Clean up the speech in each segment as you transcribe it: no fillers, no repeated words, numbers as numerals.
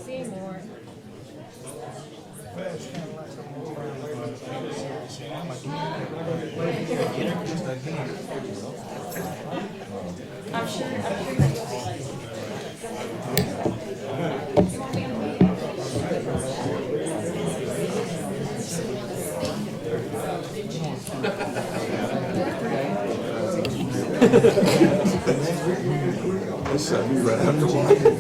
Seymour. I'm sure. This shot me right after one.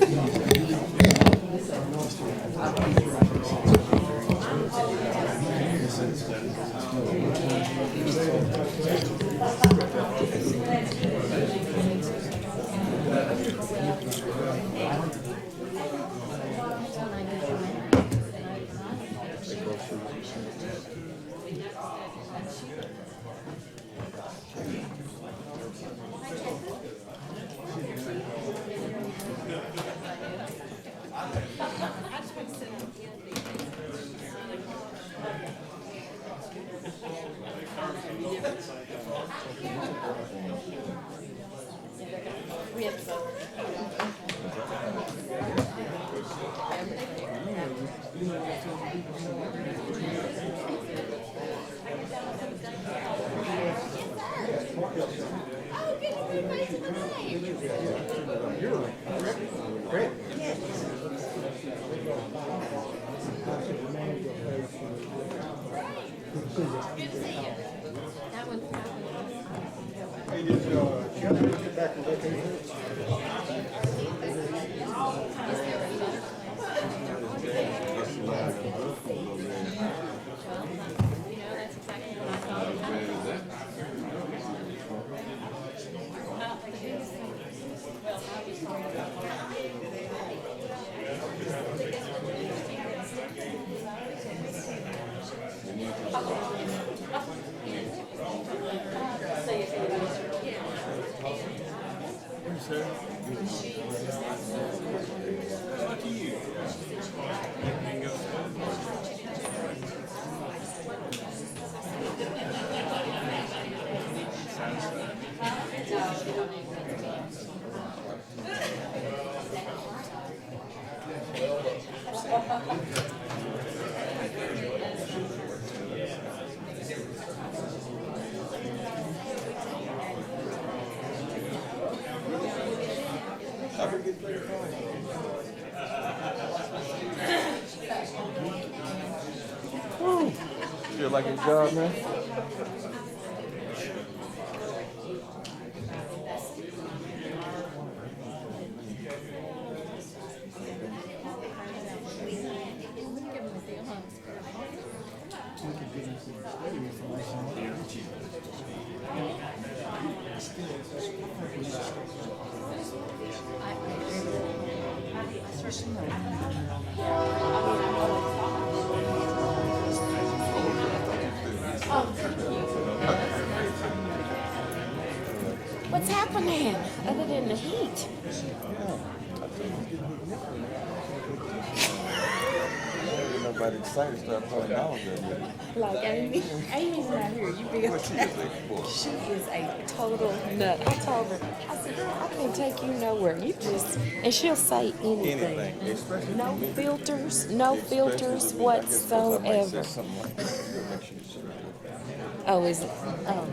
Feel like a job, man? What's happening other than the heat? Nobody excited to start playing dollars there. Like Amy. Amy's not here. You be okay. She is a total nut. I told her, I said, girl, I can't take you nowhere. You just, and she'll say anything. Especially No for me. filters, no filters whatsoever. Oh, is it? Oh,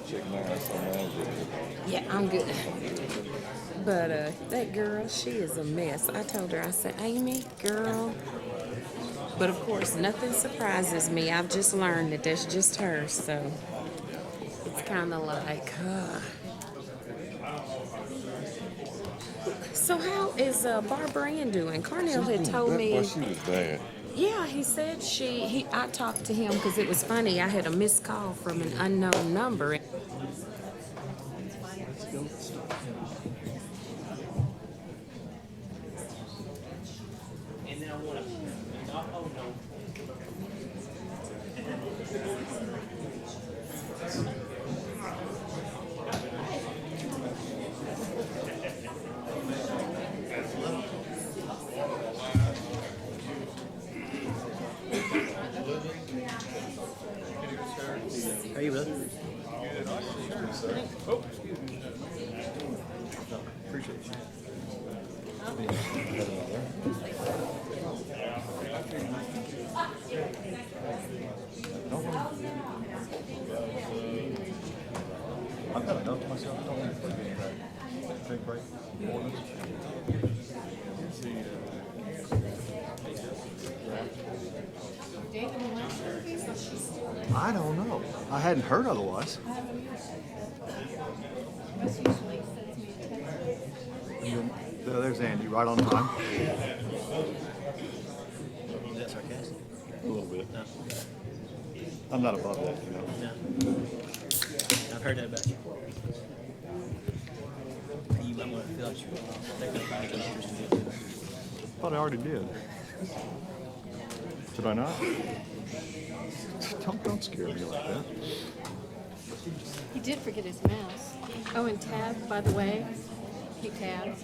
Check my ass on my yeah, I'm good. But that girl, she is a mess. I told her, I said, Amy, girl. But of course, nothing surprises me. I've just learned that that's just her. So it's kind of like, So how is Barbara Ann doing? Carnell had told me. Well, she was bad. Yeah, he said I talked to him because it was funny. I had a missed call from an unknown number. I've got enough myself. I don't need to get that big break. I don't know. I hadn't heard otherwise. There's Andy, right on time. Is that sarcastic? A little bit. No. I'm not above that, you know. No. I've heard that about you. You might want to fill out your technical interest in it. Thought I already did. Should I not? Don't scare me like that. He did forget his mouse. Oh, and Tab, by the way, hey Tab,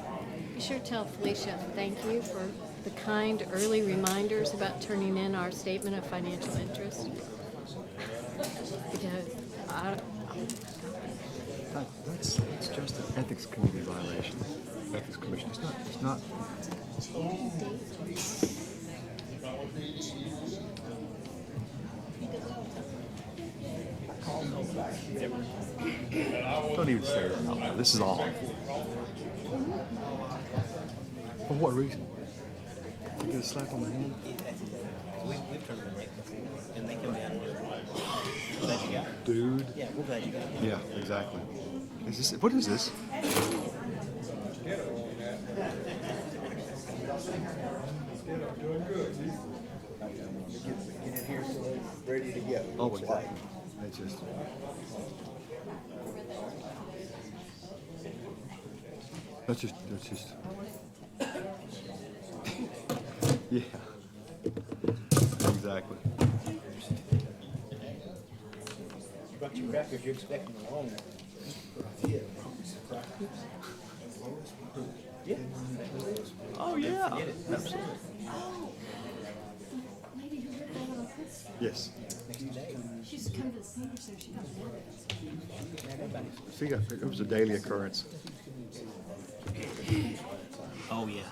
be sure to tell Felicia thank you for the kind early reminders about turning in our statement of financial interest. Because That's just an ethics committee violation. Ethics commission. It's not. Don't even say that out loud. This is on. For what reason? To get a slap on the hand? We've turned the neck before, and they come down and do it. We're glad you got it. Dude. Yeah, we're glad you got it. Yeah, exactly. Is this, what is this? Get in here so it's ready to go. Oh, exactly. It's just. That's just. Yeah. Exactly. You brought your crackers, you're expecting a long one. Yeah. Oh, yeah. Get it. Absolutely. lady who lived down on Fifth Street, Yes. she used to come to the senior center. She got married. See, it was a daily occurrence. Oh, yeah.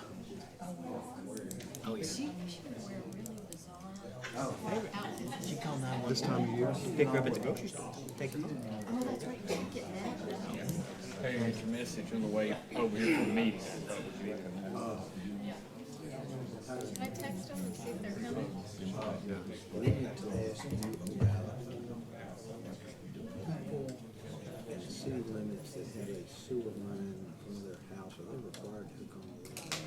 Oh, yeah. She would wear really bizarre outfits. She called 911. This time of year. Pick her up at the grocery store. Take her home. Oh, that's right. She'd get mad. Hey, get your message on the way over here from the meeting. Should I text them and see if they're coming? Yeah. We need to ask you about city limits that have a sewer line from their house. Are they required to hook on the line?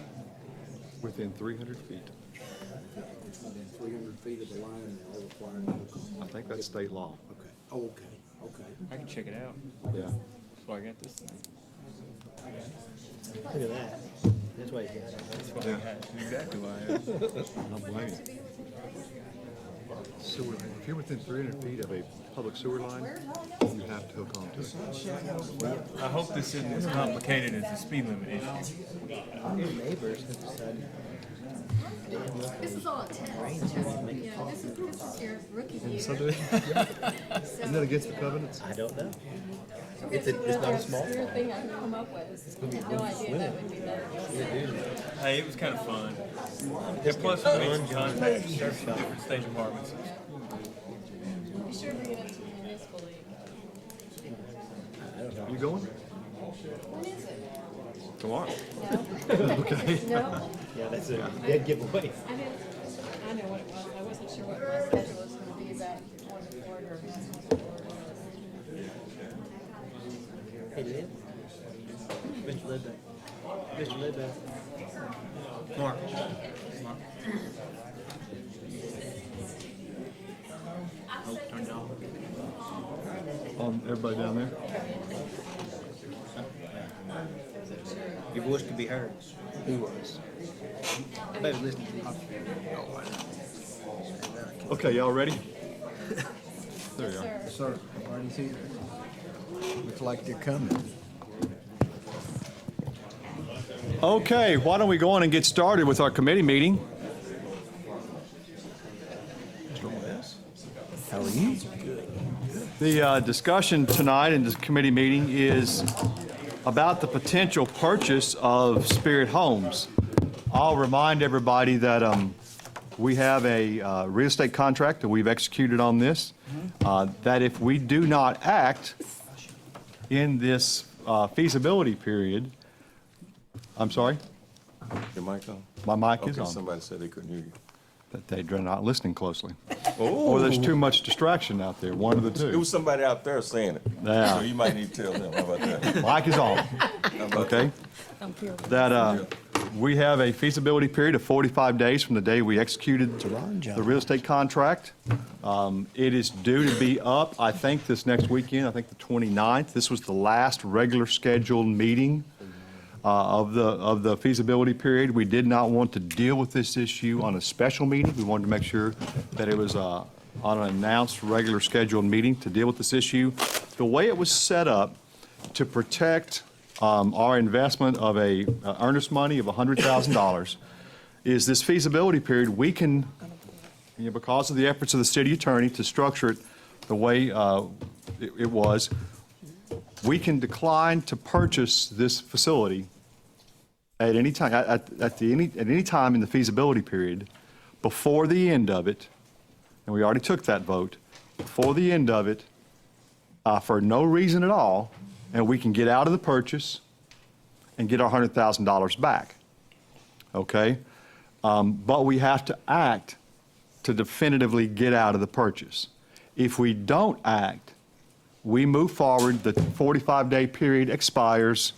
Within 300 feet. Within 300 feet of the line, they're all required to hook on. I think that's state law. Okay. Oh, okay. Okay. I can check it out. Yeah. So I got this thing. Look at that. That's why you got it. That's what I had. Exactly why I had. I don't blame you. Sewer, if you're within 300 feet of a public sewer line, you have to hook onto it. I hope this isn't as complicated as the speed limit issue. Your neighbors have decided. This is all a test. You know, this is your rookie year. Isn't that against the covenants? I don't know. It's not a small Weird thing I could come up with. I had no idea that would be that. Hey, it was kind of fun. And plus, we made some contacts with different state departments. Be sure to bring it up to the municipal league. You going? When is it? Tomorrow. No? Okay. No? Yeah, that's a dead giveaway. I know what it was. I wasn't sure what my schedule was going to be about one before or Hey, Lib. Mr. Lib. Mr. Lib. Mark. Mark. Oh, turned it off. Everybody down there? Your voice could be heard. Who was? Everybody's listening. Okay, y'all ready? There you are. Sir, party's here. Looks like they're coming. Okay, why don't we go on and get started with our committee meeting? How are you? The discussion tonight in this committee meeting is about the potential purchase of Spirit Homes. I'll remind everybody that we have a real estate contract that we've executed on this, that if we do not act in this feasibility period, I'm sorry, Your mic on? my mic is Okay, on. somebody said they couldn't hear you. That they're not listening closely. Oh. Or there's too much distraction out there, one of the It two. was somebody out there saying it. Yeah. So you might need to tell them. How about that? Mic is on, How about okay? That we have a feasibility period of 45 days from the day we executed the real estate contract. It is due to be up, I think, this next weekend, I think the 29th. This was the last regular scheduled meeting of the feasibility period. We did not want to deal with this issue on a special meeting. We wanted to make sure that it was on an announced regular scheduled meeting to deal with this issue. The way it was set up to protect our investment of a earnest money of $100,000 is this feasibility period. We can, because of the efforts of the city attorney to structure it the way it was, we can decline to purchase this facility at any time, at any time in the feasibility period before the end of it, and we already took that vote, before the end of it, for no reason at all, and we can get out of the purchase and get our $100,000 back, okay? But we have to act to definitively get out of the purchase. If we don't act, we move forward, the 45-day period expires,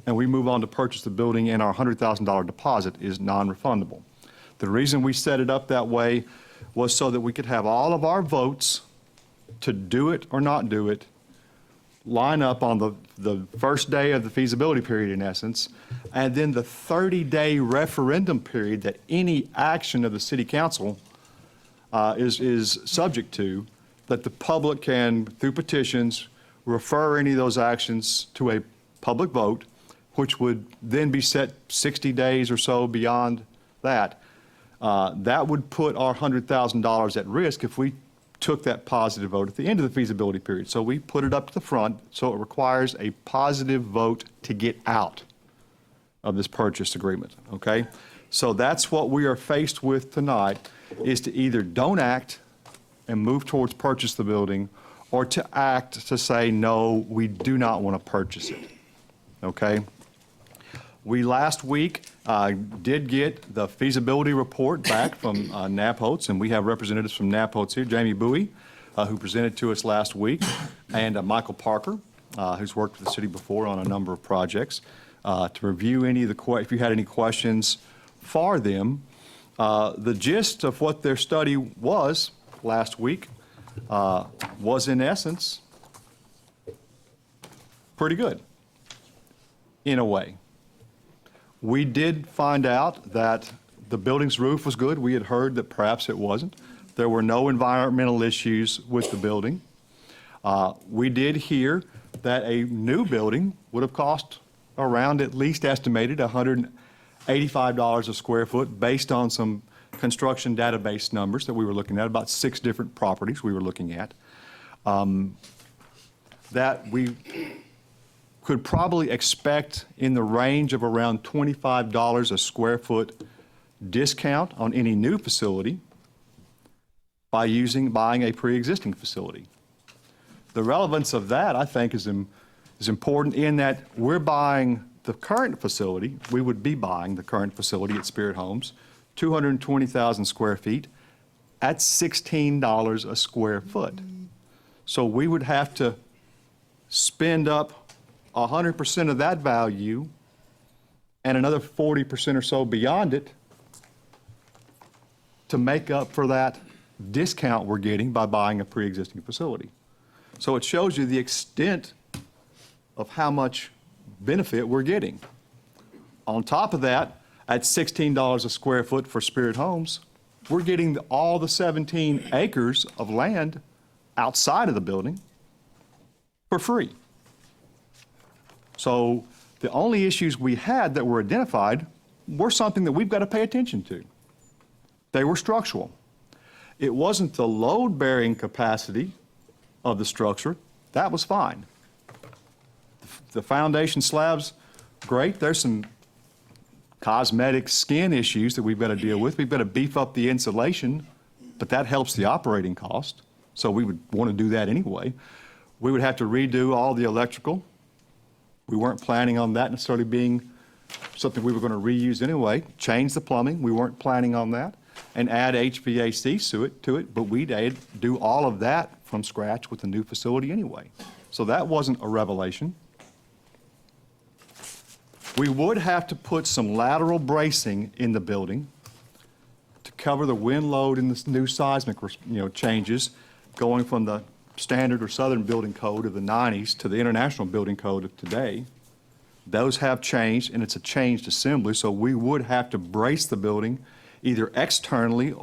and we move on to purchase the building, and our $100,000 deposit is non-refundable. The reason we set it up that way was so that we could have all of our votes to do it or not do it line up on the first day of the feasibility period, in essence, and then the 30-day referendum period that any action of the city council is subject to, that the public can, through petitions, refer any of those actions to a public vote, which would then be set 60 days or so beyond that. That would put our $100,000 at risk if we took that positive vote at the end of the feasibility period. So we put it up to the front, so it requires a positive vote to get out of this purchase agreement, okay? So that's what we are faced with tonight, is to either don't act and move towards purchase the building, or to act to say, no, we do not want to purchase it, okay? We last week did get the feasibility report back from Napholtz, and we have representatives from Napholtz here, Jamie Bowie, who presented to us last week, and Michael Parker, who's worked with the city before on a number of projects, to review any of the, if you had any questions for them. The gist of what their study was last week was, in essence, pretty good, in a way. We did find out that the building's roof was good. We had heard that perhaps it wasn't. There were no environmental issues with the building. We did hear that a new building would have cost around, at least estimated, $185 a square foot, based on some construction database numbers that we were looking at, about 6 different properties we were looking at, that we could probably expect in the range of around $25 a square foot discount on any new facility by buying a pre-existing facility. The relevance of that, I think, is important in that we're buying the current facility, we would be buying the current facility at Spirit Homes, 220,000 square feet at $16 a square foot. So we would have to spend up 100% of that value and another 40% or so beyond it to make up for that discount we're getting by buying a pre-existing facility. So it shows you the extent of how much benefit we're getting. On top of that, at $16 a square foot for Spirit Homes, we're getting all the 17 acres of land outside of the building for free. So the only issues we had that were identified were something that we've got to pay attention to. They were structural. It wasn't the load-bearing capacity of the structure. That was fine. The foundation slabs, great. There's some cosmetic skin issues that we've got to deal with. We've got to beef up the insulation, but that helps the operating cost. So we would want to do that anyway. We would have to redo all the electrical. We weren't planning on that necessarily being something we were going to reuse anyway. Change the plumbing, we weren't planning on that. And add HVAC to it, but we'd do all of that from scratch with the new facility anyway. So that wasn't a revelation. We would have to put some lateral bracing in the building to cover the wind load and the new seismic, changes, going from the standard or southern building code of the 90s to the international building code of today. Those have changed, and it's a changed assembly, so we would have to brace the building either externally,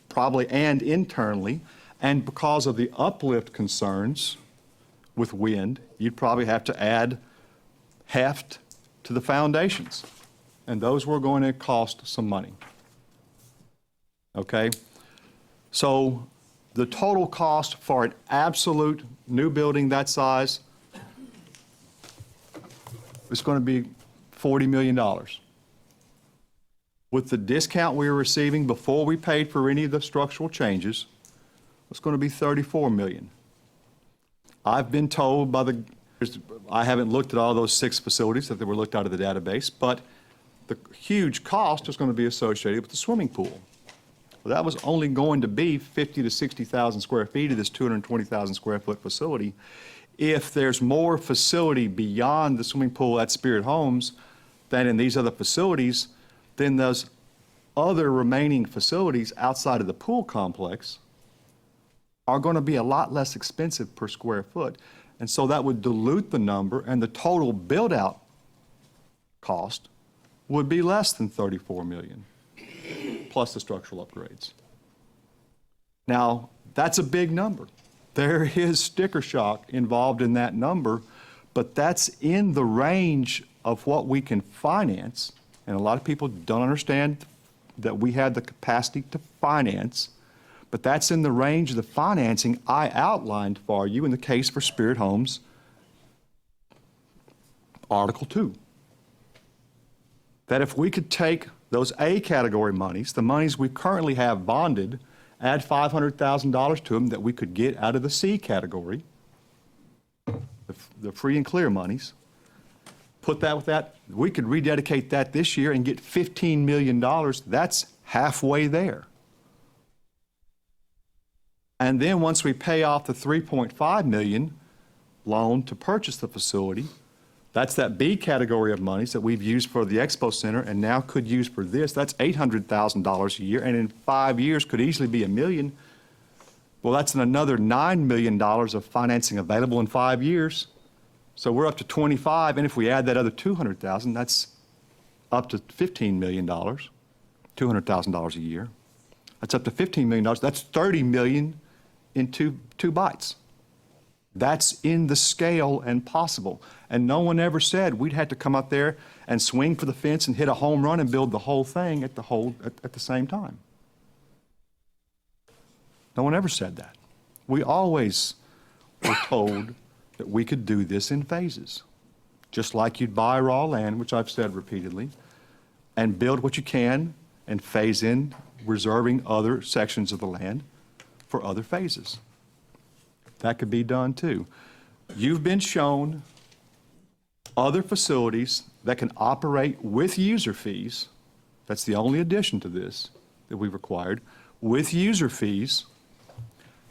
probably, and internally. And because of the uplift concerns with wind, you'd probably have to add heft to the foundations. And those were going to cost some money. Okay? So the total cost for an absolute new building that size is going to be $40 million. With the discount we were receiving before we paid for any of the structural changes, it's going to be $34 million. I've been told I haven't looked at all those 6 facilities that were looked out of the database, but the huge cost is going to be associated with the swimming pool. Well, that was only going to be 50 to 60,000 square feet of this 220,000 square foot facility. If there's more facility beyond the swimming pool at Spirit Homes than in these other facilities, then those other remaining facilities outside of the pool complex are going to be a lot less expensive per square foot. And so that would dilute the number, and the total build-out cost would be less than $34 million, plus the structural upgrades. Now, that's a big number. There is sticker shock involved in that number, but that's in the range of what we can finance. And a lot of people don't understand that we have the capacity to finance, but that's in the range of the financing I outlined for you in the case for Spirit Homes, Article 2. That if we could take those A category monies, the monies we currently have bonded, add $500,000 to them that we could get out of the C category, the free and clear monies, put that with that, we could rededicate that this year and get $15 million. That's halfway there. And then once we pay off the $3.5 million loan to purchase the facility, that's that B category of monies that we've used for the Expo Center and now could use for this. That's $800,000 a year, and in 5 years could easily be $1 million. Well, that's another $9 million of financing available in 5 years. So we're up to 25, and if we add that other 200,000, that's up to $15 million, $200,000 a year. That's up to $15 million. That's $30 million in two bites. That's in the scale and possible. And no one ever said we'd had to come out there and swing for the fence and hit a home run and build the whole thing at the same time. No one ever said that. We always were told that we could do this in phases. Just like you'd buy raw land, which I've said repeatedly, and build what you can and phase in, reserving other sections of the land for other phases. That could be done too. You've been shown other facilities that can operate with user fees. That's the only addition to this that we've required, with user fees,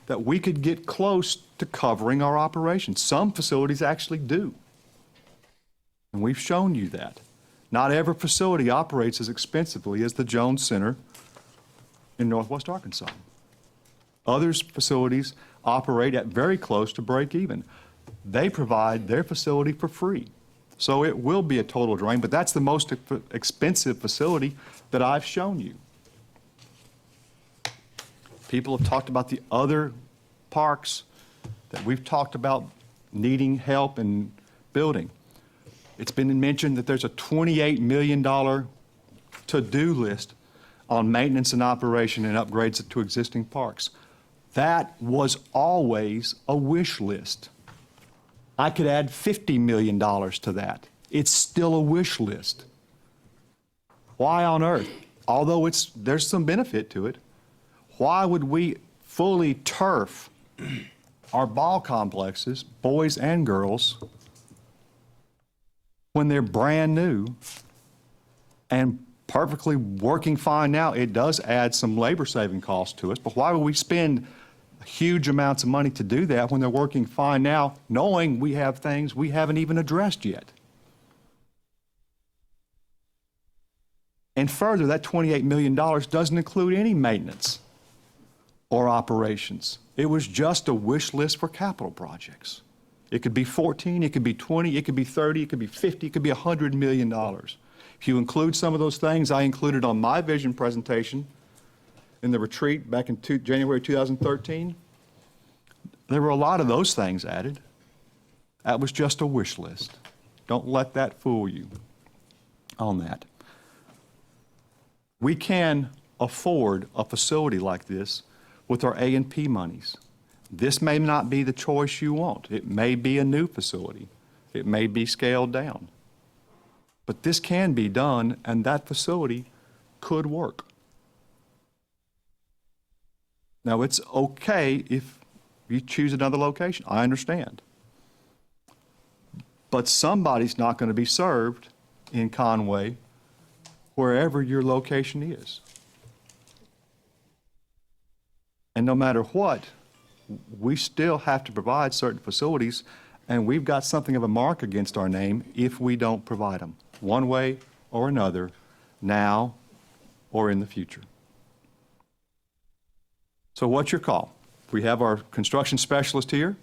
that we could get close to covering our operations. Some facilities actually do. And we've shown you that. Not every facility operates as expensively as the Jones Center in Northwest Arkansas. Other facilities operate at very close to break even. They provide their facility for free. So it will be a total drain, but that's the most expensive facility that I've shown you. People have talked about the other parks that we've talked about needing help in building. It's been mentioned that there's a $28 million to-do list on maintenance and operation and upgrades to existing parks. That was always a wish list. I could add $50 million to that. It's still a wish list. Why on earth, although there's some benefit to it, why would we fully turf our ball complexes, boys and girls, when they're brand new and perfectly working fine now? It does add some labor-saving costs to us, but why would we spend huge amounts of money to do that when they're working fine now, knowing we have things we haven't even addressed yet? And further, that $28 million doesn't include any maintenance or operations. It was just a wish list for capital projects. It could be 14, it could be 20, it could be 30, it could be 50, it could be $100 million. If you include some of those things I included on my vision presentation in the retreat back in January 2013, there were a lot of those things added. That was just a wish list. Don't let that fool you on that. We can afford a facility like this with our A&P monies. This may not be the choice you want. It may be a new facility. It may be scaled down. But this can be done, and that facility could work. Now, it's okay if you choose another location. I understand. But somebody's not going to be served in Conway wherever your location is. And no matter what, we still have to provide certain facilities, and we've got something of a mark against our name if we don't provide them, one way or another, now or in the future. So what's your call? We have our construction specialist here.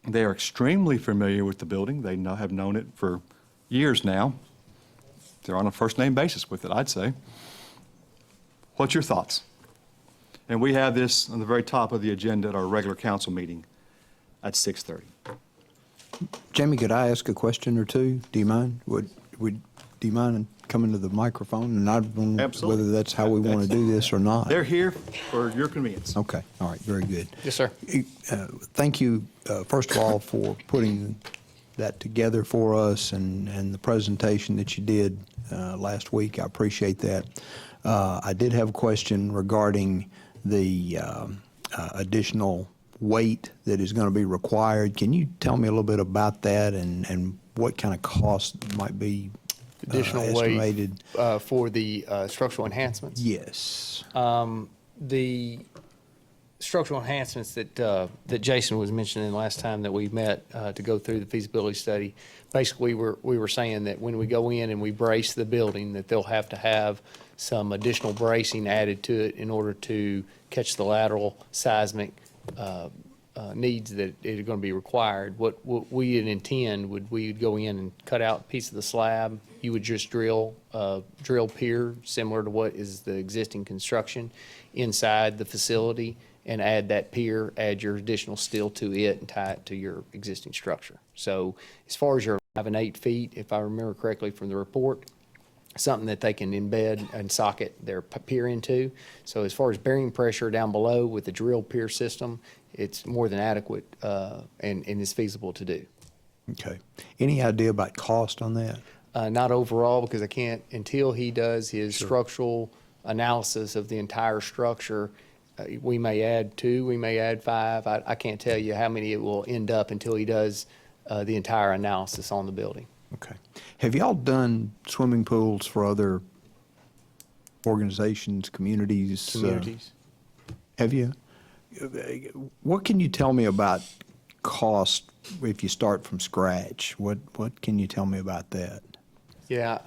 They are extremely familiar with the building. They have known it for years now. They're on a first-name basis with it, I'd say. What's your thoughts? And we have this on the very top of the agenda at our regular council meeting at 6:30. Jamie, could I ask a question or two? Do you mind? Do you mind coming to the microphone? And I don't know Absolutely. whether that's how we want to do this or not. They're here for your convenience. Okay, all right, very good. Yes, sir. Thank you, first of all, for putting that together for us and the presentation that you did last week. I appreciate that. I did have a question regarding the additional weight that is going to be required. Can you tell me a little bit about that and what kind of cost might be Additional estimated? weight for the structural enhancements? Yes. The structural enhancements that Jason was mentioning last time that we met to go through the feasibility study, basically we were saying that when we go in and we brace the building, that they'll have to have some additional bracing added to it in order to catch the lateral seismic needs that are going to be required. What we would intend we would go in and cut out a piece of the slab. You would just drill pier similar to what is the existing construction inside the facility and add that pier, add your additional steel to it and tie it to your existing structure. So as far as your 5 and 8 feet, if I remember correctly from the report, something that they can embed and socket their pier into. So as far as bearing pressure down below with the drill pier system, it's more than adequate and is feasible to do. Okay. Any idea about cost on that? Not overall, because I can't, until he does his structural analysis of the entire structure, we may add 2, we may add 5. I can't tell you how many it will end up until he does the entire analysis on the building. Okay. Have y'all done swimming pools for other organizations, communities? Communities. Have you? What can you tell me about cost if you start from scratch? What can you tell me about that? Yeah,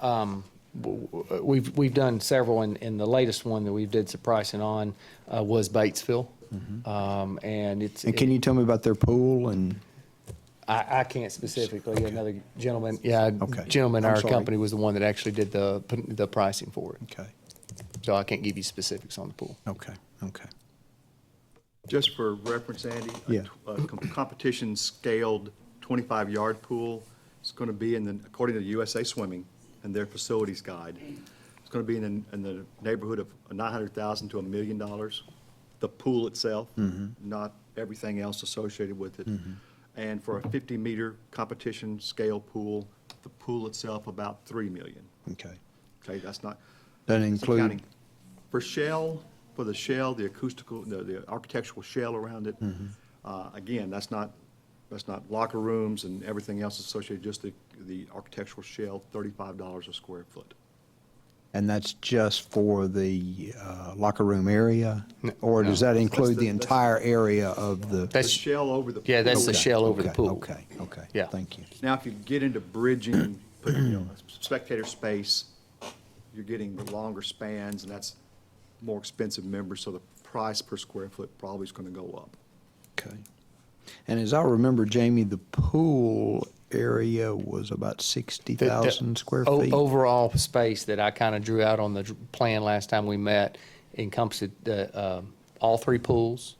we've done several, and the latest one that we did some pricing on was Batesville, and it's. And can you tell me about their pool and? I can't specifically. Okay. Another gentleman, Okay. gentleman in I'm our sorry. company was the one that actually did the pricing for it. Okay. So I can't give you specifics on the pool. Okay. Okay. Just for reference, Andy, Yeah. a competition scaled 25-yard pool is going to be according to USA Swimming and their facilities guide, it's going to be in the neighborhood of $900,000 to $1 million. The pool itself, not everything else associated with it. And for a 50-meter competition scale pool, the pool itself about $3 million. Okay. Okay, that's not. Doesn't it's include- accounting. For shell, for the shell, the acoustical, the architectural shell around it, again, that's not locker rooms and everything else associated, just the architectural shell, $35 a square foot. And that's just for the locker room area? Or does that include the entire area of the? The That's, shell over the. yeah, that's the Okay, shell over the okay, pool. Okay, Yeah. thank you. Now, if you get into bridging, put, spectator space, you're getting the longer spans, and that's more expensive members, so the price per square foot probably is gonna go up. Okay. And as I remember, Jamie, the pool area was about 60,000 square feet? Overall space that I kind of drew out on the plan last time we met encompassed all three pools,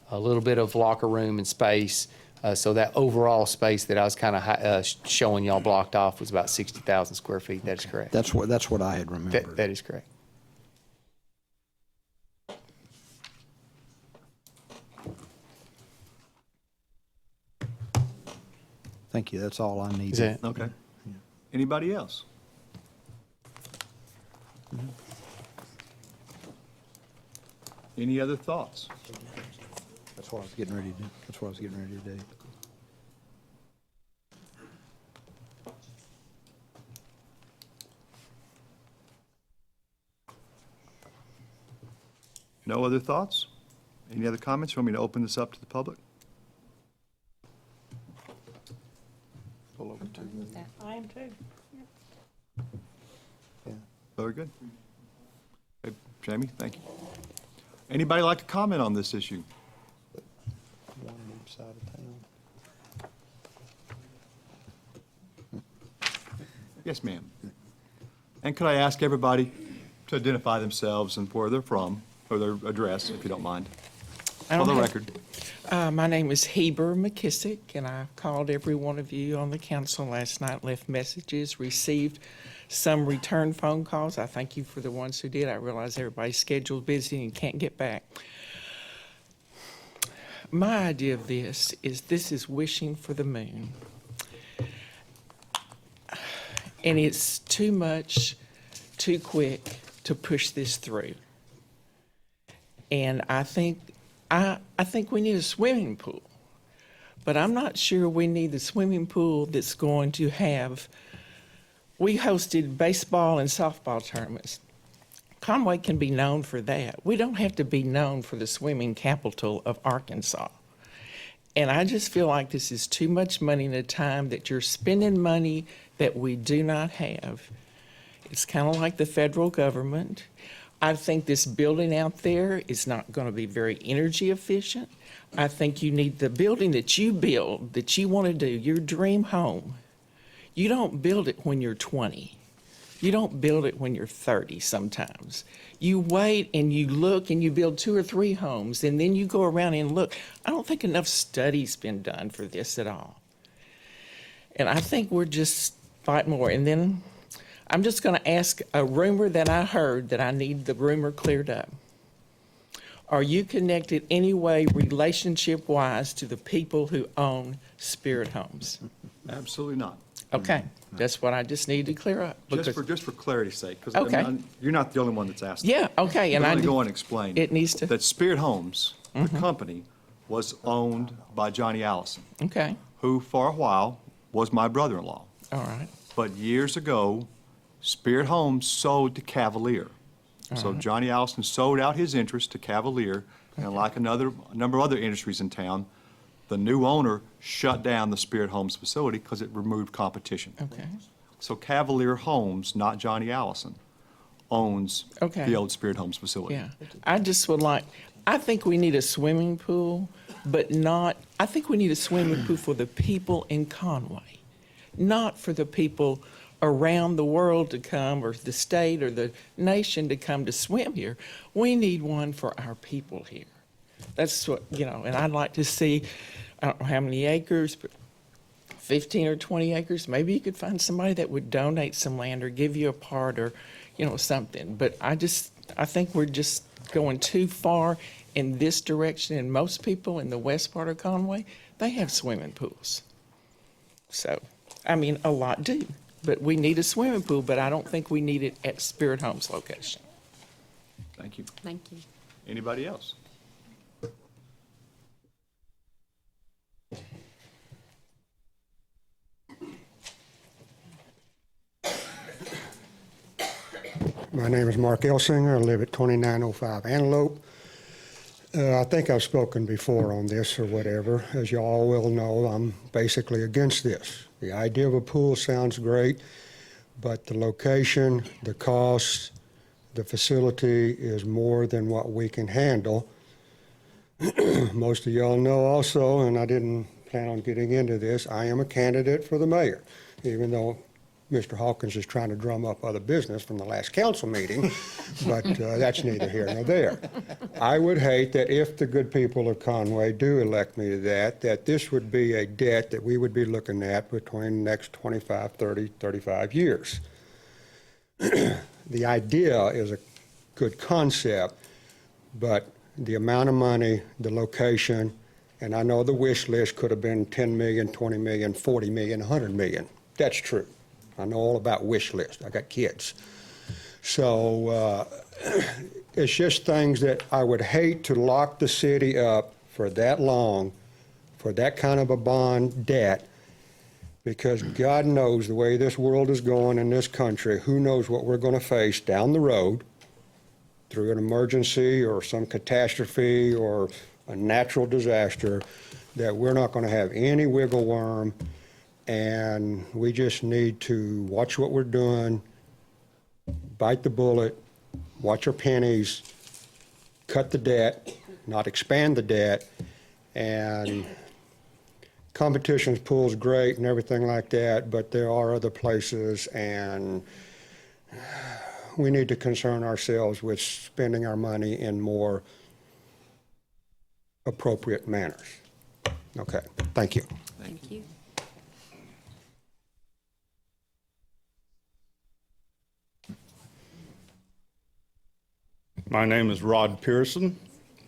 a little bit of locker room and space. So that overall space that I was kind of showing y'all blocked off was about 60,000 square feet. That is correct. That's what I had remembered. That is correct. Thank you, that's all I needed. Is that? Okay. Anybody else? Any other thoughts? That's what I was getting ready to do. That's what I was getting ready to do. No other thoughts? Any other comments? You want me to open this up to the public? I am too. Very good. Okay, Jamie, thank you. Anybody like to comment on this issue? One on each side of town. Yes, ma'am. And could I ask everybody to identify themselves and where they're from, or their address, if you don't mind, for the record? My name is Heber McKissick, and I called every one of you on the council last night, left messages, received some return phone calls. I thank you for the ones who did. I realize everybody's schedule's busy and can't get back. My idea of this is wishing for the moon. And it's too much, too quick to push this through. And I think we need a swimming pool, but I'm not sure we need the swimming pool that's going to have. We hosted baseball and softball tournaments. Conway can be known for that. We don't have to be known for the swimming capital of Arkansas. And I just feel like this is too much money in a time that you're spending money that we do not have. It's kind of like the federal government. I think this building out there is not going to be very energy efficient. I think you need the building that you build, that you want to do, your dream home. You don't build it when you're 20. You don't build it when you're 30 sometimes. You wait and you look and you build 2 or 3 homes, and then you go around and look. I don't think enough study's been done for this at all. And I think we're just fighting more. And then I'm just going to ask a rumor that I heard that I need the rumor cleared up. Are you connected any way, relationship-wise, to the people who own Spirit Homes? Absolutely not. Okay, that's what I just need to clear up. Just because- for clarity's sake, because Okay. you're not the only one that's asked. Yeah, okay, and But I let me do- go on and explain. it needs to- That Spirit Homes, the company, was owned by Johnny Allison, Okay, who for a while was my brother-in-law. all right, But years ago, Spirit Homes sold to Cavalier. So Johnny Allison sold out his interest to Cavalier, and like a number of other industries in town, the new owner shut down the Spirit Homes facility because it removed competition. okay. So Cavalier Homes, not Johnny Allison, owns Okay. the old Spirit Homes facility. Yeah, I just would like, I think we need a swimming pool, but not, I think we need a swimming pool for the people in Conway, not for the people around the world to come, or the state or the nation to come to swim here. We need one for our people here. That's what, and I'd like to see, I don't know how many acres, but 15 or 20 acres. Maybe you could find somebody that would donate some land or give you a part, or, something. But I think we're just going too far in this direction. And most people in the west part of Conway, they have swimming pools. So, a lot do. but we need a swimming pool, but I don't think we need it at Spirit Homes location. Thank you. Thank you. Anybody else? My name is Mark Elsinger. I live at 2905 Antelope. I think I've spoken before on this or whatever. As you all well know, I'm basically against this. The idea of a pool sounds great, but the location, the cost, the facility is more than what we can handle. Most of y'all know also, and I didn't plan on getting into this, I am a candidate for the mayor, even though Mr. Hawkins is trying to drum up other business from the last council meeting, but that's neither here nor there. I would hate that if the good people of Conway do elect me to that this would be a debt that we would be looking at between the next 25, 30, 35 years. The idea is a good concept, but the amount of money, the location, and I know the wish list could have been 10 million, 20 million, 40 million, 100 million. That's true. I know all about wish list. I got kids. So it's just things that I would hate to lock the city up for that long, for that kind of a bond debt, because God knows the way this world is going in this country, who knows what we're going to face down the road through an emergency or some catastrophe or a natural disaster, that we're not going to have any wiggle worm. And we just need to watch what we're doing, bite the bullet, watch our pennies, cut the debt, not expand the debt. And competition's pool's great and everything like that, but there are other places, and we need to concern ourselves with spending our money in more appropriate manners. Okay, thank you. Thank you. My name is Rod Pearson,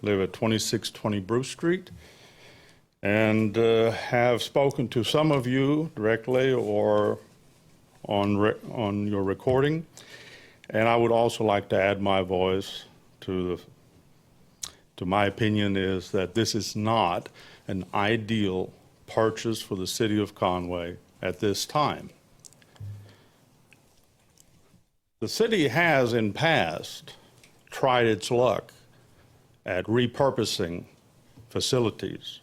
live at 2620 Bruce Street, and have spoken to some of you directly or on your recording. And I would also like to add my voice to my opinion is that this is not an ideal purchase for the city of Conway at this time. The city has in past tried its luck at repurposing facilities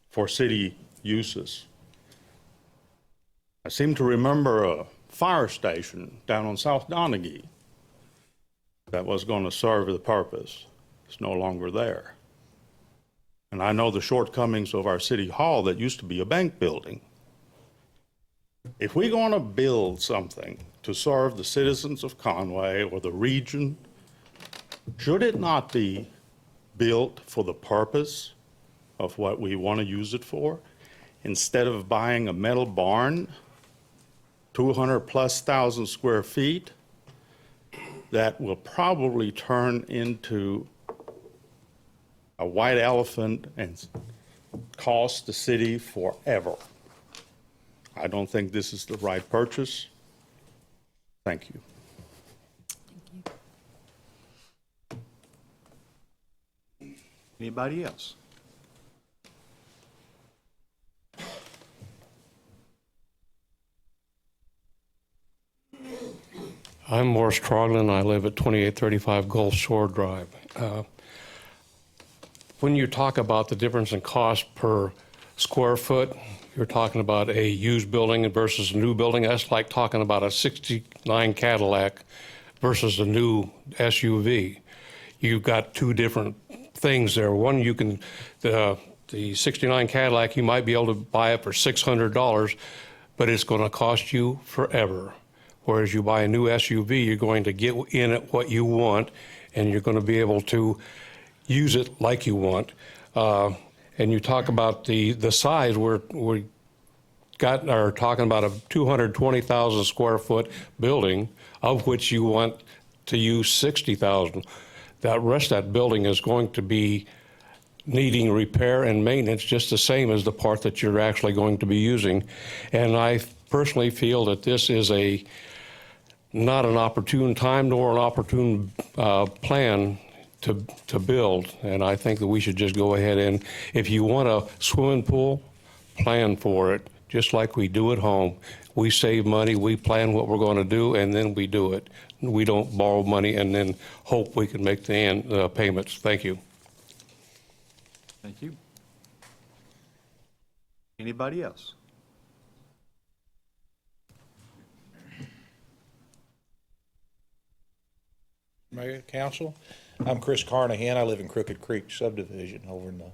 for city uses. I seem to remember a fire station down on South Donaghy that was going to serve the purpose. It's no longer there. And I know the shortcomings of our city hall that used to be a bank building. If we're going to build something to serve the citizens of Conway or the region, should it not be built for the purpose of what we want to use it for, instead of buying a metal barn, 200,000+ square feet, that will probably turn into a white elephant and cost the city forever? I don't think this is the right purchase. Thank you. Anybody else? I'm Morris Troglin. I live at 2835 Gulf Shore Drive. When you talk about the difference in cost per square foot, you're talking about a used building versus a new building. That's like talking about a 69 Cadillac versus a new SUV. You've got two different things there. One, you can, the 69 Cadillac, you might be able to buy it for $600, but it's going to cost you forever. Whereas you buy a new SUV, you're going to get in it what you want, and you're going to be able to use it like you want. And you talk about the size, we are talking about a 220,000 square foot building, of which you want to use 60,000. That rest of that building is going to be needing repair and maintenance just the same as the part that you're actually going to be using. And I personally feel that this is not an opportune time nor an opportune plan to build. And I think that we should just go ahead and, if you want a swimming pool, plan for it, just like we do at home. We save money, we plan what we're going to do, and then we do it. We don't borrow money and then hope we can make the payments. Thank you. Thank you. Anybody else? Mayor, Council, I'm Chris Carnahan. I live in Crooked Creek subdivision over in the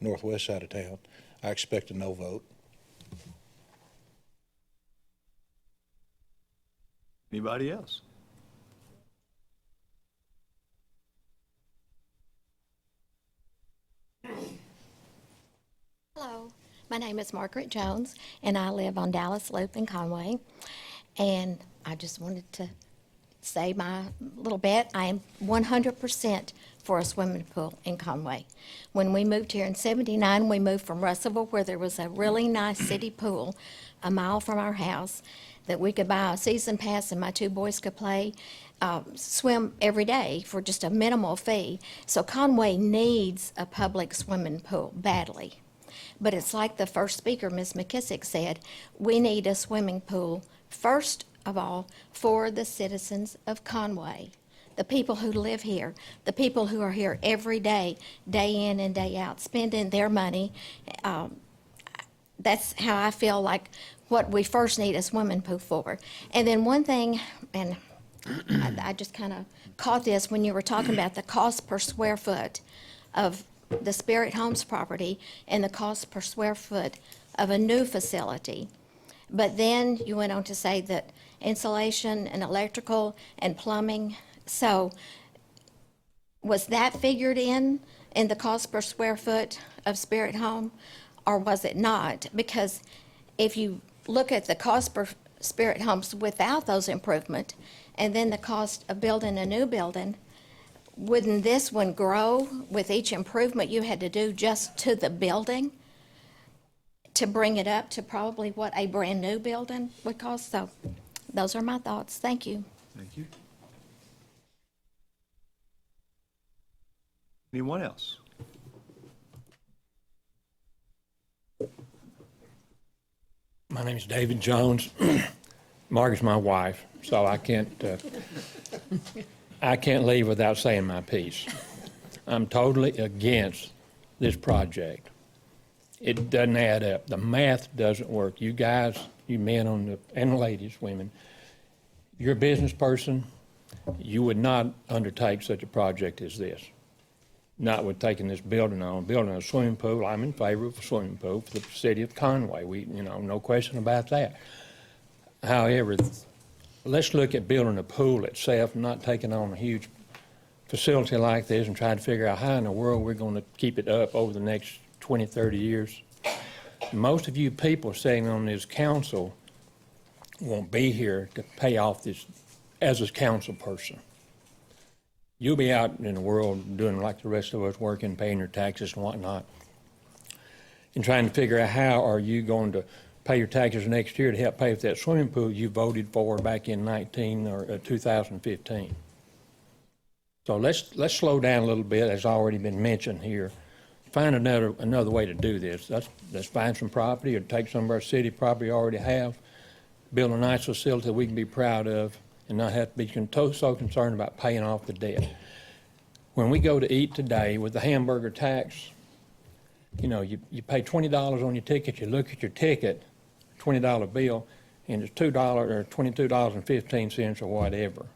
northwest side of town. I expect a no vote. Anybody else? Hello, my name is Margaret Jones, and I live on Dallas Loop in Conway. And I just wanted to say my little bit. I am 100% for a swimming pool in Conway. When we moved here in '79, we moved from Russellville, where there was a really nice city pool a mile from our house that we could buy a season pass and my two boys could play, swim every day for just a minimal fee. So Conway needs a public swimming pool badly. But it's like the first speaker, Ms. McKissick, said, we need a swimming pool, first of all, for the citizens of Conway, the people who live here, the people who are here every day in and day out, spending their money. That's how I feel like what we first need a swimming pool for. And then one thing, and I just kind of caught this when you were talking about the cost per square foot of the Spirit Homes property and the cost per square foot of a new facility. But then you went on to say that insulation and electrical and plumbing, so was that figured in the cost per square foot of Spirit Home, or was it not? Because if you look at the cost per Spirit Homes without those improvements, and then the cost of building a new building, wouldn't this one grow with each improvement you had to do just to the building to bring it up to probably what a brand new building would cost? So those are my thoughts. Thank you. Thank you. Anyone else? My name is David Jones. Margaret's my wife, so I can't leave without saying my piece. I'm totally against this project. It doesn't add up. The math doesn't work. You guys, you men and ladies, women, you're a business person. You would not undertake such a project as this. Not with taking this building on. Building a swimming pool, I'm in favor of a swimming pool for the city of Conway. No question about that. However, let's look at building a pool itself, not taking on a huge facility like this and trying to figure out how in the world we're going to keep it up over the next 20, 30 years. Most of you people sitting on this council won't be here to pay off this as a council person. You'll be out in the world doing like the rest of us, working, paying your taxes and whatnot, and trying to figure out how are you going to pay your taxes next year to help pay for that swimming pool you voted for back in 2015. So let's slow down a little bit, as already been mentioned here. Find another way to do this. Let's find some property or take some of our city property we already have, build a nice facility that we can be proud of, and not have to be so concerned about paying off the debt. When we go to eat today with the hamburger tax, you pay $20 on your ticket, you look at your ticket, $20 bill, and it's $2 or $22.15 or whatever.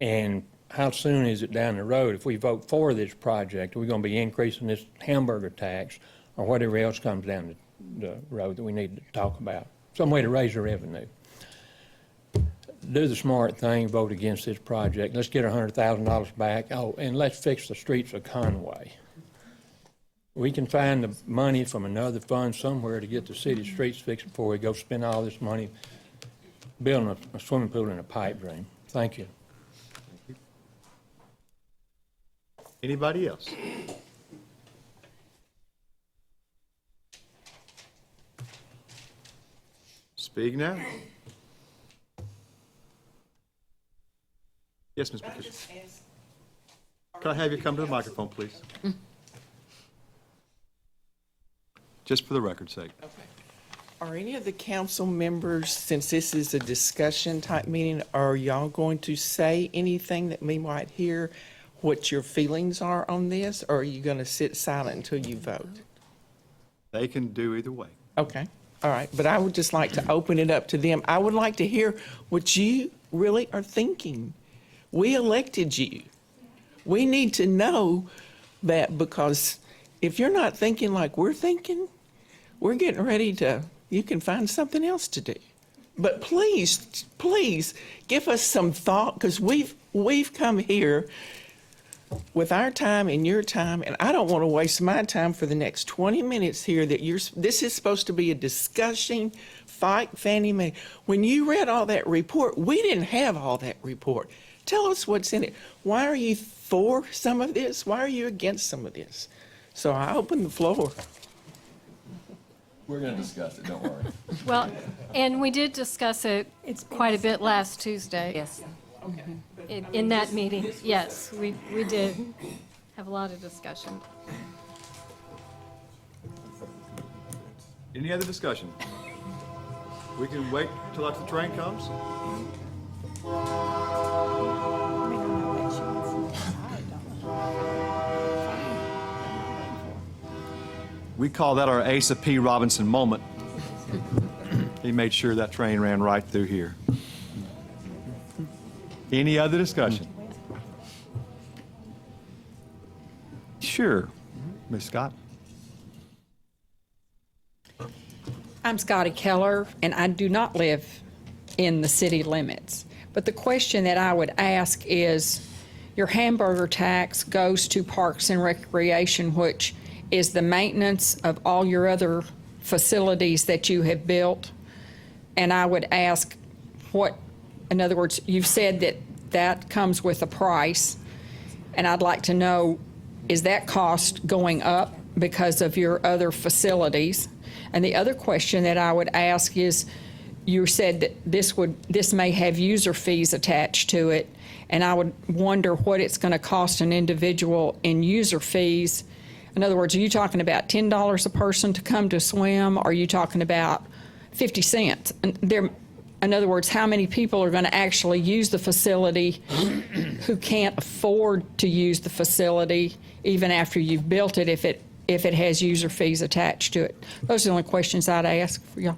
And how soon is it down the road? If we vote for this project, are we going to be increasing this hamburger tax or whatever else comes down the road that we need to talk about? Some way to raise the revenue. Do the smart thing, vote against this project. Let's get our $100,000 back. Oh, and let's fix the streets of Conway. We can find the money from another fund somewhere to get the city streets fixed before we go spend all this money building a swimming pool and a pipe dream. Thank you. Anybody else? Speak now. Yes, Ms. Patricia. Can I have you come to the microphone, please? Just for the record's sake. Are any of the council members, since this is a discussion type meeting, are y'all going to say anything that we might hear what your feelings are on this? Or are you going to sit silent until you vote? They can do either way. Okay, all right. But I would just like to open it up to them. I would like to hear what you really are thinking. We elected you. We need to know that, because if you're not thinking like we're thinking, we're getting ready to, you can find something else to do. But please, please give us some thought, because we've come here with our time and your time, and I don't want to waste my time for the next 20 minutes here that this is supposed to be a discussion, fight Fannie Mae. When you read all that report, we didn't have all that report. Tell us what's in it. Why are you for some of this? Why are you against some of this? So I open the floor. We're going to discuss it, don't worry. Well, and we did discuss it quite a bit last Tuesday. Yes. In that meeting, yes, we did have a lot of discussion. Any other discussion? We can wait till after the train comes. We call that our Asa P. Robinson moment. He made sure that train ran right through here. Any other discussion? Sure. Ms. Scott? I'm Scotty Keller, and I do not live in the city limits. But the question that I would ask is, your hamburger tax goes to Parks and Recreation, which is the maintenance of all your other facilities that you have built. And I would ask what, in other words, you've said that that comes with a price, and I'd like to know, is that cost going up because of your other facilities? And the other question that I would ask is, you said that this may have user fees attached to it, and I would wonder what it's going to cost an individual in user fees. In other words, are you talking about $10 a person to come to swim? Or are you talking about 50 cents? And in other words, how many people are going to actually use the facility who can't afford to use the facility even after you've built it if it has user fees attached to it? Those are the only questions I'd ask for y'all.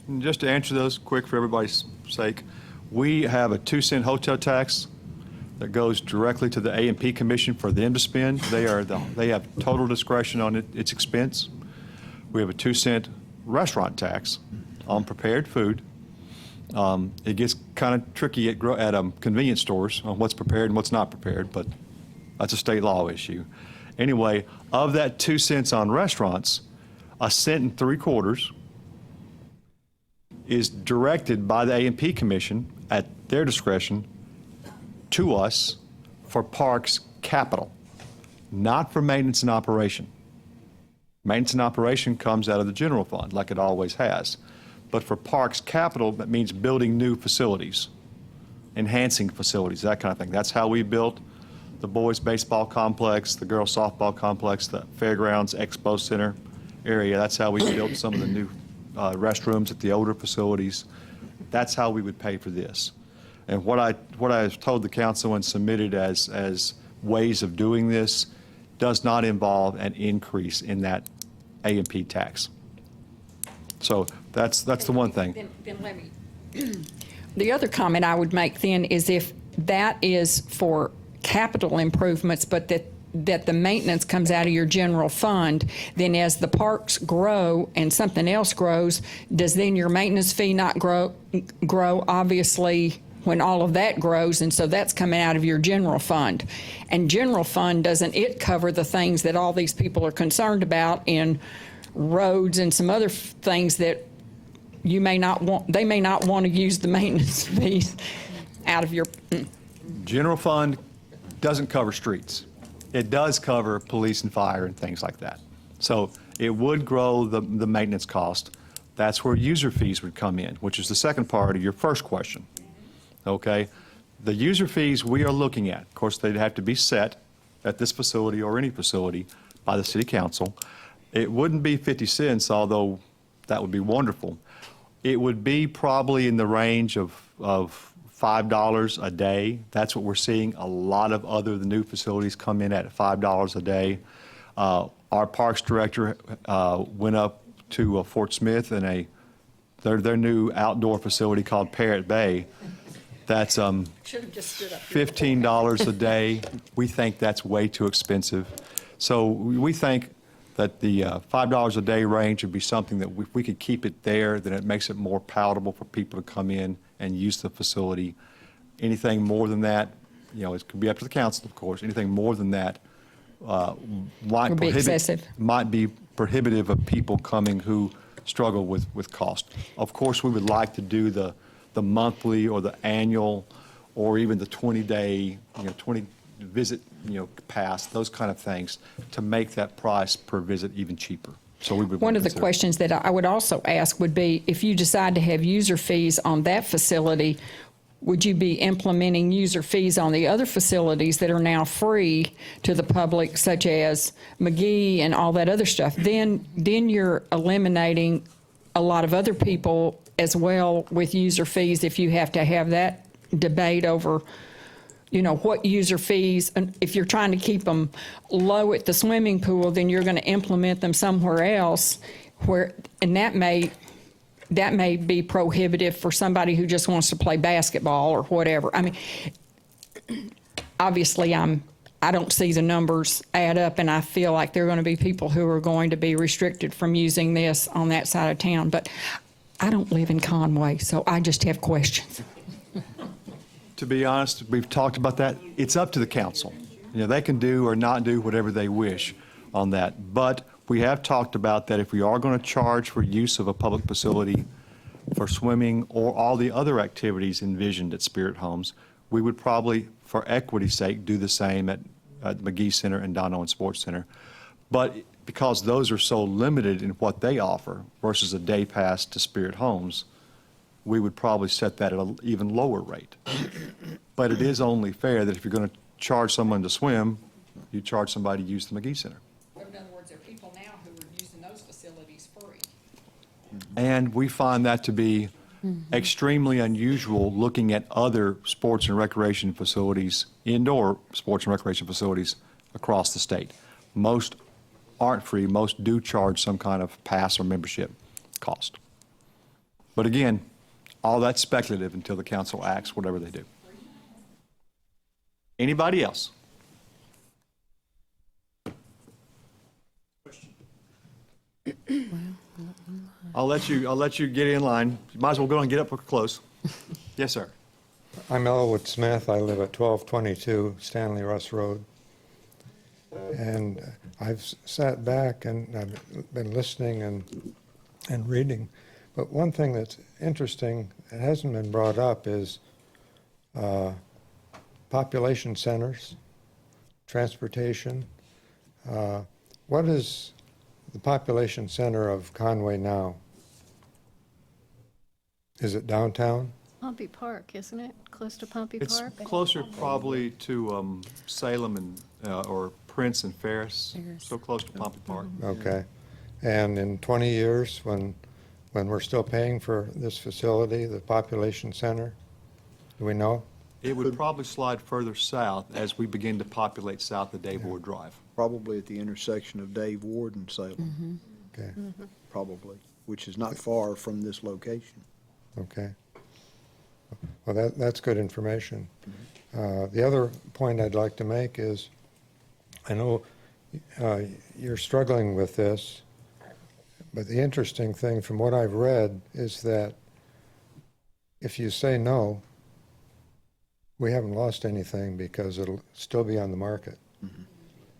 And just to answer those quick for everybody's sake, we have a 2-cent hotel tax that goes directly to the A&P Commission for them to spend. They have total discretion on its expense. We have a 2-cent restaurant tax on prepared food. It gets kind of tricky at convenience stores on what's prepared and what's not prepared, but that's a state law issue. Anyway, of that 2 cents on restaurants, 1 3/4 cents is directed by the A&P Commission at their discretion to us for parks capital, not for maintenance and operation. Maintenance and operation comes out of the general fund, like it always has. But for parks capital, that means building new facilities, enhancing facilities, that kind of thing. That's how we built the boys' baseball complex, the girls' softball complex, the fairgrounds, expo center area. That's how we built some of the new restrooms at the older facilities. That's how we would pay for this. And what I told the council and submitted as ways of doing this does not involve an increase in that A&P tax. So that's the one thing. Then let me. The other comment I would make then is, if that is for capital improvements, but that the maintenance comes out of your general fund, then as the parks grow and something else grows, does then your maintenance fee not grow? Obviously, when all of that grows, and so that's coming out of your general fund. And general fund, doesn't it cover the things that all these people are concerned about in roads and some other things that they may not want to use the maintenance fees out of your... General fund doesn't cover streets. It does cover police and fire and things like that. So it would grow the maintenance cost, That's where user fees would come in, which is the second part of your first question. Okay? The user fees we are looking at, of course, they'd have to be set at this facility or any facility by the city council. It wouldn't be 50 cents, although that would be wonderful. It would be probably in the range of $5 a day. That's what we're seeing. A lot of other the new facilities come in at $5 a day. Our parks director went up to Fort Smith in their new outdoor facility called Parrot Bay. That's $15 a day. We think that's way too expensive. So we think that the $5 a day range would be something that if we could keep it there, then it makes it more palatable for people to come in and use the facility. Anything more than that, it could be up to the council, of course. Anything more than that might Would be excessive. might be prohibitive of people coming who struggle with cost. Of course, we would like to do the monthly or the annual or even the 20-day, 20 visit, pass, those kind of things to make that price per visit even cheaper. So we would One of the consider. questions that I would also ask would be, if you decide to have user fees on that facility, would you be implementing user fees on the other facilities that are now free to the public, such as McGee and all that other stuff? Then you're eliminating a lot of other people as well with user fees if you have to have that debate over, what user fees. And if you're trying to keep them low at the swimming pool, then you're going to implement them somewhere else and that may be prohibitive for somebody who just wants to play basketball or whatever. I mean, obviously I don't see the numbers add up, and I feel like there are going to be people who are going to be restricted from using this on that side of town. But I don't live in Conway, so I just have questions. To be honest, we've talked about that. It's up to the council. They can do or not do whatever they wish on that. But we have talked about that if we are going to charge for use of a public facility for swimming or all the other activities envisioned at Spirit Homes, we would probably, for equity's sake, do the same at McGee Center and Don Owen Sports Center. But because those are so limited in what they offer versus a day pass to Spirit Homes, we would probably set that at an even lower rate. But it is only fair that if you're going to charge someone to swim, you charge somebody to use the McGee Center. But in other words, there are people now who are using those facilities free. And we find that to be extremely unusual looking at other sports and recreation facilities, indoor sports and recreation facilities across the state. Most aren't free. Most do charge some kind of pass or membership cost. But again, all that's speculative until the council acts, whatever they do. Anybody else? I'll let you get in line. You might as well go and get up close. Yes, sir. I'm Elwood Smith. I live at 1222 Stanley Russ Road. And I've sat back and I've been listening and reading. But one thing that's interesting that hasn't been brought up is population centers, transportation. What is the population center of Conway now? Is it downtown? Pompey Park, isn't it? Close to Pompey It's Park? closer probably to Salem and or Prince and Ferris, so close to Pompey Park. Okay. And in 20 years, when we're still paying for this facility, the population center, do we know? It would probably slide further south as we begin to populate south of Dave Ward Drive. Probably at the intersection of Dave Ward and Salem. Okay. Probably, which is not far from this location. Okay. Well, that's good information. The other point I'd like to make is, I know you're struggling with this, but the interesting thing from what I've read is that if you say no, we haven't lost anything because it'll still be on the market.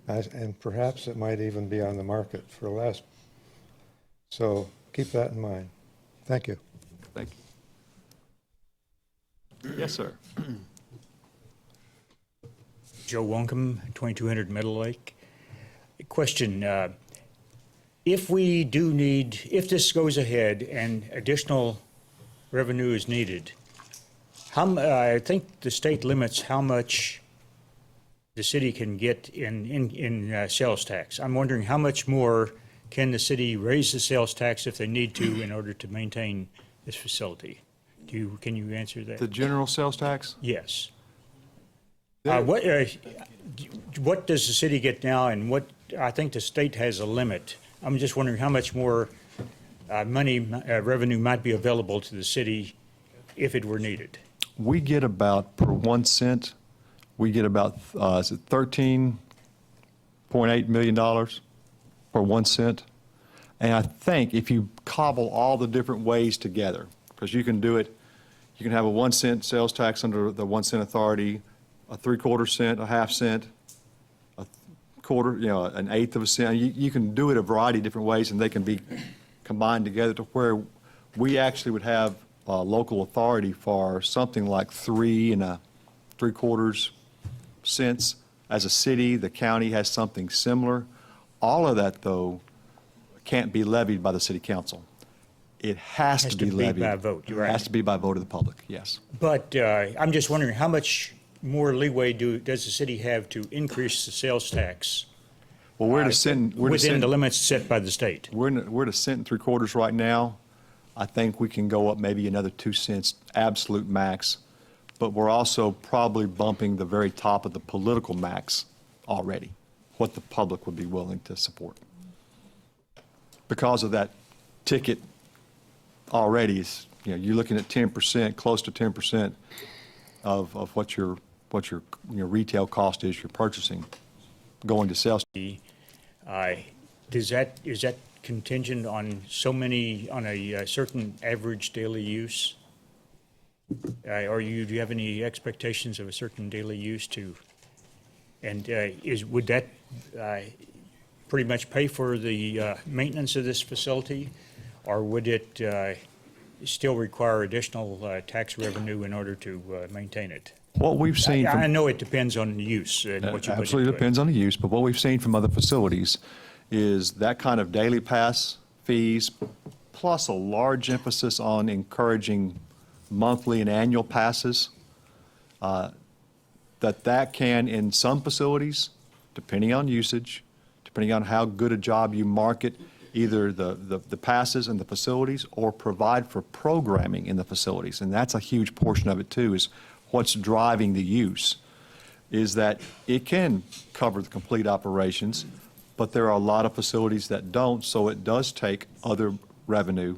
And perhaps it might even be on the market for less. So keep that in mind. Thank you. Thank you. Yes, sir. Joe Woncombe, 2200 Middle Lake. Question, if we do need, if this goes ahead and additional revenue is needed, I think the state limits how much the city can get in sales tax. I'm wondering how much more can the city raise the sales tax if they need to in order to maintain this facility? Can you answer that? The general sales tax? Yes. What does the city get now, and what, I think the state has a limit. I'm just wondering how much more revenue might be available to the city if it were needed. We get about, per 1 cent, we get about, is it $13.8 million per 1 cent? And I think if you cobble all the different ways together, because you can do it, you can have a 1 cent sales tax under the 1 cent authority, a 3/4 cent, a half cent, a quarter, an eighth of a cent. You can do it a variety of different ways, and they can be combined together to where we actually would have local authority for something like 3 3/4 cents. As a city, the county has something similar. All of that, though, can't be levied by the city council. It has to be levied. By vote, you're right. It has to be by vote of the public, yes. But I'm just wondering how much more leeway does the city have to increase the sales tax? Well, within the limits set by the state. We're at a cent and 3/4 right now. I think we can go up maybe another 2 cents, absolute max. But we're also probably bumping the very top of the political max already, what the public would be willing to support. Because of that ticket already, you're looking at 10%, close to 10% of what your retail cost is you're purchasing going to sales. Is that contingent on on a certain average daily use? Or do you have any expectations of a certain daily use to? And would that pretty much pay for the maintenance of this facility, or would it still require additional tax revenue in order to maintain it? What we've seen I know it depends on the use and what you put absolutely into it. depends on the use, but what we've seen from other facilities is that kind of daily pass fees, plus a large emphasis on encouraging monthly and annual passes, that can, in some facilities, depending on usage, depending on how good a job you market, either the passes and the facilities, or provide for programming in the facilities. And that's a huge portion of it too, is what's driving the use, is that it can cover the complete operations, but there are a lot of facilities that don't, so it does take other revenue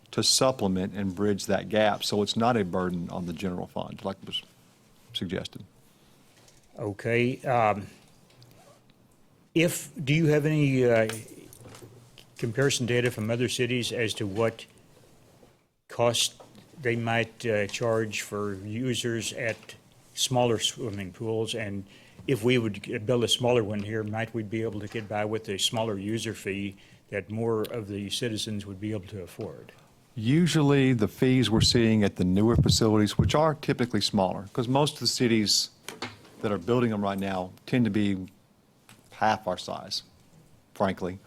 to supplement and bridge that gap. So it's not a burden on the general fund, like was suggested. Okay. Do you have any comparison data from other cities as to what cost they might charge for users at smaller swimming pools? And if we would build a smaller one here, might we be able to get by with a smaller user fee that more of the citizens would be able to afford? Usually the fees we're seeing at the newer facilities, which are typically smaller, because most of the cities that are building them right now tend to be half our size, frankly,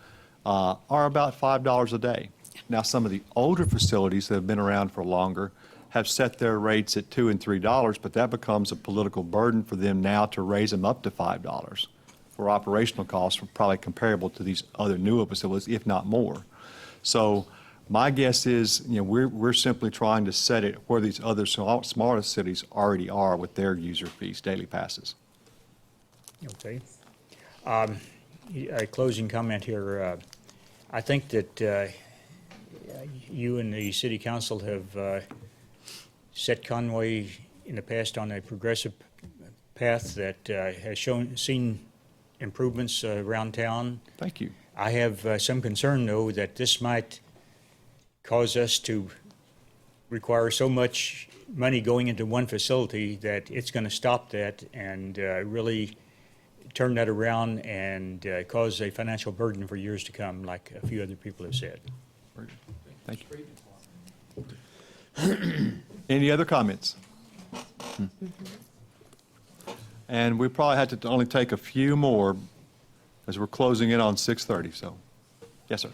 are about $5 a day. Now, some of the older facilities that have been around for longer have set their rates at $2 and $3, but that becomes a political burden for them now to raise them up to $5 for operational costs, probably comparable to these other newer facilities, if not more. So my guess is, we're simply trying to set it where these other smaller cities already are with their user fees, daily passes. Okay. A closing comment here. I think that you and the city council have set Conway in the past on a progressive path that has seen improvements around town. Thank you. I have some concern, though, that this might cause us to require so much money going into one facility that it's going to stop that and really turn that around and cause a financial burden for years to come, like a few other people have said. Thank you. Any other comments? And we probably had to only take a few more as we're closing in on 6:30, so. Yes, sir.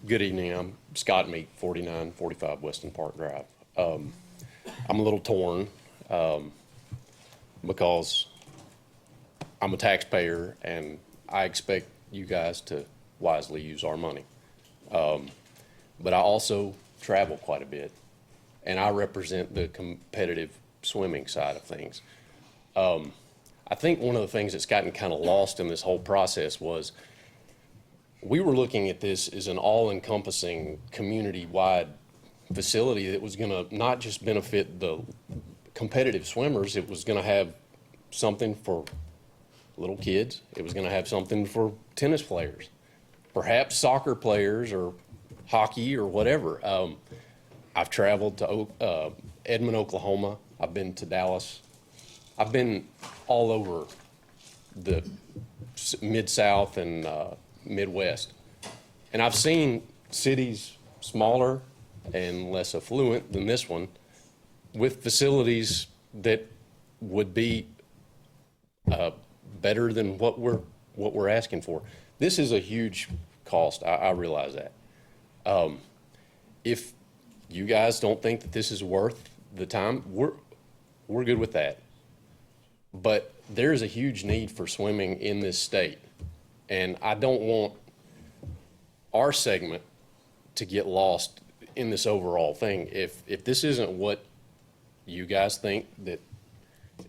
Good evening. I'm Scott Meek, 4945 Weston Park Drive. I'm a little torn because I'm a taxpayer and I expect you guys to wisely use our money. But I also travel quite a bit and I represent the competitive swimming side of things. I think one of the things that's gotten kind of lost in this whole process was we were looking at this as an all-encompassing community-wide facility that was going to not just benefit the competitive swimmers, it was going to have something for little kids. It was going to have something for tennis players, perhaps soccer players or hockey or whatever. I've traveled to Edmond, Oklahoma. I've been to Dallas. I've been all over the Mid-South and Midwest. And I've seen cities smaller and less affluent than this one with facilities that would be better than what we're asking for. This is a huge cost. I realize that. If you guys don't think that this is worth the time, we're good with that. But there is a huge need for swimming in this state. And I don't want our segment to get lost in this overall thing. If this isn't what you guys think that,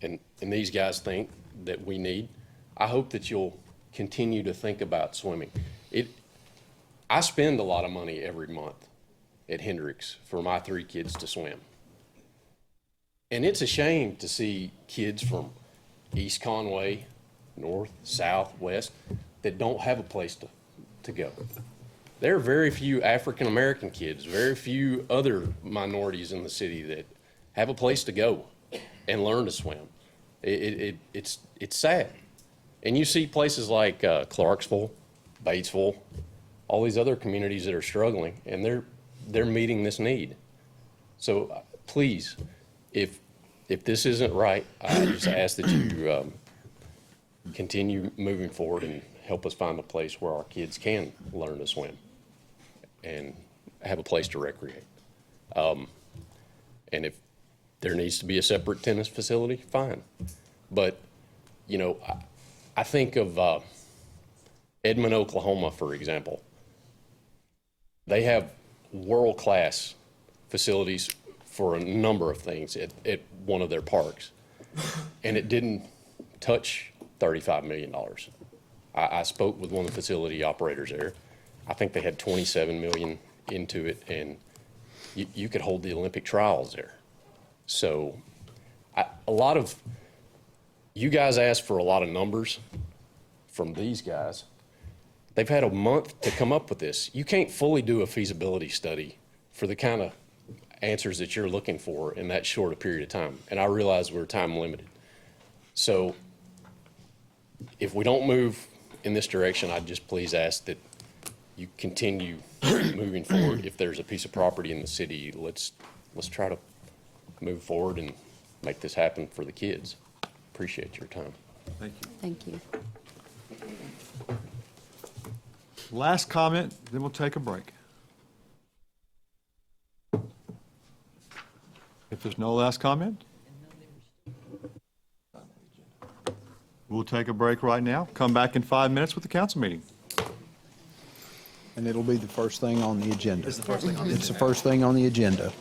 and these guys think that we need, I hope that you'll continue to think about swimming. I spend a lot of money every month at Hendricks for my 3 kids to swim. And it's a shame to see kids from East Conway, north, south, west, that don't have a place to go. There are very few African American kids, very few other minorities in the city that have a place to go and learn to swim. It's sad. And you see places like Clarksville, Batesville, all these other communities that are struggling, and they're meeting this need. So please, if this isn't right, I just ask that you continue moving forward and help us find a place where our kids can learn to swim and have a place to recreate. And if there needs to be a separate tennis facility, fine. But, you know, I think of Edmond, Oklahoma, for example. They have world-class facilities for a number of things at one of their parks. And it didn't touch $35 million. I spoke with one of the facility operators there. I think they had $27 million into it, and you could hold the Olympic trials there. So a lot of, you guys asked for a lot of numbers from these guys. They've had a month to come up with this. You can't fully do a feasibility study for the kind of answers that you're looking for in that short a period of time. And I realize we're time limited. So if we don't move in this direction, I'd just please ask that you continue moving forward. If there's a piece of property in the city, let's try to move forward and make this happen for the kids. Appreciate your time. Thank you. Thank you. Last comment, then we'll take a break. If there's no last comment, we'll take a break right now. Come back in 5 minutes with the council meeting. And it'll be the first thing on the agenda. It's the first thing on the agenda.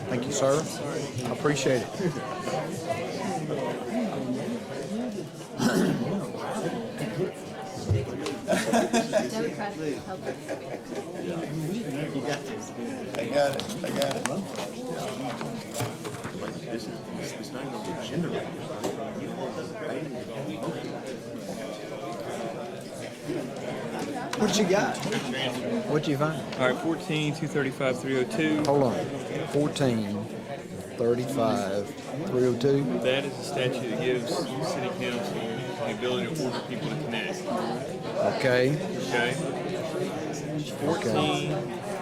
Thank you, sir. I appreciate it. I got it. It's not on the agenda right What you got? What'd you find? All right, 14, 235, 302. Hold on. 14, 1435-302. That is a statute that gives city council the ability to order people to connect. Okay. Okay?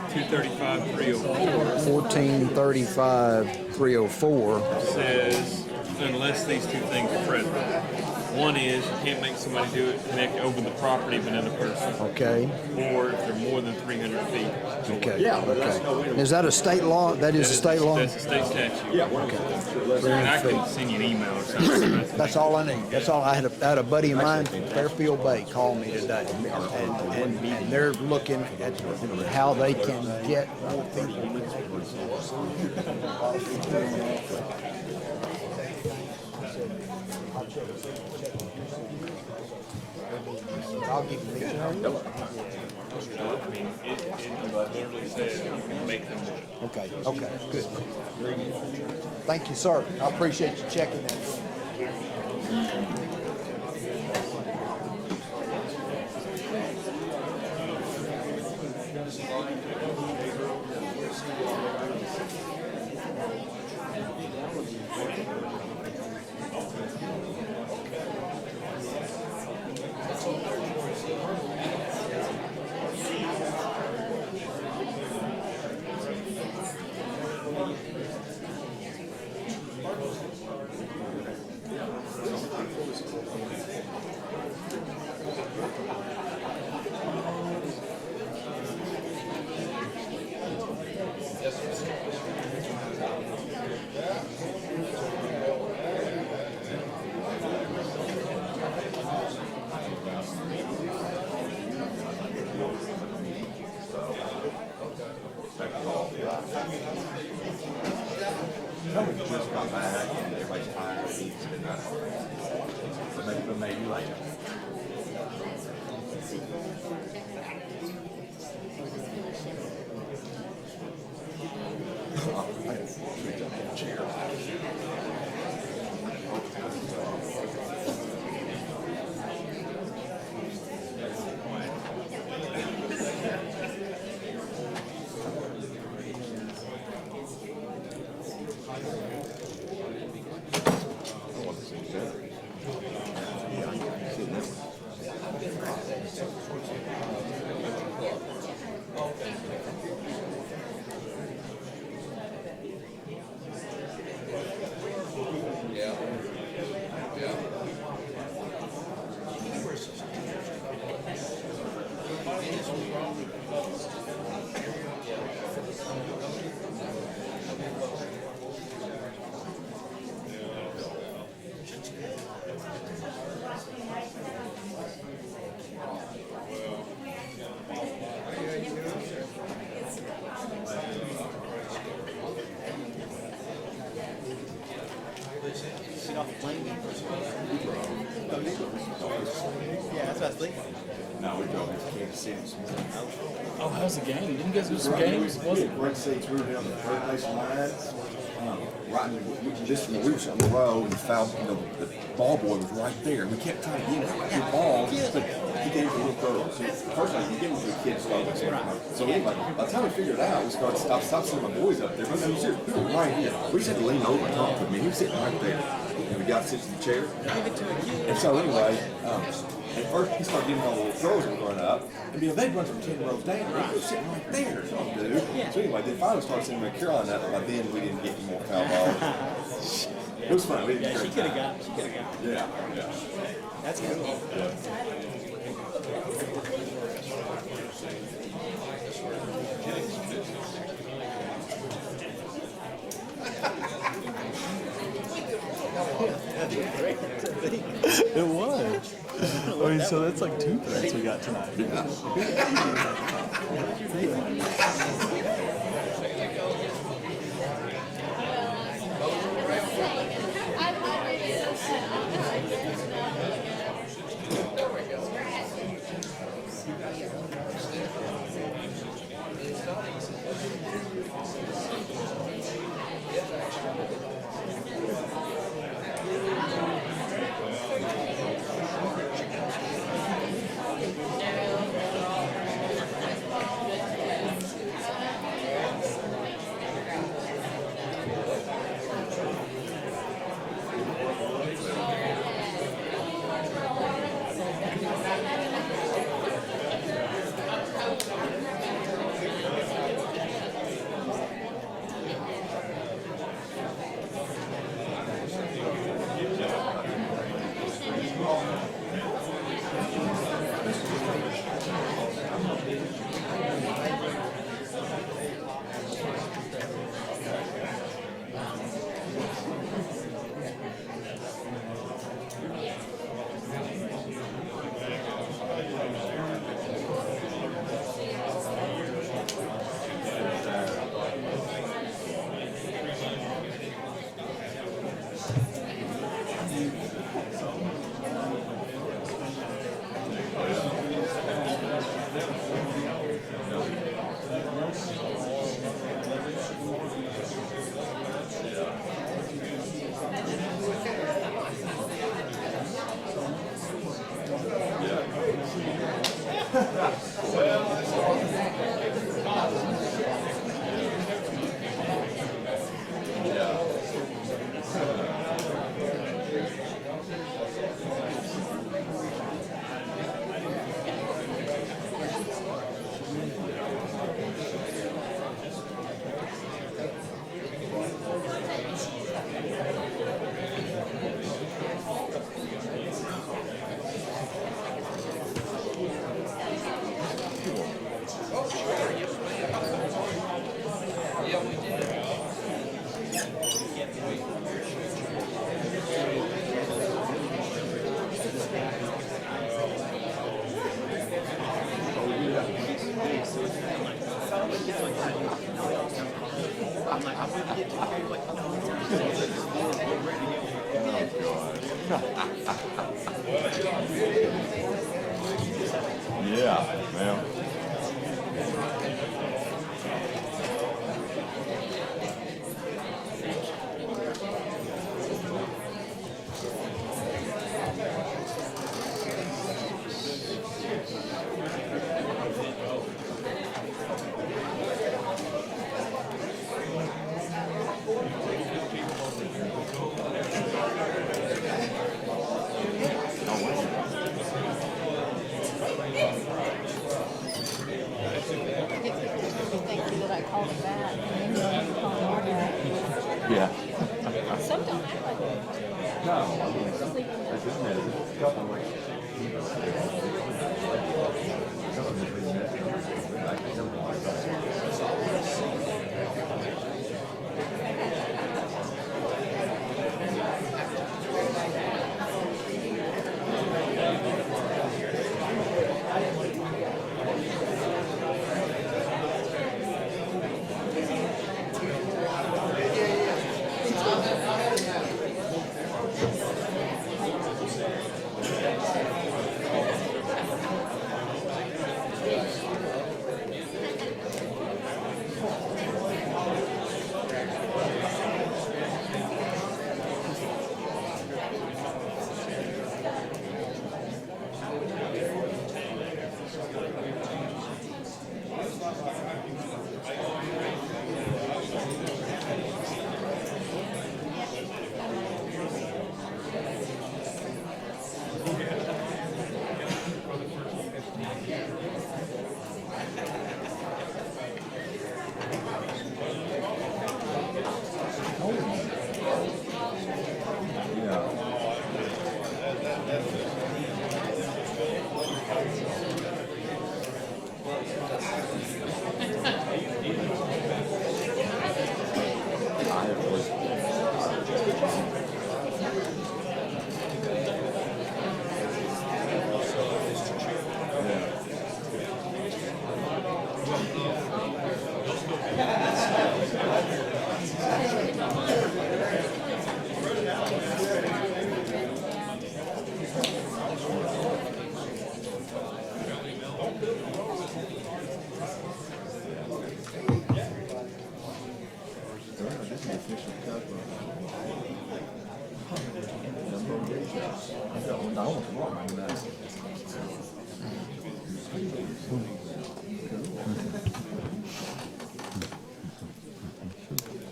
1435-304 says unless these two things are present. One is you can't make somebody do it, connect over the property of another person. Okay. Or if they're more than 300 feet. Okay. Okay. Is that a state law? That is a state law? That's a state statute. Yeah. Okay. And I can send you an email or something. That's all I need. That's all. I had a buddy of mine, Fairfield Bay, call me today, and they're looking at how they can get more people. I'll give you these. I mean, it literally says you can make them do it. Okay, okay, good. Thank you, sir. I appreciate you checking that. Yeah, that's what I was thinking. No, we drove into Kansas City this morning. Oh, how's the game? Didn't you guys do some games? Was it? Great seats. We were down the third base line. Right in just we were on the row, and the foul, the ball boy was right there. We kept trying to get him. The ball, but he gave it a little throw. So first, like, you give it to a kid, so anyway, by the time we figured it out, we started stop sending my boys up there. But we were right here. We just had to lean over and talk to him. He was sitting right there, and the guy sits in the chair. Give it to a kid. And so anyway, at first he started getting all the little throws that were going up, and they'd run from 10 rows down. He was sitting right there, dude. So anyway, then finally started sending him a Carolina up, and by then we didn't get any more foul balls. It was fun. Yeah, she could have got. She could have got. Yeah, yeah. That's cool. It was. I mean, so that's like 2 threats we got tonight. Yeah, well. Thank you that I called it back. And then you called it back. Yeah. Some don't act like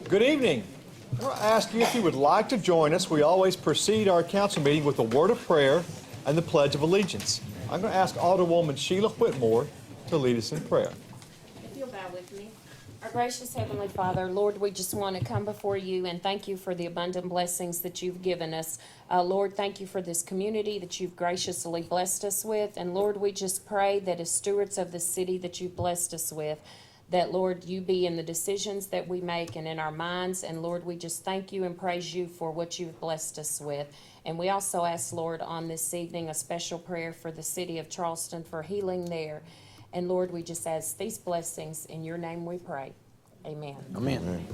Good evening. I want to ask you if you would like to join us. We always precede our council meeting with a word of prayer and the Pledge of Allegiance. I'm going to ask Alderwoman Sheila Whitmore to lead us in prayer. If you'll bow with me. Our gracious Heavenly Father, Lord, we just want to come before you and thank you for the abundant blessings that you've given us. Lord, thank you for this community that you've graciously blessed us with. And Lord, we just pray that as stewards of the city that you've blessed us with, that, Lord, you be in the decisions that we make and in our minds. And, Lord, we just thank you and praise you for what you've blessed us with. And we also ask, Lord, on this evening, a special prayer for the city of Charleston for healing there. And, Lord, we just ask these blessings. In your name we pray. Amen. Amen.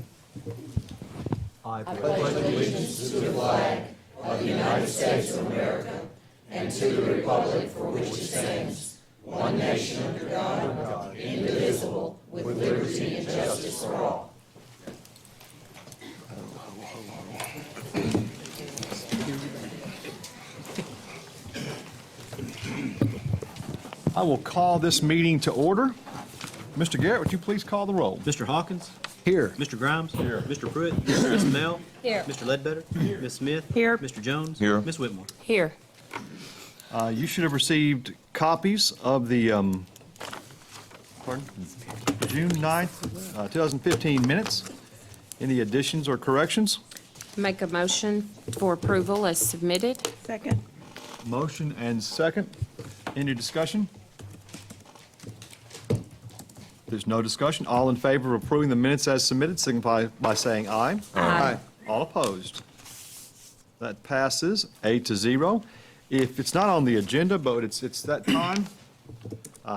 I pledge allegiance to the flag of the United States of America and to the republic for which it stands, one nation under God, indivisible, with liberty and justice for all. I will call this meeting to order. Mr. Garrett, would you please call the roll? Mr. Hawkins? Here. Mr. Grimes? Here. Mr. Pruitt? Ms. Snell? Here. Mr. Ledbetter? Here. Ms. Smith? Here. Mr. Jones? Here. Ms. Whitmore? Here. You should have received copies of the June 9th, 2015 minutes. Any additions or corrections? Make a motion for approval as submitted. Second. Motion and second. Any discussion? There's no discussion. All in favor of approving the minutes as submitted signify by saying aye. Aye. All opposed? That passes 8-0. If it's not on the agenda, but it's that time,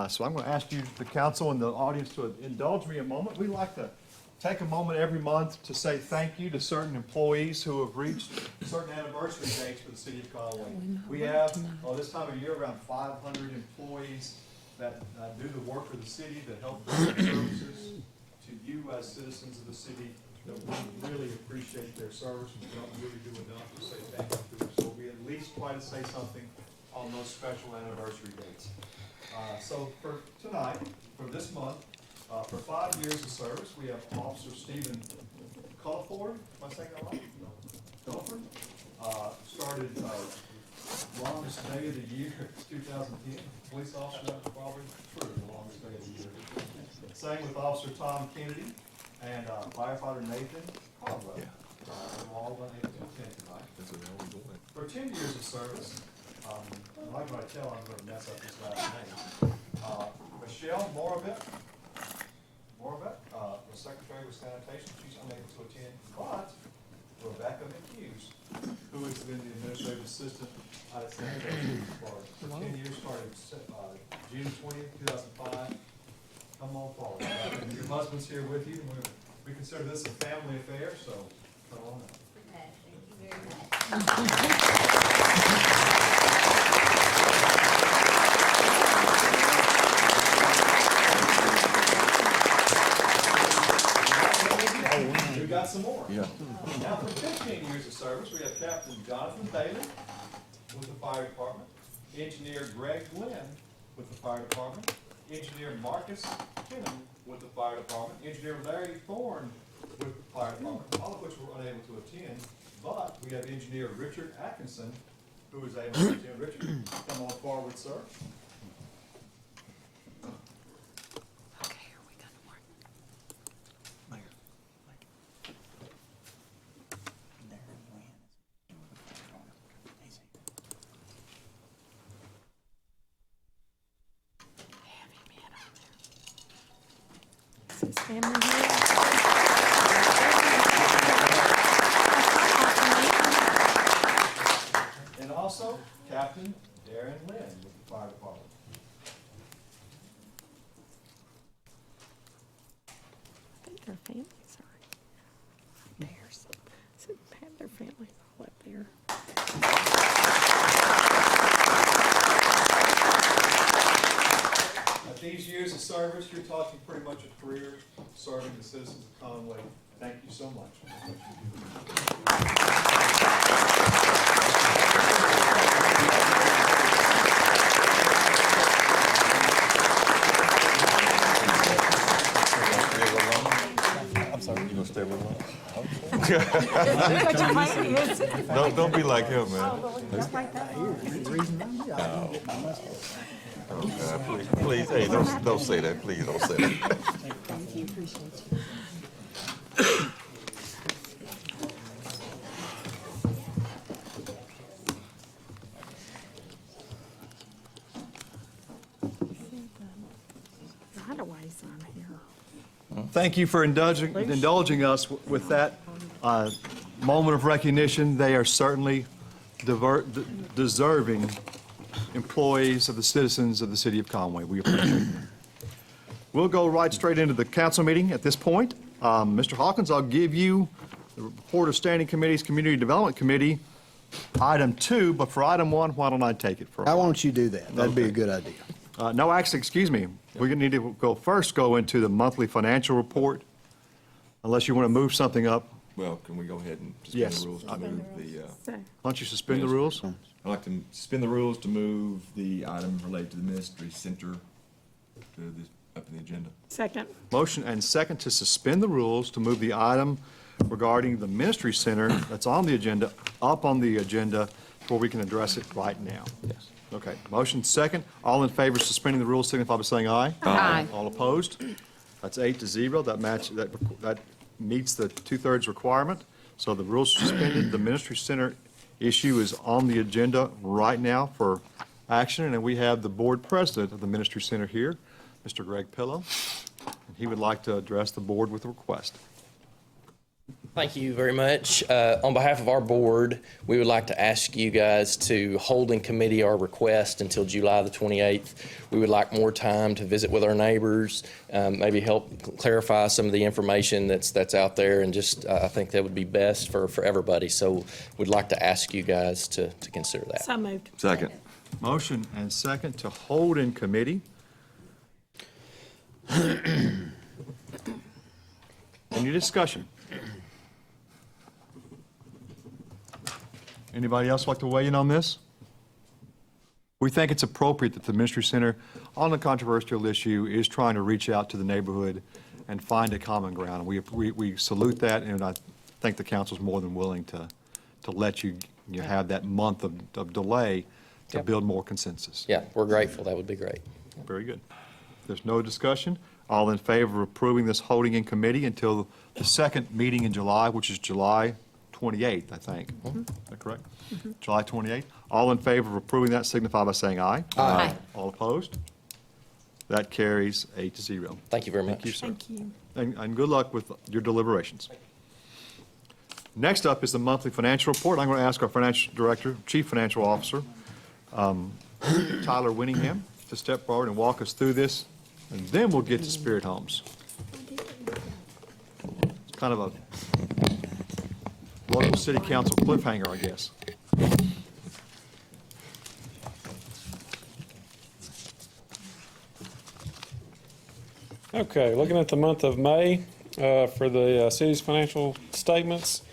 so I'm going to ask you, the council and the audience, to indulge me a moment. We like to take a moment every month to say thank you to certain employees who have reached certain anniversary dates for the city of Conway. We have, this time of year, around 500 employees that do the work for the city, that help bring services to you as citizens of the city, that we really appreciate their service and don't really do enough to say thank you to. So we at least try to say something on those special anniversary dates. So for tonight, for this month, for 5 years of service, we have Officer Stephen Culliford, am I saying that right? Culliford, started longest day of the year, 2010. Police officer, that was probably true, the longest day of the year. Same with Officer Tom Kennedy and firefighter Nathan Conway. They've all been able to attend tonight. For 10 years of service, I'm not going to tell, I'm going to mess up this last name. Michelle Moravec was Secretary of Sanitation. She's unable to attend, but Rebecca McHughes, who has been the administrative assistant at sanitation for 10 years, started June 20th, 2005. Come on forward. Your husband's here with you, and we consider this a family affair, so come on up. Thank you very much. We got some more. Yeah. Now, for 15 years of service, we have Captain Jonathan Bailey with the fire department, Engineer Greg Glenn with the fire department, Engineer Marcus Kinnan with the fire department, Engineer Larry Thorne with the fire department, all of which were unable to attend, but we have Engineer Richard Atkinson, who is able to attend. Richard, come on forward, sir. Okay, here we go. Is his family here? And also Captain Darren Lynn with the fire department. I think their families are there. So have their families all up there. At these years of service, you're talking pretty much a career serving the citizens of Conway. Thank you so much. I'm sorry, you gonna stay with him? What your plan is. Don't be like him, man. Please, hey, don't say that. Please don't say that. Thank you, appreciate you. Right away, son, here. Thank you for indulging us with that moment of recognition. They are certainly deserving employees of the citizens of the city of Conway. We appreciate them. We'll go right straight into the council meeting at this point. Mr. Hawkins, I'll give you the report of standing committees, Community Development Committee, item 2, but for item 1, why don't I take it? Why don't you do that? That'd be a good idea. No, actually, excuse me. We're going to need to go into the monthly financial report, unless you want to move something up Well, can we go ahead and suspend Yes. the rules to move the, Why don't you suspend the rules? I'd like to suspend the rules to move the item related to the ministry center up in the agenda. Second. Motion and second to suspend the rules to move the item regarding the ministry center that's on the agenda, up on the agenda, before we can address it right now. Yes. Okay, motion second. All in favor of suspending the rules signify by saying aye. Aye. All opposed? That's 8-0. That meets the 2/3 requirement. So the rules are suspended. The ministry center issue is on the agenda right now for action, and we have the board president of the ministry center here, Mr. Greg Pillow. And he would like to address the board with a request. Thank you very much. On behalf of our board, we would like to ask you guys to hold in committee our request until July the 28th. We would like more time to visit with our neighbors, maybe help clarify some of the information that's out there, and just I think that would be best for everybody. So we'd like to ask you guys to consider that. So moved. Second. Motion and second to hold in committee. Any discussion? Anybody else like to weigh in on this? We think it's appropriate that the ministry center on a controversial issue is trying to reach out to the neighborhood and find a common ground. We salute that, and I think the council's more than willing to let you have that month of delay to build more consensus. Yeah, we're grateful. That would be great. Very good. There's no discussion. All in favor of approving this holding in committee until the second meeting in July, which is July 28th, I think. Is that correct? July 28th. All in favor of approving that signify by saying aye. Aye. All opposed? That carries 8-0. Thank you very much. Thank you, sir. Thank you. And good luck with your deliberations. Next up is the monthly financial report. I'm going to ask our financial director, chief financial officer, Tyler Winningham, to step forward and walk us through this, and then we'll get to Spirit Homes. It's kind of a local city council cliffhanger, I guess. Okay, looking at the month of May for the city's financial statements.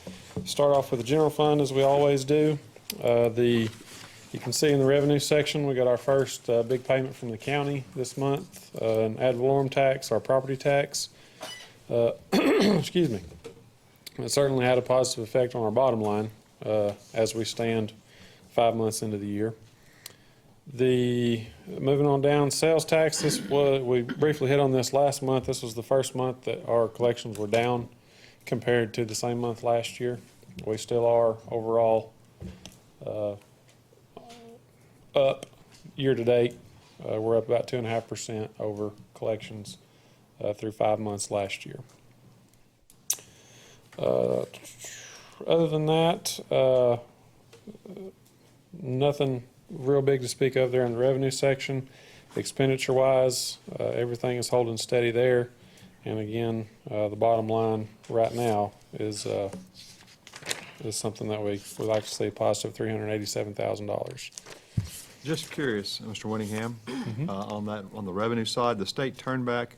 Start off with the general fund as we always do. You can see in the revenue section, we got our first big payment from the county this month, an ad valorem tax, our property tax. Excuse me. It certainly had a positive effect on our bottom line as we stand 5 months into the year. Moving on down, sales tax. We briefly hit on this last month. This was the first month that our collections were down compared to the same month last year. We still are overall up year to date. We're up about 2.5% over collections through 5 months last year. Other than that, nothing real big to speak of there in the revenue section. Expenditure-wise, everything is holding steady there. And again, the bottom line right now is something that we would like to see positive $387,000. Just curious, Mr. Winningham, on the revenue side, the state turnback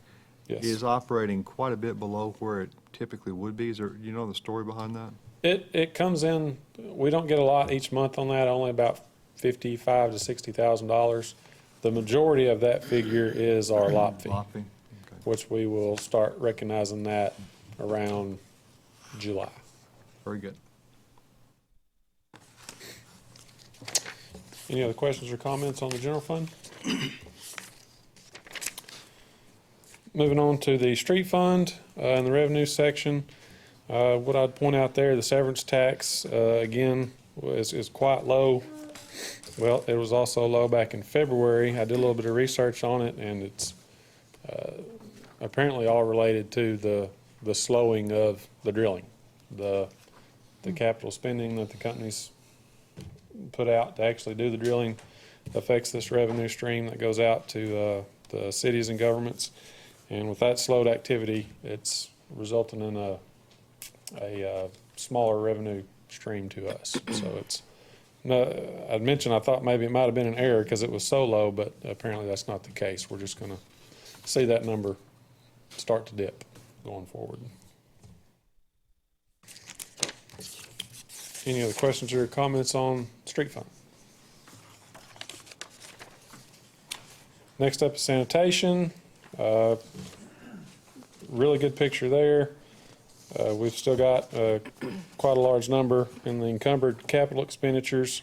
is operating quite a bit below where it typically would be. Is there, you know, the story behind that? It comes in. We don't get a lot each month on that. Only about $55,000 to $60,000. The majority of that figure is our lot fee, which we will start recognizing that around July. Very good. Any other questions or comments on the general fund? Moving on to the street fund in the revenue section. What I'd point out there, the severance tax, again, is quite low. Well, it was also low back in February. I did a little bit of research on it, and it's apparently all related to the slowing of the drilling. The capital spending that the companies put out to actually do the drilling affects this revenue stream that goes out to the cities and governments. And with that slowed activity, it's resulting in a smaller revenue stream to us. So it's no, I'd mentioned I thought maybe it might have been an error because it was so low, but apparently that's not the case. We're just going to see that number start to dip going forward. Any other questions or comments on street fund? Next up is sanitation. Really good picture there. We've still got quite a large number in the encumbered capital expenditures.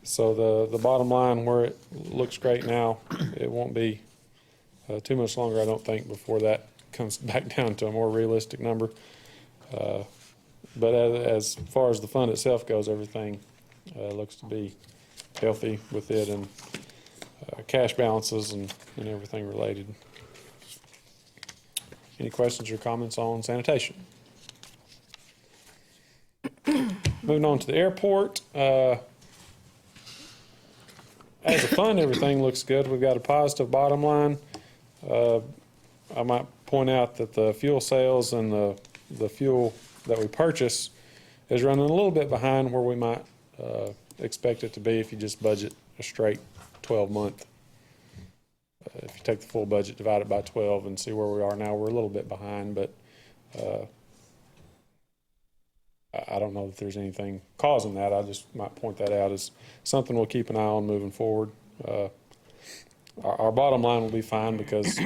So the bottom line, where it looks great now, it won't be too much longer, I don't think, before that comes back down to a more realistic number. But as far as the fund itself goes, everything looks to be healthy with it, and cash balances and everything related. Any questions or comments on sanitation? Moving on to the airport. As a fund, everything looks good. We've got a positive bottom line. I might point out that the fuel sales and the fuel that we purchase is running a little bit behind where we might expect it to be if you just budget a straight 12-month. If you take the full budget, divide it by 12, and see where we are now, we're a little bit behind, but I don't know if there's anything causing that. I just might point that out as something we'll keep an eye on moving forward. Our bottom line will be fine because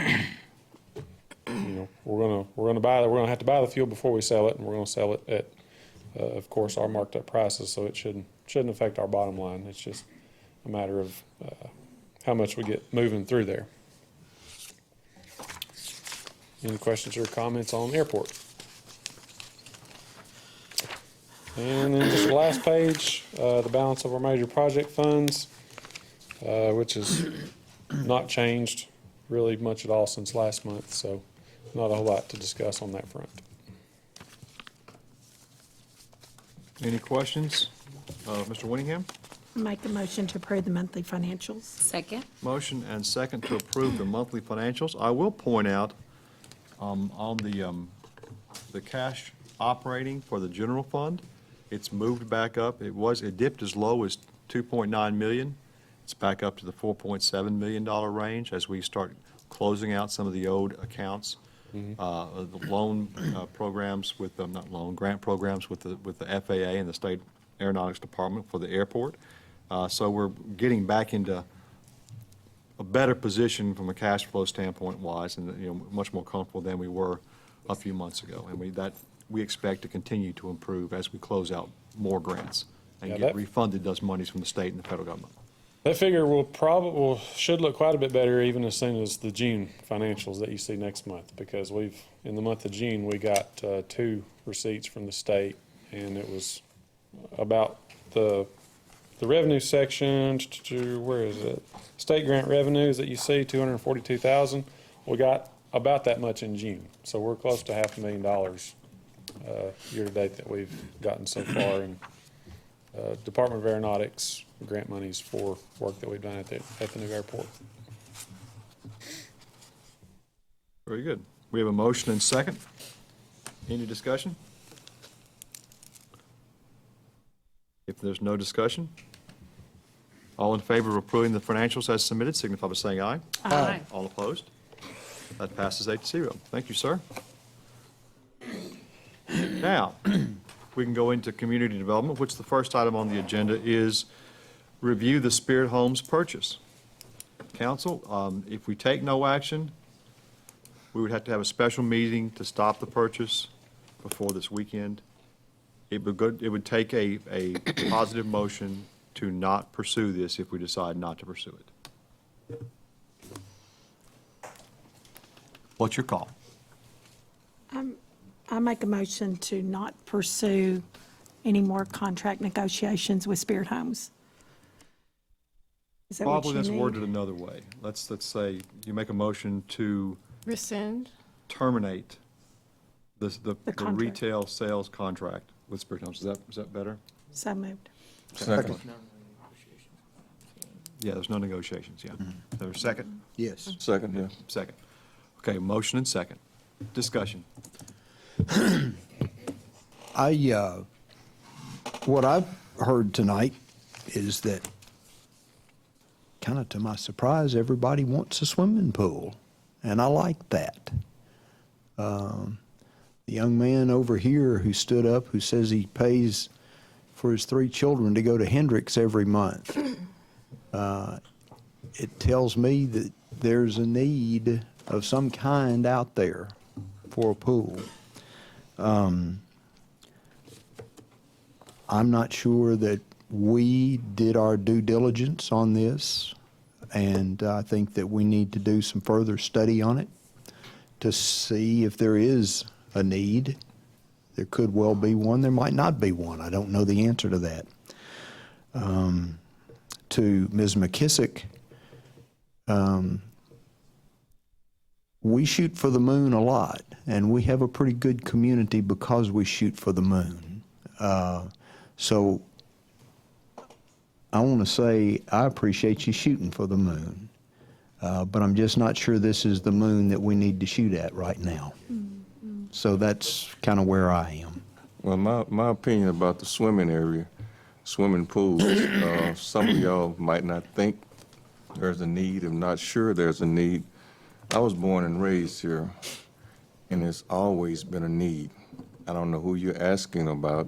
we're gonna have to buy the fuel before we sell it, and we're gonna sell it at, of course, our marked up prices. So it shouldn't affect our bottom line. It's just a matter of how much we get moving through there. Any questions or comments on the airport? And then just the last page, the balance of our major project funds, which has not changed really much at all since last month, so not a whole lot to discuss on that front. Any questions? Mr. Winningham? Make a motion to approve the monthly financials. Second. Motion and second to approve the monthly financials. I will point out on the cash operating for the general fund, it's moved back up. It dipped as low as 2.9 million. It's back up to the $4.7 million range as we start closing out some of the old accounts. The loan programs with grant programs with the FAA and the State Aeronautics Department for the airport. So we're getting back into a better position from a cash flow standpoint wise, and much more comfortable than we were a few months ago. And we expect to continue to improve as we close out more grants and get refunded those monies from the state and the federal government. That figure should look quite a bit better even as soon as the June financials that you see next month, because in the month of June, we got 2 receipts from the state, and it was about the revenue section, where is it? State grant revenues that you see, $242,000. We got about that much in June. So we're close to $500,000 year to date that we've gotten so far in Department of Aeronautics grant monies for work that we've done at the new airport. Very good. We have a motion and second. Any discussion? If there's no discussion, all in favor of approving the financials as submitted, signify by saying aye. Aye. All opposed? That passes 8-0. Thank you, sir. Now, we can go into community development, which the first item on the agenda is review the Spirit Homes purchase. Council, if we take no action, we would have to have a special meeting to stop the purchase before this weekend. It would take a positive motion to not pursue this if we decide not to pursue it. What's your call? I make a motion to not pursue any more contract negotiations with Spirit Homes. Is that what Probably you that's need? worded another way. Let's say you make a motion to Rescind. terminate the contract. retail sales contract with Spirit Homes. Is that better? So moved. Second. Yeah, there's no negotiations, yeah. Is there a second? Yes. Second, yeah. Second. Okay, motion and second. Discussion. What I've heard tonight is that, kind of to my surprise, everybody wants a swimming pool, and I like that. The young man over here who stood up, who says he pays for his 3 children to go to Hendricks every month. It tells me that there's a need of some kind out there for a pool. I'm not sure that we did our due diligence on this, and I think that we need to do some further study on it to see if there is a need. There could well be one, there might not be one. I don't know the answer to that. To Ms. McKissick, we shoot for the moon a lot, and we have a pretty good community because we shoot for the moon. So I want to say I appreciate you shooting for the moon, but I'm just not sure this is the moon that we need to shoot at right now. So that's kind of where I am. Well, my opinion about the swimming area, swimming pools, some of y'all might not think there's a need. I'm not sure there's a need. I was born and raised here, and there's always been a need. I don't know who you're asking about,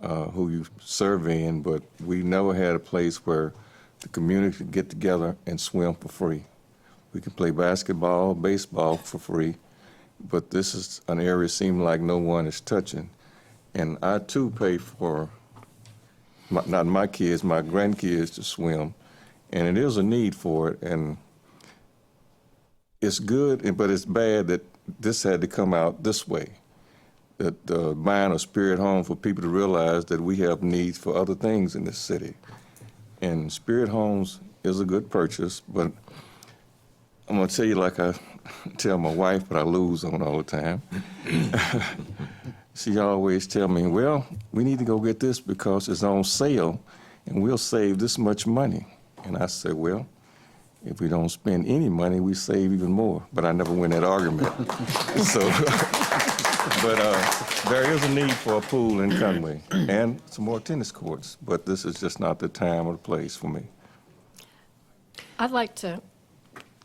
who you're surveying, but we never had a place where the community could get together and swim for free. We could play basketball, baseball for free, but this is an area seems like no one is touching. And I too pay for, not my kids, my grandkids to swim, and it is a need for it, and it's good, but it's bad that this had to come out this way. That buying a Spirit home for people to realize that we have needs for other things in this city. And Spirit Homes is a good purchase, but I'm gonna tell you like I tell my wife, but I lose on all the time. She always tell me, well, we need to go get this because it's on sale and we'll save this much money. And I say, well, if we don't spend any money, we save even more. But I never win that argument. So, but there is a need for a pool in Conway and some more tennis courts, but this is just not the time or the place for me. I'd like to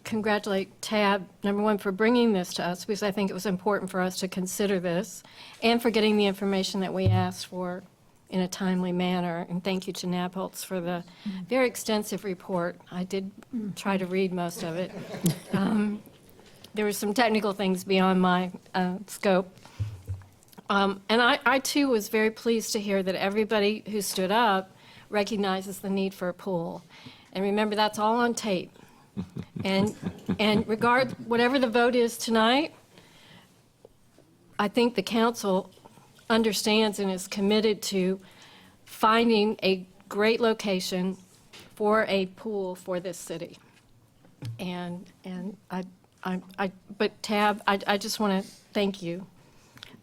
congratulate Tab, number one, for bringing this to us, because I think it was important for us to consider this, and for getting the information that we asked for in a timely manner. And thank you to Nabholz for the very extensive report. I did try to read most of it. There were some technical things beyond my scope. And I too was very pleased to hear that everybody who stood up recognizes the need for a pool. And remember, that's all on tape. And whatever the vote is tonight, I think the council understands and is committed to finding a great location for a pool for this city. But Tab, I just want to thank you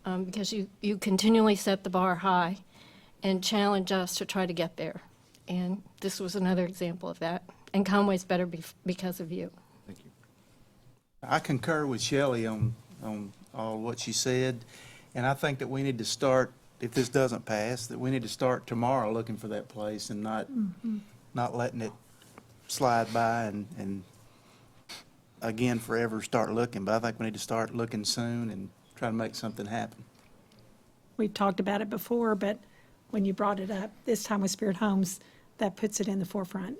because you continually set the bar high and challenge us to try to get there. And this was another example of that. And Conway's better because of you. Thank you. I concur with Shelley on all what she said, and I think that we need to start, if this doesn't pass, that we need to start tomorrow looking for that place and not letting it slide by and again forever start looking. But I think we need to start looking soon and try to make something happen. We've talked about it before, but when you brought it up, this time with Spirit Homes, that puts it in the forefront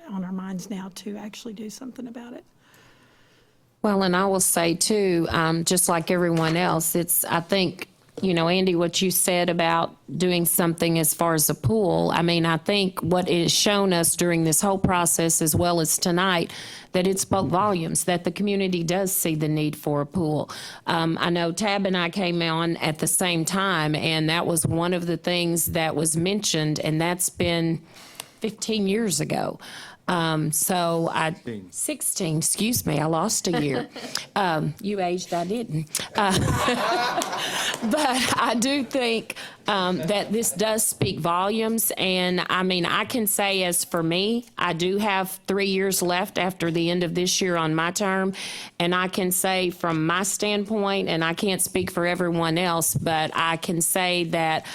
on our minds now to actually do something about it. Well, and I will say too, just like everyone else, I think, Andy, what you said about doing something as far as a pool, I think what it has shown us during this whole process as well as tonight, that it spoke volumes, that the community does see the need for a pool. I know Tab and I came on at the same time, and that was one of the things that was mentioned, and that's been 15 years ago. 16, excuse me, I lost a year. You aged, I didn't. But I do think that this does speak volumes. And I can say as for me, I do have 3 years left after the end of this year on my term. And I can say from my standpoint, and I can't speak for everyone else, but I can say that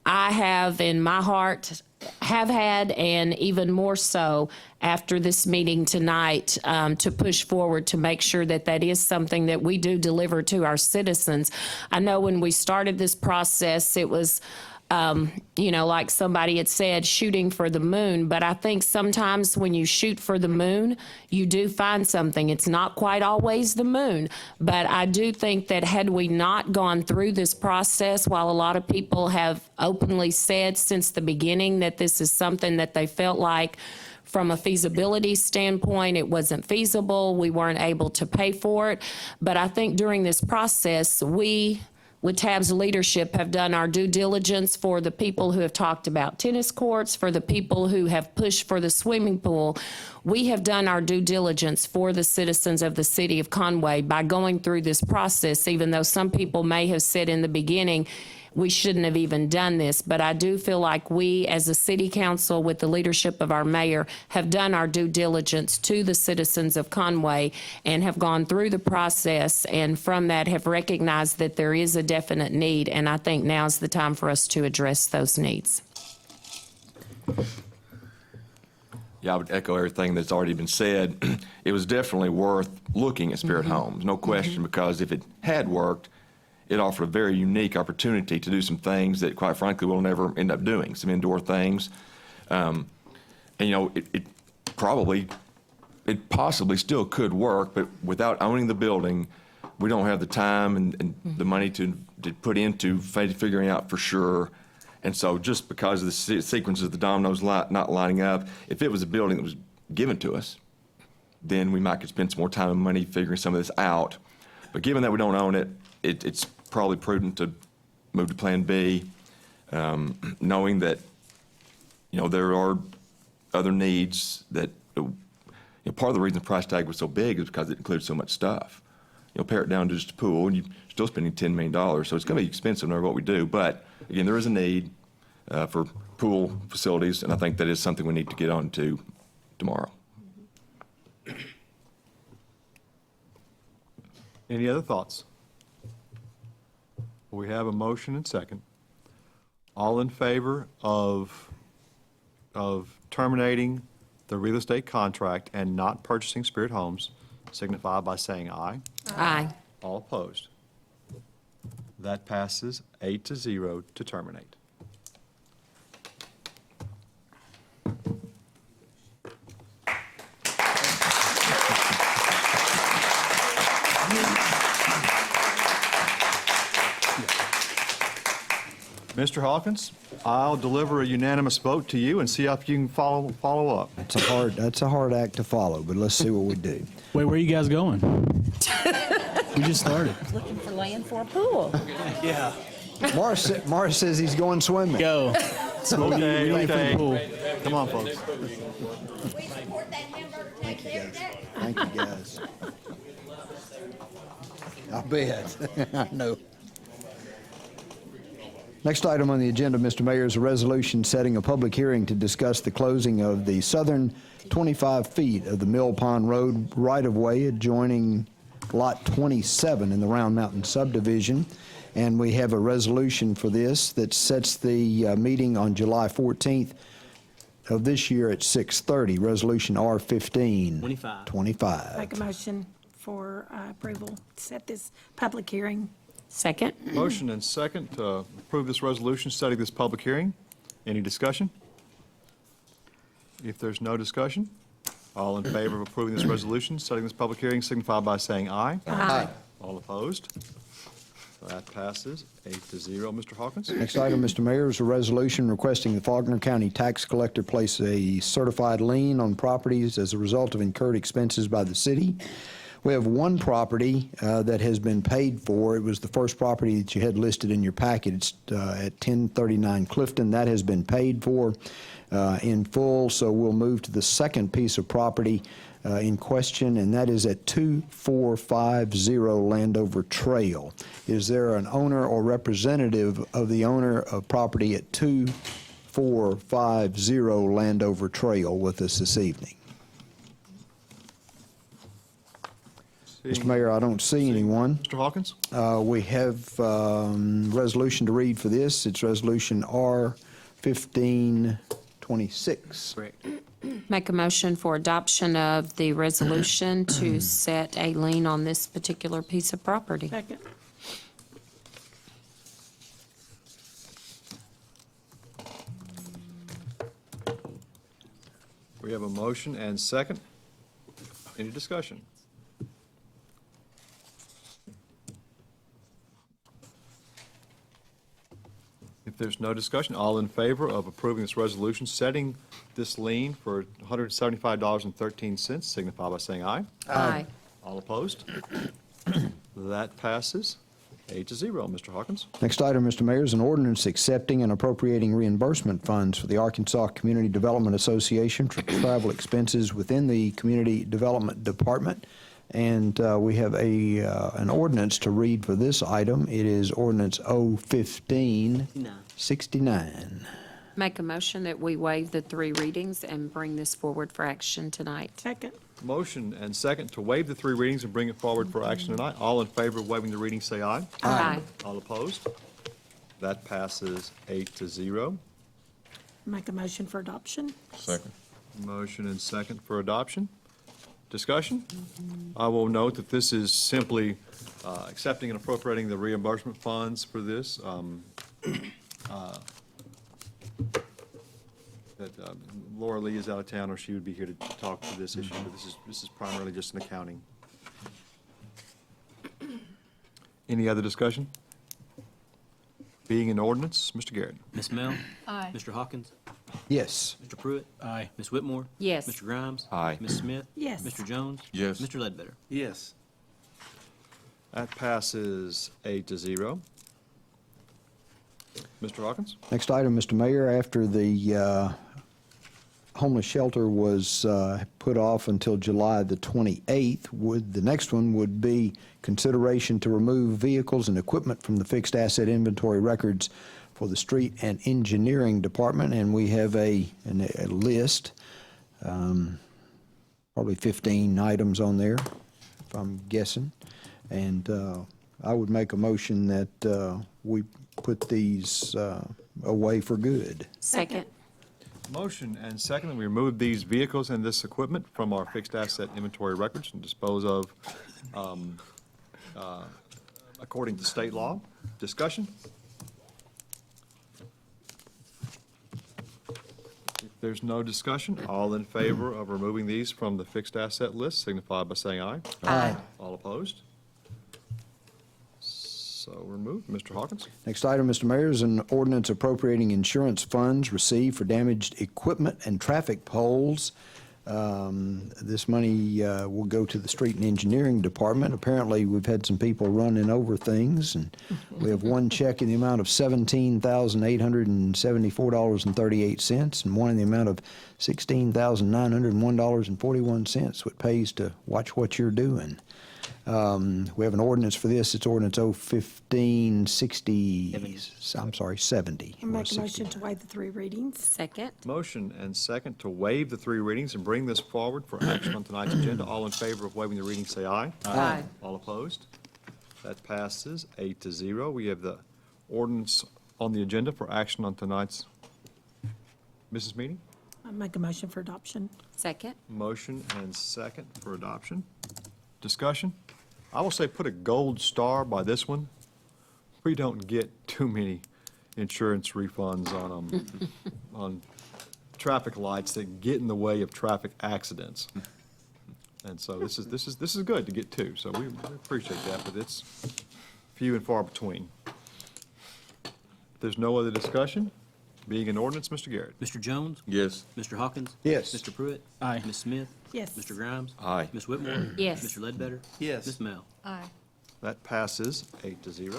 I have in my heart have had, and even more so after this meeting tonight, to push forward to make sure that that is something that we do deliver to our citizens. I know when we started this process, it was like somebody had said, shooting for the moon. But I think sometimes when you shoot for the moon, you do find something. It's not quite always the moon. But I do think that had we not gone through this process, while a lot of people have openly said since the beginning that this is something that they felt like from a feasibility standpoint, it wasn't feasible, we weren't able to pay for it. But I think during this process, we, with TAB's leadership, have done our due diligence for the people who have talked about tennis courts, for the people who have pushed for the swimming pool. We have done our due diligence for the citizens of the city of Conway by going through this process, even though some people may have said in the beginning, we shouldn't have even done this. But I do feel like we, as a city council, with the leadership of our mayor, have done our due diligence to the citizens of Conway and have gone through the process, and from that have recognized that there is a definite need, and I think now's the time for us to address those needs. Yeah, I would echo everything that's already been said. It was definitely worth looking at Spirit Homes, no question, because if it had worked, it offered a very unique opportunity to do some things that, quite frankly, we'll never end up doing, some indoor things. And, it possibly still could work, but without owning the building, we don't have the time and the money to put into figuring out for sure. And so just because of the sequence of the dominoes not lining up, if it was a building that was given to us, then we might could spend some more time and money figuring some of this out. But given that we don't own it, it's probably prudent to move to Plan B, knowing that, there are other needs that, part of the reason the price tag was so big is because it includes so much stuff. Pare it down to just a pool, and you're still spending $10 million, so it's going to be expensive no matter what we do. But, again, there is a need for pool facilities, and I think that is something we need to get on to tomorrow. Any other thoughts? We have a motion and second. All in favor of terminating the real estate contract and not purchasing Spirit Homes, signify by saying aye. Aye. All opposed? That passes 8-0 to terminate. Mr. Hawkins, I'll deliver a unanimous vote to you and see if you can follow up. That's a hard act to follow, but let's see what we do. Wait, where are you guys going? We just started. Looking for land for a pool. Yeah. Morris says he's going swimming. Go. Okay. Come on, folks. Thank you, guys. Thank you, guys. I bet. I know. Next item on the agenda, Mr. Mayor, is a resolution setting a public hearing to discuss the closing of the southern 25 feet of the Mill Pond Road right-of-way adjoining Lot 27 in the Round Mountain subdivision. And we have a resolution for this that sets the meeting on July 14th of this year at 6:30. Resolution R15. 25. Make a motion for approval to set this public hearing. Second. Motion and second to approve this resolution, setting this public hearing. Any discussion? If there's no discussion, all in favor of approving this resolution, setting this public hearing, signify by saying aye. Aye. All opposed? That passes 8-0. Mr. Hawkins? Next item, Mr. Mayor, is a resolution requesting the Faulkner County Tax Collector place a certified lien on properties as a result of incurred expenses by the city. We have one property that has been paid for. It was the first property that you had listed in your packet. It's at 1039 Clifton. That has been paid for in full, so we'll move to the second piece of property in question, and that is at 2450 Landover Trail. Is there an owner or representative of the owner of property at 2450 Landover Trail with us this evening? Mr. Mayor, I don't see anyone. Mr. Hawkins? We have resolution to read for this. It's Resolution R1526. Correct. Make a motion for adoption of the resolution to set a lien on this particular piece of property. Second. We have a motion and second. Any discussion? If there's no discussion, all in favor of approving this resolution, setting this lien for $175.13, signify by saying aye. Aye. All opposed? That passes 8-0. Mr. Hawkins? Next item, Mr. Mayor, is an ordinance accepting and appropriating reimbursement funds for the Arkansas Community Development Association for travel expenses within the Community Development Department. And we have an ordinance to read for this item. It is ordinance 01569. Make a motion that we waive the 3 readings and bring this forward for action tonight. Second. Motion and second to waive the 3 readings and bring it forward for action tonight. All in favor of waiving the readings, say aye. Aye. All opposed? That passes 8-0. Make a motion for adoption. Second. Motion and second for adoption. Discussion? I will note that this is simply accepting and appropriating the reimbursement funds for this. Laura Lee is out of town, or she would be here to talk to this issue, but this is primarily just an accounting. Any other discussion? Being an ordinance, Mr. Garrett. Ms. Mel? Aye. Mr. Hawkins? Yes. Mr. Pruitt? Aye. Ms. Whitmore? Yes. Mr. Grimes? Aye. Ms. Smith? Yes. Mr. Jones? Yes. Mr. Ledbetter? Yes. That passes 8-0. Mr. Hawkins? Next item, Mr. Mayor, after the homeless shelter was put off until July the 28th, the next one would be consideration to remove vehicles and equipment from the fixed asset inventory records for the Street and Engineering Department, and we have a list, probably 15 items on there, if I'm guessing, and I would make a motion that we put these away for good. Second. Motion and second, that we remove these vehicles and this equipment from our fixed asset inventory records and dispose of according to state law. Discussion? If there's no discussion, all in favor of removing these from the fixed asset list, signify by saying aye. Aye. All opposed? So removed. Mr. Hawkins? Next item, Mr. Mayor, is an ordinance appropriating insurance funds received for damaged equipment and traffic poles. This money will go to the Street and Engineering Department. Apparently, we've had some people running over things, and we have one check in the amount of $17,874.38 and one in the amount of $16,901.41, which pays to watch what you're doing. We have an ordinance for this. It's ordinance 01560, I'm sorry, 70. And make a motion to waive the 3 readings. Second. Motion and second to waive the 3 readings and bring this forward for action on tonight's agenda. All in favor of waiving the readings, say aye. Aye. All opposed? That passes 8-0. We have the ordinance on the agenda for action on tonight's Mrs. Meeting. I make a motion for adoption. Second. Motion and second for adoption. Discussion? I will say put a gold star by this one. We don't get too many insurance refunds on traffic lights that get in the way of traffic accidents. And so this is good to get 2, so we appreciate that, but it's few and far between. If there's no other discussion, being an ordinance, Mr. Garrett. Mr. Jones? Yes. Mr. Hawkins? Yes. Mr. Pruitt? Aye. Ms. Smith? Yes. Mr. Grimes? Aye. Ms. Whitmore? Yes. Mr. Ledbetter? Yes. Ms. Mel? Aye. That passes 8-0.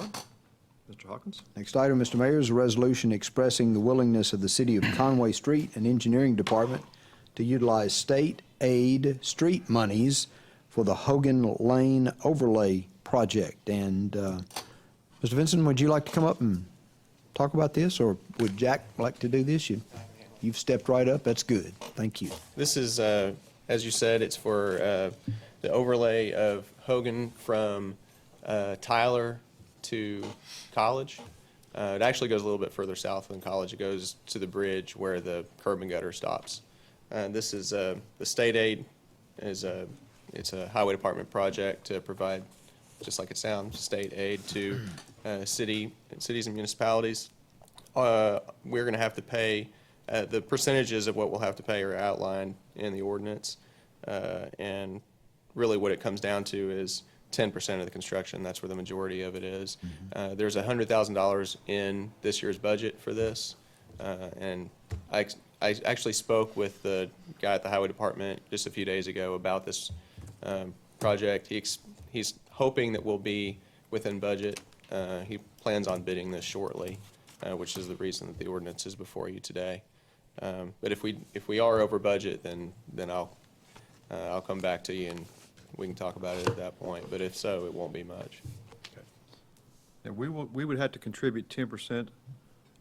Mr. Hawkins? Next item, Mr. Mayor, is a resolution expressing the willingness of the City of Conway Street and Engineering Department to utilize state aid street monies for the Hogan Lane Overlay Project. And, Mr. Vinson, would you like to come up and talk about this, or would Jack like to do this? You've stepped right up. That's good. Thank you. This is, as you said, it's for the overlay of Hogan from Tyler to College. It actually goes a little bit further south than College. It goes to the bridge where the curb and gutter stops. This is the state aid. It's a highway department project to provide, just like it sounds, state aid to cities and municipalities. We're going to have to pay the percentages of what we'll have to pay are outlined in the ordinance. And really what it comes down to is 10% of the construction. That's where the majority of it is. There's $100,000 in this year's budget for this. And I actually spoke with the guy at the Highway Department just a few days ago about this project. He's hoping that we'll be within budget. He plans on bidding this shortly, which is the reason that the ordinance is before you today. But if we are over budget, then I'll come back to you and we can talk about it at that point. But if so, it won't be much. And we would have to contribute 10%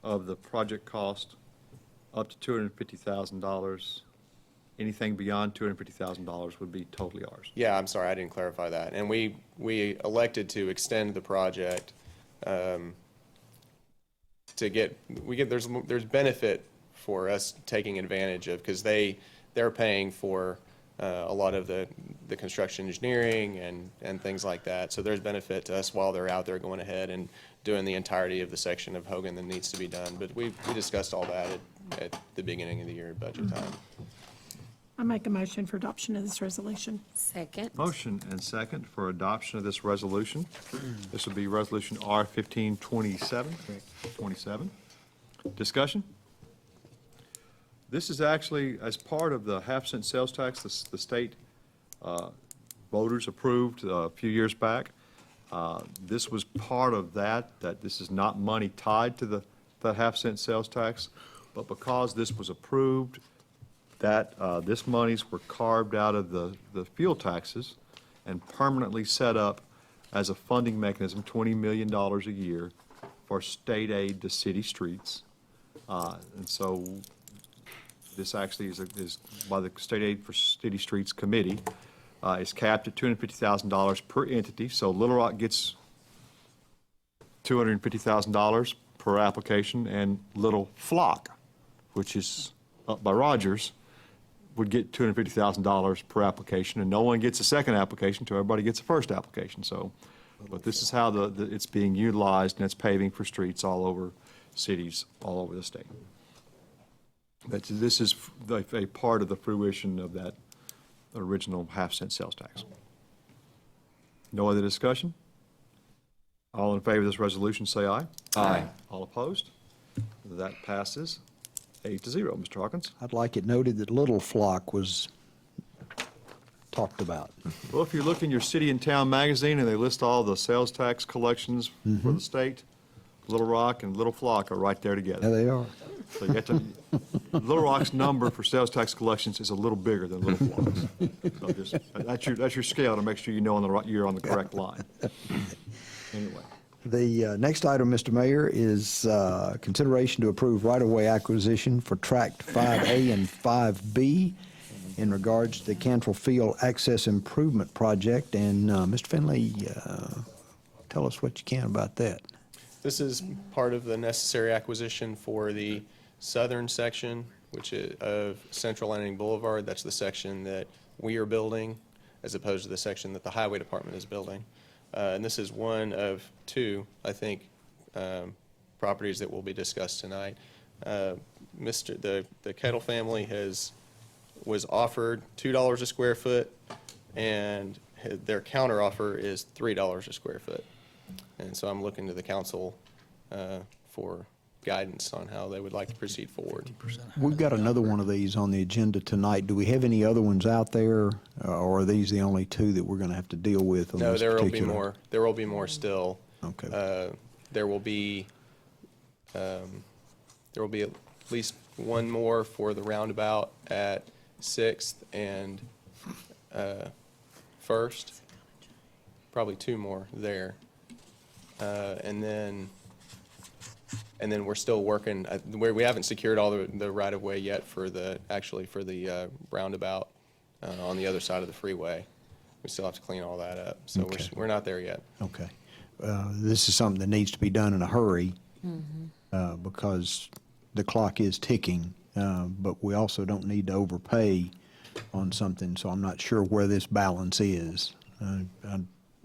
of the project cost up to $250,000. Anything beyond $250,000 would be totally ours. Yeah, I'm sorry, I didn't clarify that. And we elected to extend the project there's benefit for us taking advantage of, because they're paying for a lot of the construction engineering and things like that. So there's benefit to us while they're out there going ahead and doing the entirety of the section of Hogan that needs to be done. But we discussed all that at the beginning of the year at budget time. I make a motion for adoption of this resolution. Second. Motion and second for adoption of this resolution. This will be Resolution R-1527. Discussion? This is actually as part of the half-cent sales tax the state voters approved a few years back. This was part of that this is not money tied to the half-cent sales tax, but because this was approved, this monies were carved out of the fuel taxes and permanently set up as a funding mechanism, $20 million a year for state aid to city streets. And so this actually is by the State Aid for City Streets Committee. It's capped at $250,000 per entity. So Little Rock gets $250,000 per application, and Little Flock, which is up by Rogers, would get $250,000 per application, and no one gets a second application until everybody gets a first application. So, but this is how it's being utilized, and it's paving for streets all over cities, all over the state. But this is a part of the fruition of that original half-cent sales tax. No other discussion? All in favor of this resolution, say aye. Aye. All opposed? That passes 8-0. Mr. Hawkins? I'd like it noted that Little Flock was talked about. Well, if you look in your City and Town magazine and they list all the sales tax collections for the state, Little Rock and Little Flock are right there together. There they are. So you have to, Little Rock's number for sales tax collections is a little bigger than Little Flock's. So that's your scale to make sure you know you're on the correct line. Anyway. The next item, Mr. Mayor, is consideration to approve right-of-way acquisition for Tract 5A and 5B in regards to the Cantrell Field Access Improvement Project. And Mr. Finley, tell us what you can about that. This is part of the necessary acquisition for the southern section, which is of Central Landing Boulevard. That's the section that we are building, as opposed to the section that the Highway Department is building. And this is one of two, I think, properties that will be discussed tonight. The Kettle family was offered $2 a square foot, and their counter offer is $3 a square foot. And so I'm looking to the council for guidance on how they would like to proceed forward. We've got another one of these on the agenda tonight. Do we have any other ones out there, or are these the only two that we're going to have to deal with on No, this there will be particular? more. There will be more still. Okay. There will be at least one more for the roundabout at 6th and 1st. Probably two more there. And then we're still working, we haven't secured all the right-of-way yet for the roundabout on the other side of the freeway. We still have to clean all that up, so Okay. we're not there yet. Okay. This is something that needs to be done in a hurry because the clock is ticking, but we also don't need to overpay on something, so I'm not sure where this balance is.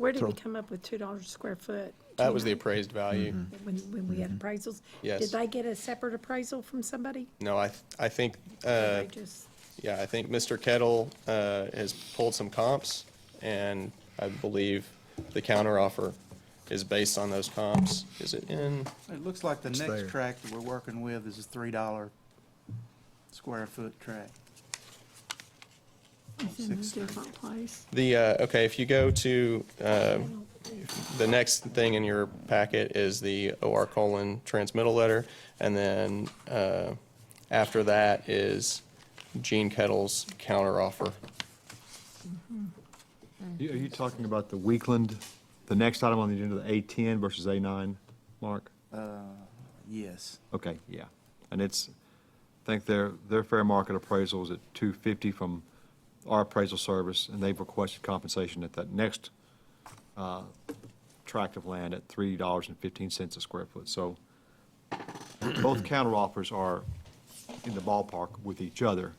Where did we throw- come up with $2 a square foot? That was the appraised value. When we had appraisals? Yes. Did they get a separate appraisal from somebody? No, I think, Or they just, yeah, I think Mr. Kettle has pulled some comps, and I believe the counteroffer is based on those comps. Is it in? It looks like the It's next there. tract that we're working with is a $3 square foot tract. it's in a different place. The, okay, if you go to, the next thing in your packet is the OR colon transmittal letter, and then, after that is Gene Kettle's counteroffer. Are you talking about the Weekland, the next item on the agenda, the A10 versus A9, Mark? Yes. Okay, yeah. And it's, I think their fair market appraisal is at $250 from our appraisal service, and they've requested compensation at that next tract of land at $3.15 a square foot. So both counteroffers are in the ballpark with each other.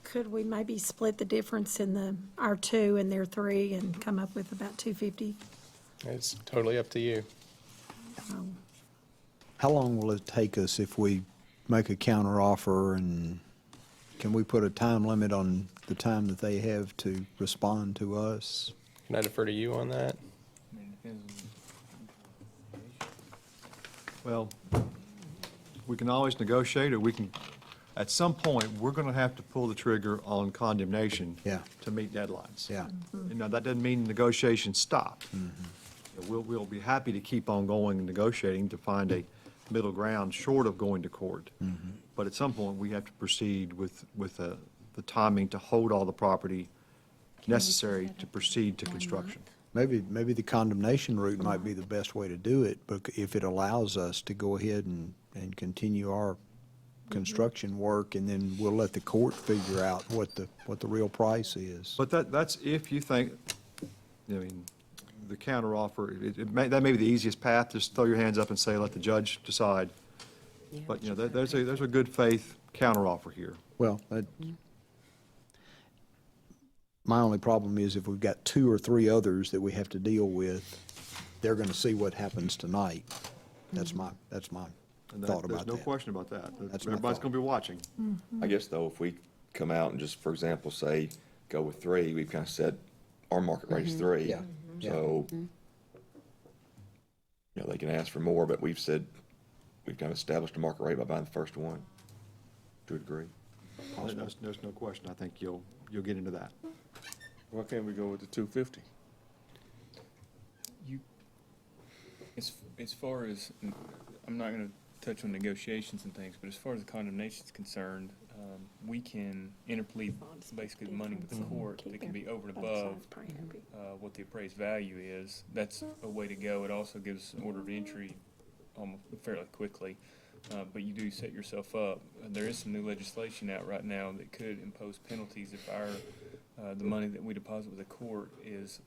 Could we maybe split the difference in our 2 and their 3 and come up with about 250? It's totally up to you. How long will it take us if we make a counteroffer, and can we put a time limit on the time that they have to respond to us? Can I defer to you on that? Well, we can always negotiate, or we can, at some point, we're going to have to pull the trigger on condemnation Yeah. to meet deadlines. Yeah. You know, that doesn't mean negotiations stop. We'll be happy to keep on going and negotiating to find a middle ground short of going to court. But at some point, we have to proceed with the timing to hold all the property necessary to proceed to construction. Maybe the condemnation route might be the best way to do it, but if it allows us to go ahead and continue our construction work, and then we'll let the court figure out what the real price is. But that's if you think, I mean, the counteroffer, that may be the easiest path, just throw your hands up and say, let the judge decide. But, you know, there's a good faith counteroffer here. Well, my only problem is if we've got 2 or 3 others that we have to deal with, they're going to see what happens tonight. That's my And thought about there's no that. question about that. That's my Everybody's thought. going to be watching. I guess though, if we come out and just, for example, say, go with 3, we've kind of said our market rate is 3. Yeah. So, you know, they can ask for more, but we've said, we've kind of established a market rate by buying the first one, to a degree. There's no question. I think you'll get into that. Why can't we go with the 250? As far as, I'm not going to touch on negotiations and things, but as far as the condemnation is concerned, we can interplead basically the money with the court that can be over and above what the appraised value is. That's a way to go. It also gives an order of entry almost fairly quickly, but you do set yourself up. There is some new legislation out right now that could impose penalties if the money that we deposit with the court is,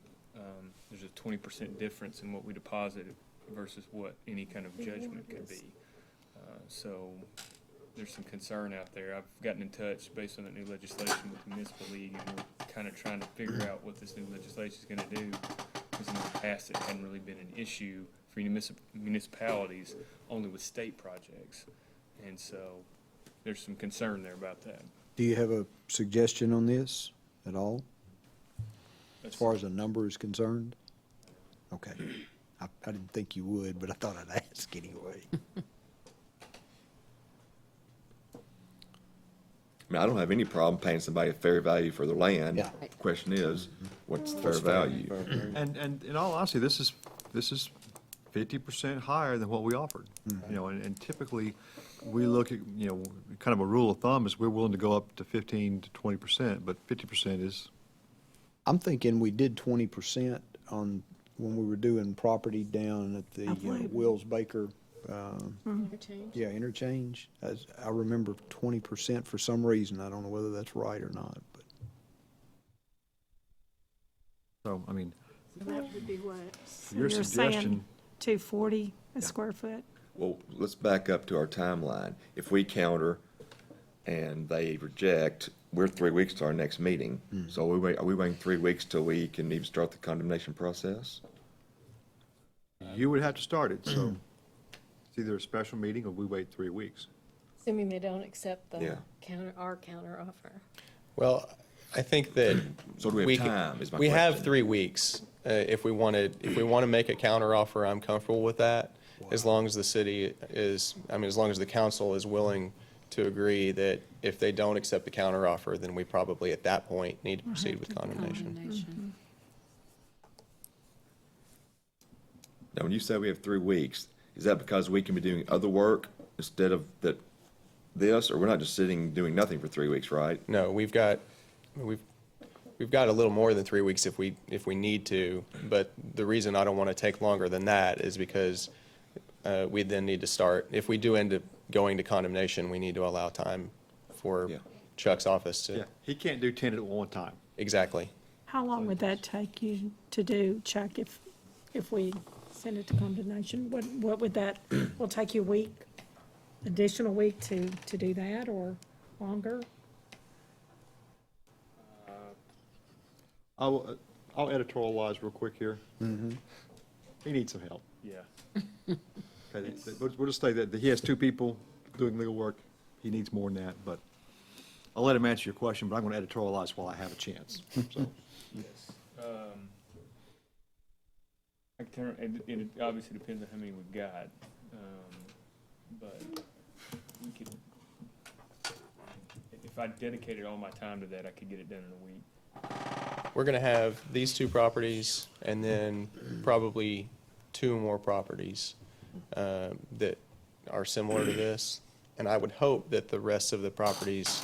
there's a 20% difference in what we deposit versus what any kind of judgment could be. So there's some concern out there. I've gotten in touch based on that new legislation with the municipal league, and we're kind of trying to figure out what this new legislation is going to do. Because in the past, it hadn't really been an issue for municipalities, only with state projects. And so there's some concern there about that. Do you have a suggestion on this at all, as far as the number is concerned? Okay. I didn't think you would, but I thought I'd ask anyway. I mean, I don't have any problem paying somebody a fair value for their land. Yeah. The question is, what's the fair value? And in all honesty, this is 50% higher than what we offered. You know, and typically, we look at, you know, kind of a rule of thumb is we're willing to go up to 15 to 20%, but 50% is. I'm thinking we did 20% on, when we were doing property down at the Wills Baker, Interchange. yeah, interchange. I remember 20% for some reason. I don't know whether that's right or not, but. So, I mean, So that would be what? your You're suggestion. saying 240 a square foot? Well, let's back up to our timeline. If we counter and they reject, we're 3 weeks to our next meeting. So are we waiting 3 weeks till we can even start the condemnation process? You would have to start it, so it's either a special meeting or we wait 3 weeks. Assuming they don't accept the Yeah. our counter offer. Well, I think that. So do we have we time, is my We have question. 3 weeks. If we want to make a counter offer, I'm comfortable with that. As long as the city is, as long as the council is willing to agree that if they don't accept the counter offer, then we probably at that point need to proceed with condemnation. Now, when you say we have 3 weeks, is that because we can be doing other work instead of this, or we're not just sitting doing nothing for 3 weeks, right? No, we've got a little more than 3 weeks if we need to, but the reason I don't want to take longer than that is because we then need to start, if we do end up going to condemnation, we need to allow time for Chuck's office to. Yeah, he can't do 10 at one time. Exactly. How long would that take you to do, Chuck, if we send it to condemnation? What would that, will take you a week, additional week to do that, or longer? I'll editorialize real quick here. He needs some help. Yeah. Okay, we'll just say that he has 2 people doing legal work. He needs more than that, but I'll let him answer your question, but I'm going to editorialize while I have a chance. So, Yes. I can turn, it obviously depends on how many we've got, but we could, if I dedicated all my time to that, I could get it done in a week. We're going to have these 2 properties and then probably 2 more properties that are similar to this. And I would hope that the rest of the properties,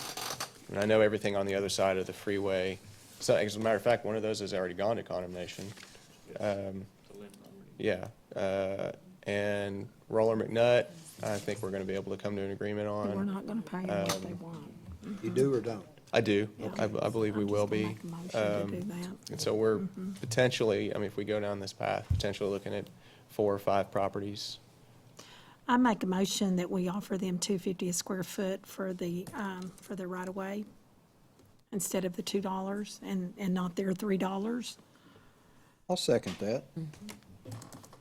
and I know everything on the other side of the freeway. So as a matter of fact, one of those has already gone to condemnation. Yeah. And Roller McNutt, I think we're going to be able to come to an agreement on. We're not going to pay them what they want. You do or don't? I do. I believe we will be. Make a motion to do that. And so we're potentially, if we go down this path, potentially looking at 4 or 5 properties. I make a motion that we offer them $2.50 a square foot for the right of way instead of the $2 and not their $3. I'll second that.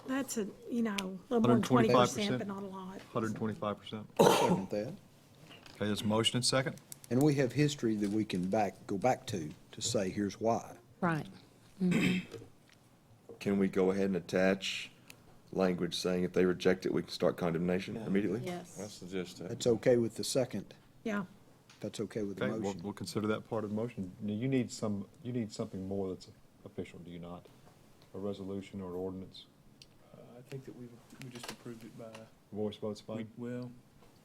That's a little more than 20%, but not a lot. 125%. I'll second that. Okay, there's a motion and second. And we have history that we can go back to say, here's why. Right. Can we go ahead and attach language saying if they reject it, we can start condemnation immediately? Yes. I suggest that. That's okay with the second. Yeah. That's okay with the Okay, motion. we'll consider that part of the motion. Now, you need something more that's official, do you not? A resolution or an ordinance? I think that we just approved it by, Voice vote's fine?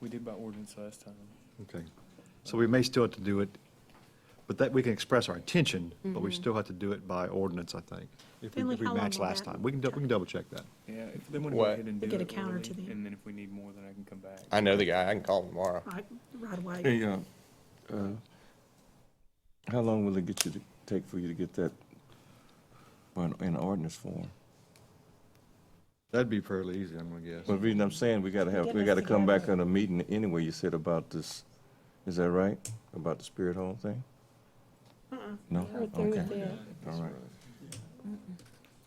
we did by ordinance last time. Okay. So we may still have to do it, but that, we can express our intention, but we still have to do it by ordinance, I think. If Finley, we how long match will last that time. We can double check that. Yeah, if they want to go What? ahead and do Get a it counter early, to them. and then if we need more, then I can come back. I know the guy. I can call him tomorrow. Right away. Hey, how long will it take for you to get that in ordinance form? That'd be fairly easy, I'm gonna guess. But the reason I'm saying, we gotta come back on a meeting anyway, you said about this, is that right? About the Spirit Home thing? No? We're through with Okay. it. All right.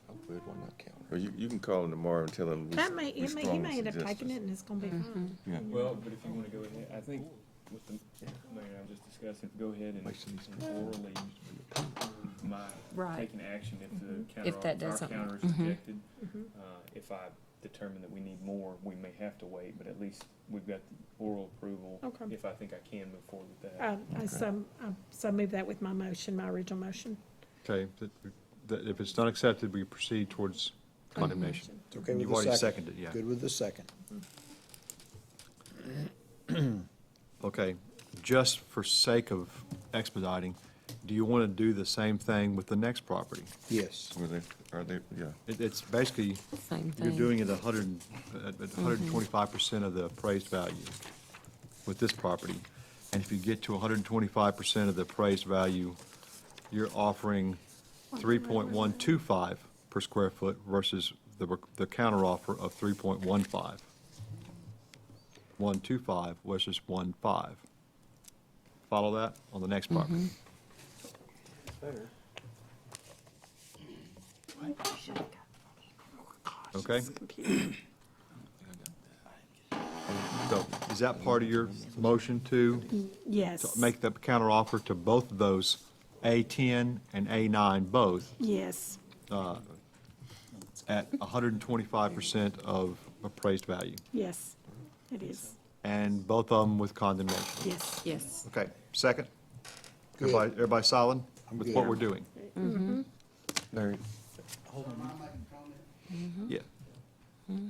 I'll put it on that calendar. Or you can call him tomorrow and tell him. He may end up taking it and it's gonna be fine. Yeah. Well, but if you want to go ahead, I think with the, Mayor, I was just discussing, go ahead and orally, my Right. taking action if the If that counter, our doesn't- counter is rejected. If I determine that we need more, we may have to wait, but at least we've got the oral approval. Okay. If I think I can move forward with that. I move that with my motion, my original motion. Okay, that if it's not accepted, we proceed towards condemnation. It's okay You've with the already second. seconded, yeah. Good with the second. Okay, just for sake of expediting, do you want to do the same thing with the next property? Yes. Are they, yeah. It's basically, Same you're thing. doing it at 125% of the appraised value with this property. And if you get to 125% of the appraised value, you're offering 3.125 per square foot versus the counter offer of 3.15. 125 versus 1.5. follow that on the next property. Okay? So is that part of your motion to Yes. make the counteroffer to both of those, A10 and A9 both, Yes. at 125% of appraised value? Yes, it is. And both of them with condemnation? Yes. Yes. Okay, second? Everybody solid with what we're doing? Mm-hmm. Larry, Yeah.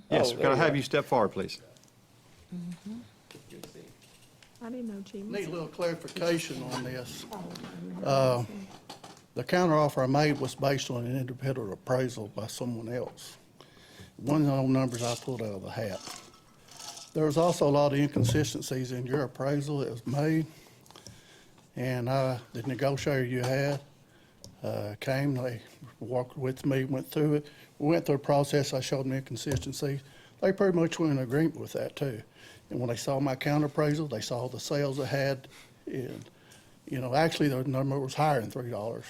Yes, can I have you step forward, please? I didn't know Jim. Need a little clarification on this. The counteroffer I made was based on an independent appraisal by someone else. One of those numbers I pulled out of the hat. There was also a lot of inconsistencies in your appraisal that was made. And the negotiator you had came, they walked with me, went through it. We went through the process, I showed them inconsistencies. They pretty much were in agreement with that too. And when they saw my counter appraisal, they saw the sales I had, and, you know, actually the number was higher than $3.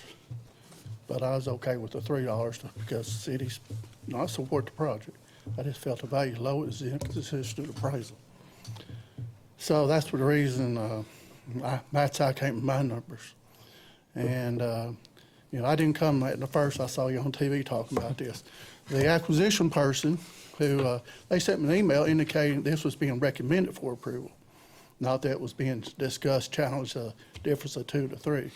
But I was okay with the $3 because the city's, you know, I support the project. I just felt the value low, it was the inconsistent appraisal. So that's for the reason, that's how I came with my numbers. And, you know, I didn't come at the first, I saw you on TV talking about this. The acquisition person who, they sent me an email indicating this was being recommended for approval. Not that it was being discussed, challenged, difference of 2 to 3.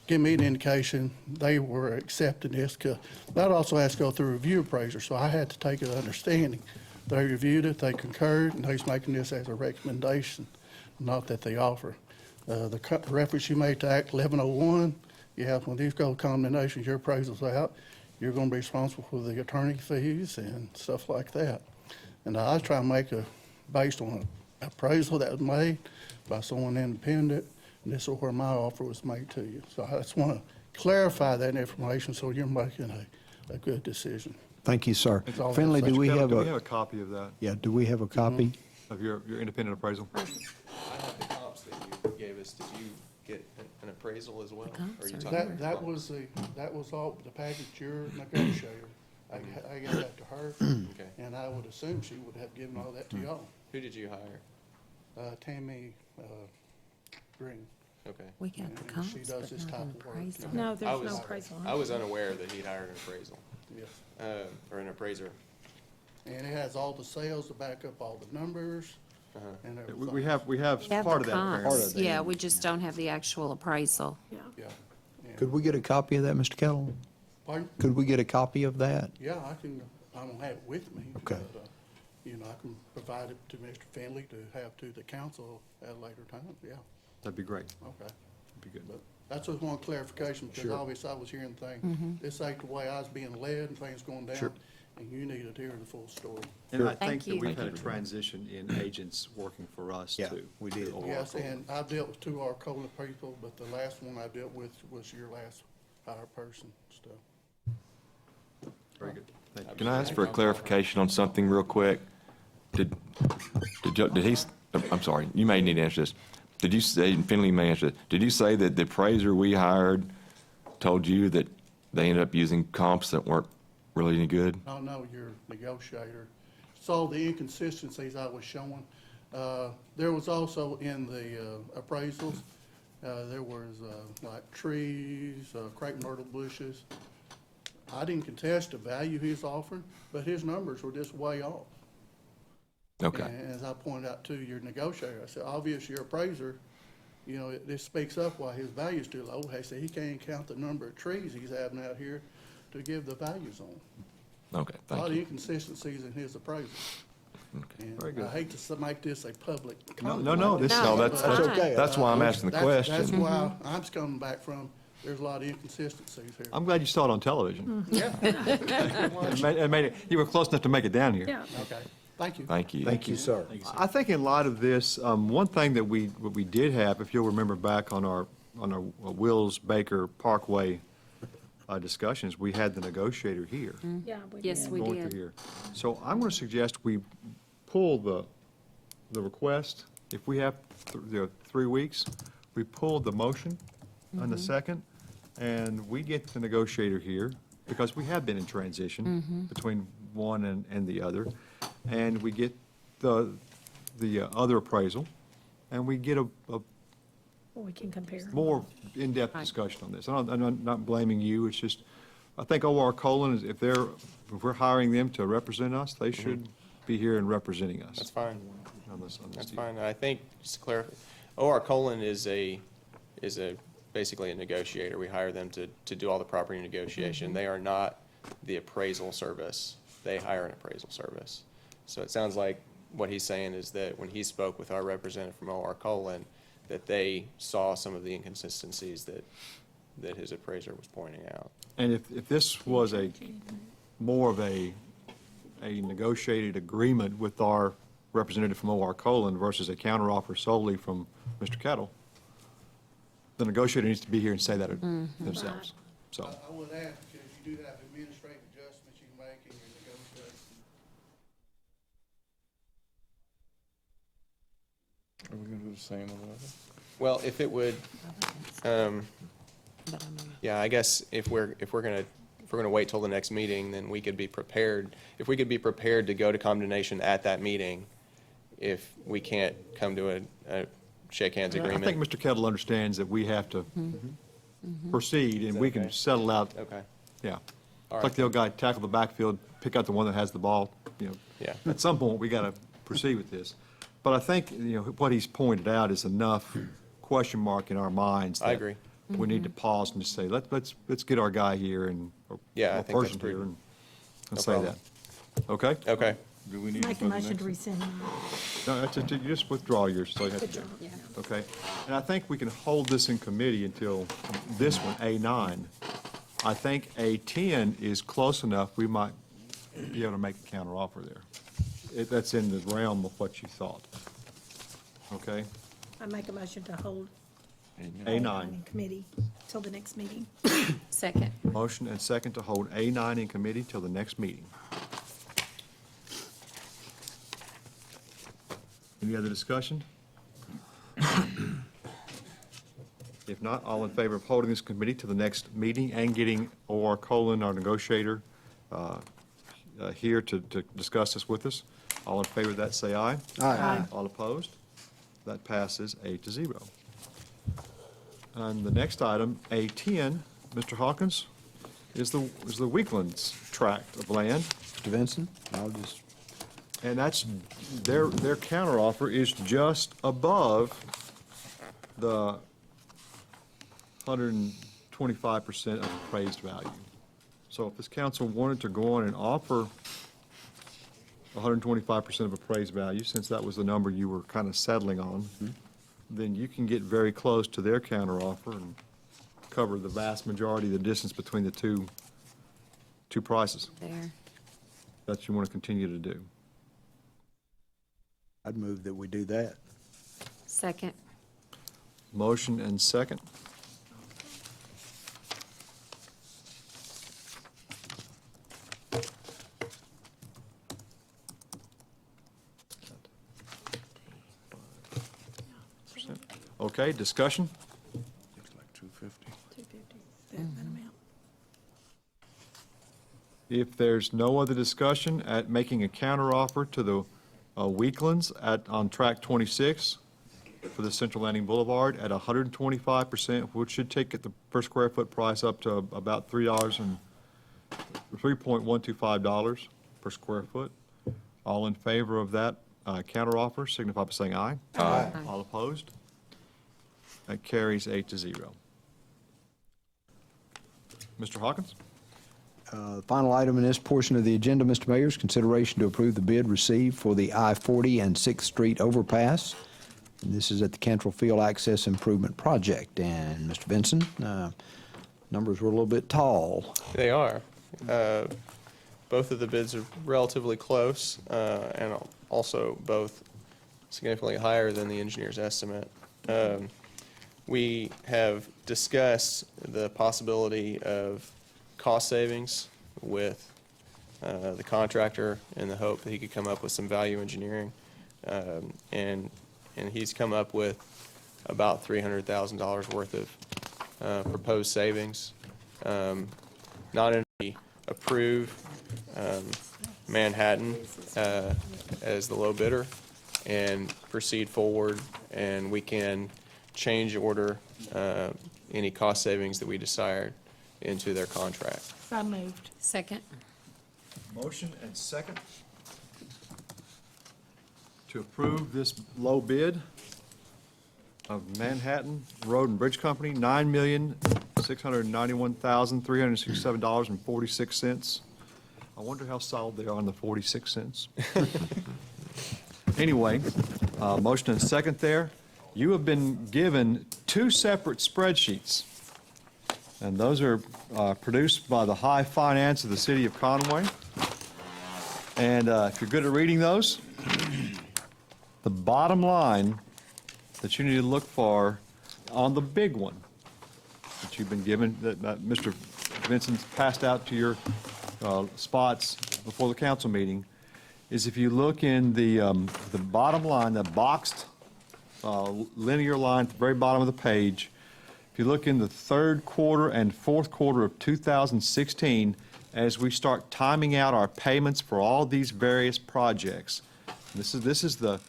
Give me an indication they were accepting this, because that also has to go through review appraiser, so I had to take it understanding. They reviewed it, they concurred, and they's making this as a recommendation, not that they offer. The reference you made to Act 1101, yeah, when these go condemnations, your appraisal's out, you're gonna be responsible for the attorney fees and stuff like that. And I was trying to make based on an appraisal that was made by someone independent, and this is where my offer was made to you. So I just want to clarify that information so you're making a good decision. Thank you, sir. That's all I Finley, have to do we have Do we have a, a copy of that, yeah, do we have a copy? of your independent appraisal? I have the comps that you gave us. Did you get an appraisal as well? Or are you talking That was all the package your negotiator. I gave that to her, Okay. and I would assume she would have given all that to y'all. Who did you hire? Tammy Green. Okay. We got the And comps, she does but this not type an of work. appraisal. No, I there's no was- appraisal. I was unaware that he'd hired an appraisal, Yes. or an appraiser. And it has all the sales to back up all the numbers and everything. We have We have part the of that. apparently. comps, yeah, we just don't have the actual appraisal. Yeah. Could we get a copy of that, Mr. Kettle? Pardon? Could we get a copy of that? Yeah, I don't have it with me. Okay. But, you know, I can provide it to Mr. Finley to have to the council at a later time, yeah, That'd be great. okay. That'd be good. But that's just one clarification, because obviously I was hearing things, this ain't the way I was being led and things going down. Sure. And you needed to hear the full story. And I Thank think that you. we've had a transition in agents working for us, Yeah, too. we did. Yes, and I dealt with 2 Arcola people, but the last one I dealt with was your last hire person, so. Very good. Thank you. can I ask for a clarification on something real quick? Did he, I'm sorry, you may need to answer this. Did you say, and Finley may answer this, did you say that the appraiser we hired told you that they ended up using comps that weren't really any good? No, your negotiator saw the inconsistencies I was showing. There was also in the appraisals, there was like trees, crepe myrtle bushes. I didn't contest the value he was offering, but his numbers were just way off. Okay. And as I pointed out to your negotiator, I said, obviously your appraiser, you know, this speaks up why his value's too low. He said he can't count the number of trees he's having out here to give the values on. Okay, A lot thank of you. inconsistencies in his appraisal. And Very good. I hate to make this a public No, comment. no, this, No, No, that's fine. that's why I'm asking the That's question. why I'm coming back from, there's a lot of inconsistencies here. I'm glad you saw it on television. Yeah, It made it, you were close enough to make it down here. Yeah. okay, thank you. Thank you. Thank you, sir. I think in light of this, one thing that we did have, if you'll remember back on our Wills Baker Parkway discussions, we had the negotiator here. Yeah, we Yes, did. we going through did. here. So I'm going to suggest we pull the request. If we have 3 weeks, we pulled the motion on the second, and we get the negotiator here, because we have been in transition between one and the other, and we get the other appraisal, and we get a Well, we can compare. more in-depth discussion on this. I'm not blaming you, it's just, I think O.R. Colon, if we're hiring them to represent us, they should be here and representing us. That's fine. On this That's deal. fine. I think, just to clarify, O.R. Colon is basically a negotiator. We hire them to do all the property negotiation. They are not the appraisal service. They hire an appraisal service. So it sounds like what he's saying is that when he spoke with our representative from O.R. Colon, that they saw some of the inconsistencies that his appraiser was pointing out. And if this was more of a negotiated agreement with our representative from O.R. Colon versus a counteroffer solely from Mr. Kettle, the negotiator needs to be here and say that themselves. So, I would ask, because you do have administrative adjustments you can make in your negotiation. Are we gonna do the same on that? Well, if it would, yeah, I guess if we're gonna wait till the next meeting, then we could be prepared. If we could be prepared to go to condemnation at that meeting, if we can't come to a shake hands I agreement. think Mr. Kettle understands that we have to proceed, and we can settle out. Okay. Yeah. All It's right. like the old guy, tackle the backfield, pick out the one that has the ball, Yeah. At some point, we got to proceed with this. But I think, what he's pointed out is enough question mark in our minds. I that agree. We need to pause and just say, let's get our guy here and, or Yeah, I or think that's person here prudent. and No say problem. that. Okay? Okay. Do we need Make for a the motion next to one? rescind. No, that's it, you just withdraw yours, so you have to do. Yeah. Okay? And I think we can hold this in committee until this one, A9. I think A10 is close enough, we might be able to make a counteroffer there. That's in the realm of what you thought. Okay? I make a motion to hold A9. in committee till the next meeting. Second. Motion and second to hold A9 in committee till the next meeting. Any other discussion? If not, all in favor of holding this committee to the next meeting and getting O.R. Colon, our negotiator, here to discuss this with us, all in favor of that, say aye. Aye. All opposed? That passes 8-0. And the next item, A10, Mr. Hawkins, is the Weaklands tract of land. Mr. Vincent, I'll just, And that's, their counteroffer is just above the 125% of appraised value. So if this council wanted to go on and offer 125% of appraised value, since that was the number you were kind of settling on, then you can get very close to their counteroffer and cover the vast majority of the distance between the two prices There. that you want to continue to do. I'd move that we do that. Second. Motion and second. Okay, discussion? It's like 250. 250, that amount. If there's no other discussion, at making a counteroffer to the Weaklands on track 26 for the Central Landing Boulevard at 125%, which should take the per square foot price up to about $3.125 per square foot. All in favor of that counteroffer, signify by saying aye. Aye. All opposed? That carries 8-0. Mr. Hawkins? The final item in this portion of the agenda, Mr. Mayor, is consideration to approve the bid received for the I-40 and 6th Street overpass. And this is at the Cantrell Field Access Improvement Project. And Mr. Benson, numbers were a little bit tall. They are. Both of the bids are relatively close, and also both significantly higher than the engineer's estimate. We have discussed the possibility of cost savings with the contractor in the hope that he could come up with some value engineering. And he's come up with about $300,000 worth of proposed savings. Not only approve Manhattan as the low bidder and proceed forward, and we can change order any cost savings that we desire into their contract. So moved. Second. Motion and second to approve this low bid of Manhattan Road and Bridge Company, $9,691,367.46. I wonder how solid they are on the 46 cents. Anyway, motion and second there. You have been given two separate spreadsheets, and those are produced by the High Finance of the City of Conway. And if you're good at reading those, the bottom line that you need to look for on the big one that you've been given, that Mr. Vincent's passed out to your spots before the council meeting, is if you look in the bottom line, the boxed linear line at the very bottom of the page, if you look in the third quarter and fourth quarter of 2016, as we start timing out our payments for all these various projects, this is the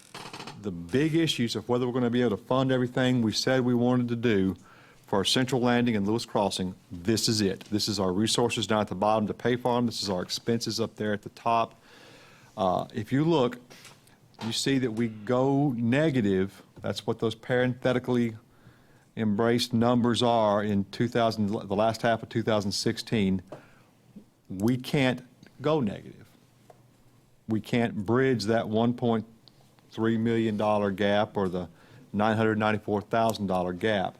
big issues of whether we're going to be able to fund everything we said we wanted to do for our Central Landing and Lewis Crossing. This is it. This is our resources down at the bottom to pay for them. This is our expenses up there at the top. If you look, you see that we go negative. That's what those parenthetically embraced numbers are in the last half of 2016. We can't go negative. We can't bridge that $1.3 million gap or the $994,000 gap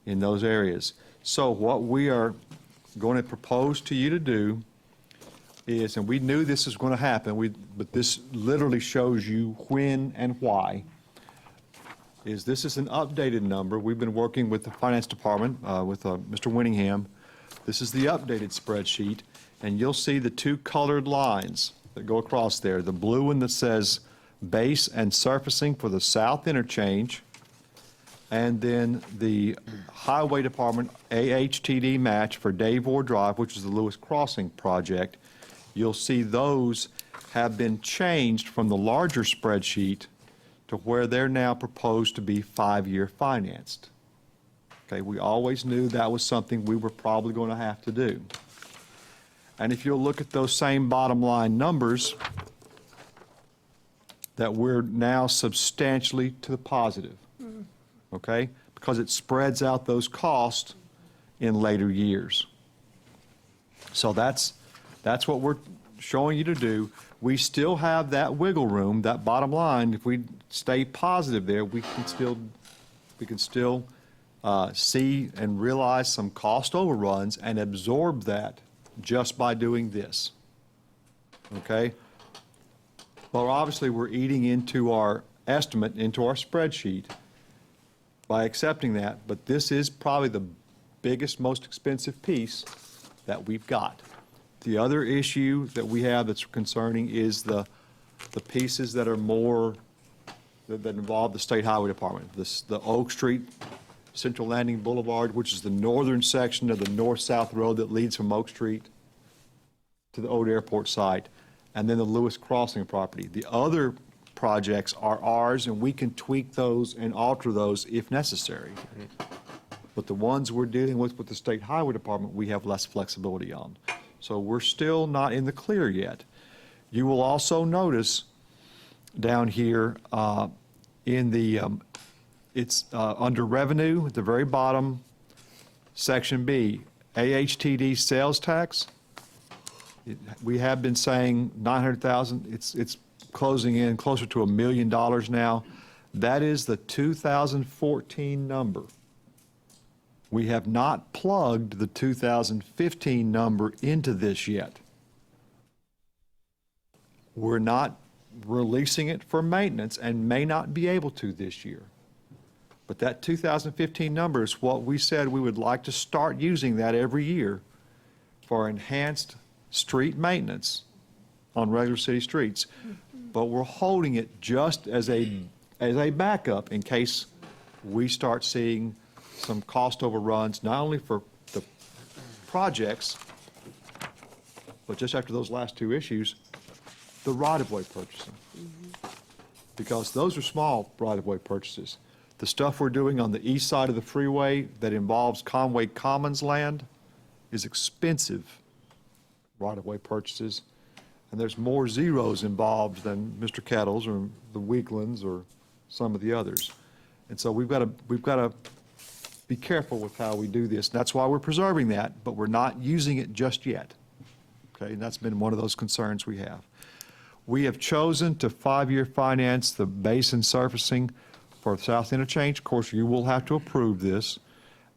in those areas. So what we are going to propose to you to do is, and we knew this was going to happen, but this literally shows you when and why, is this is an updated number. We've been working with the Finance Department, with Mr. Winningham. This is the updated spreadsheet, and you'll see the two colored lines that go across there. The blue one that says base and surfacing for the south interchange, and then the Highway Department AHTD match for Dave Ward Drive, which is the Lewis Crossing project. You'll see those have been changed from the larger spreadsheet to where they're now proposed to be 5-year financed. Okay, we always knew that was something we were probably going to have to do. And if you'll look at those same bottom line numbers, that we're now substantially to the positive, okay? Because it spreads out those costs in later years. So that's what we're showing you to do. We still have that wiggle room, that bottom line. If we stay positive there, we can still see and realize some cost overruns and absorb that just by doing this, okay? Well, obviously, we're eating into our estimate, into our spreadsheet by accepting that, but this is probably the biggest, most expensive piece that we've got. The other issue that we have that's concerning is the pieces that are more, that involve the State Highway Department. The Oak Street, Central Landing Boulevard, which is the northern section of the north-south road that leads from Oak Street to the old airport site, and then the Lewis Crossing property. The other projects are ours, and we can tweak those and alter those if necessary. But the ones we're dealing with the State Highway Department, we have less flexibility on. So we're still not in the clear yet. You will also notice down here in the, it's under revenue at the very bottom, section B, AHTD sales tax. We have been saying 900,000. It's closing in closer to $1 million now. That is the 2014 number. We have not plugged the 2015 number into this yet. We're not releasing it for maintenance and may not be able to this year. But that 2015 number is what we said we would like to start using that every year for enhanced street maintenance on regular city streets. But we're holding it just as a backup in case we start seeing some cost overruns, not only for the projects, but just after those last two issues, the right-of-way purchasing. Because those are small right-of-way purchases. The stuff we're doing on the east side of the freeway that involves Conway Commons land is expensive right-of-way purchases, and there's more zeros involved than Mr. Kettles or the Weaklands or some of the others. And so we've got to be careful with how we do this. And that's why we're preserving that, but we're not using it just yet. Okay, and that's been one of those concerns we have. We have chosen to 5-year finance the basin surfacing for South Interchange. Of course, you will have to approve this,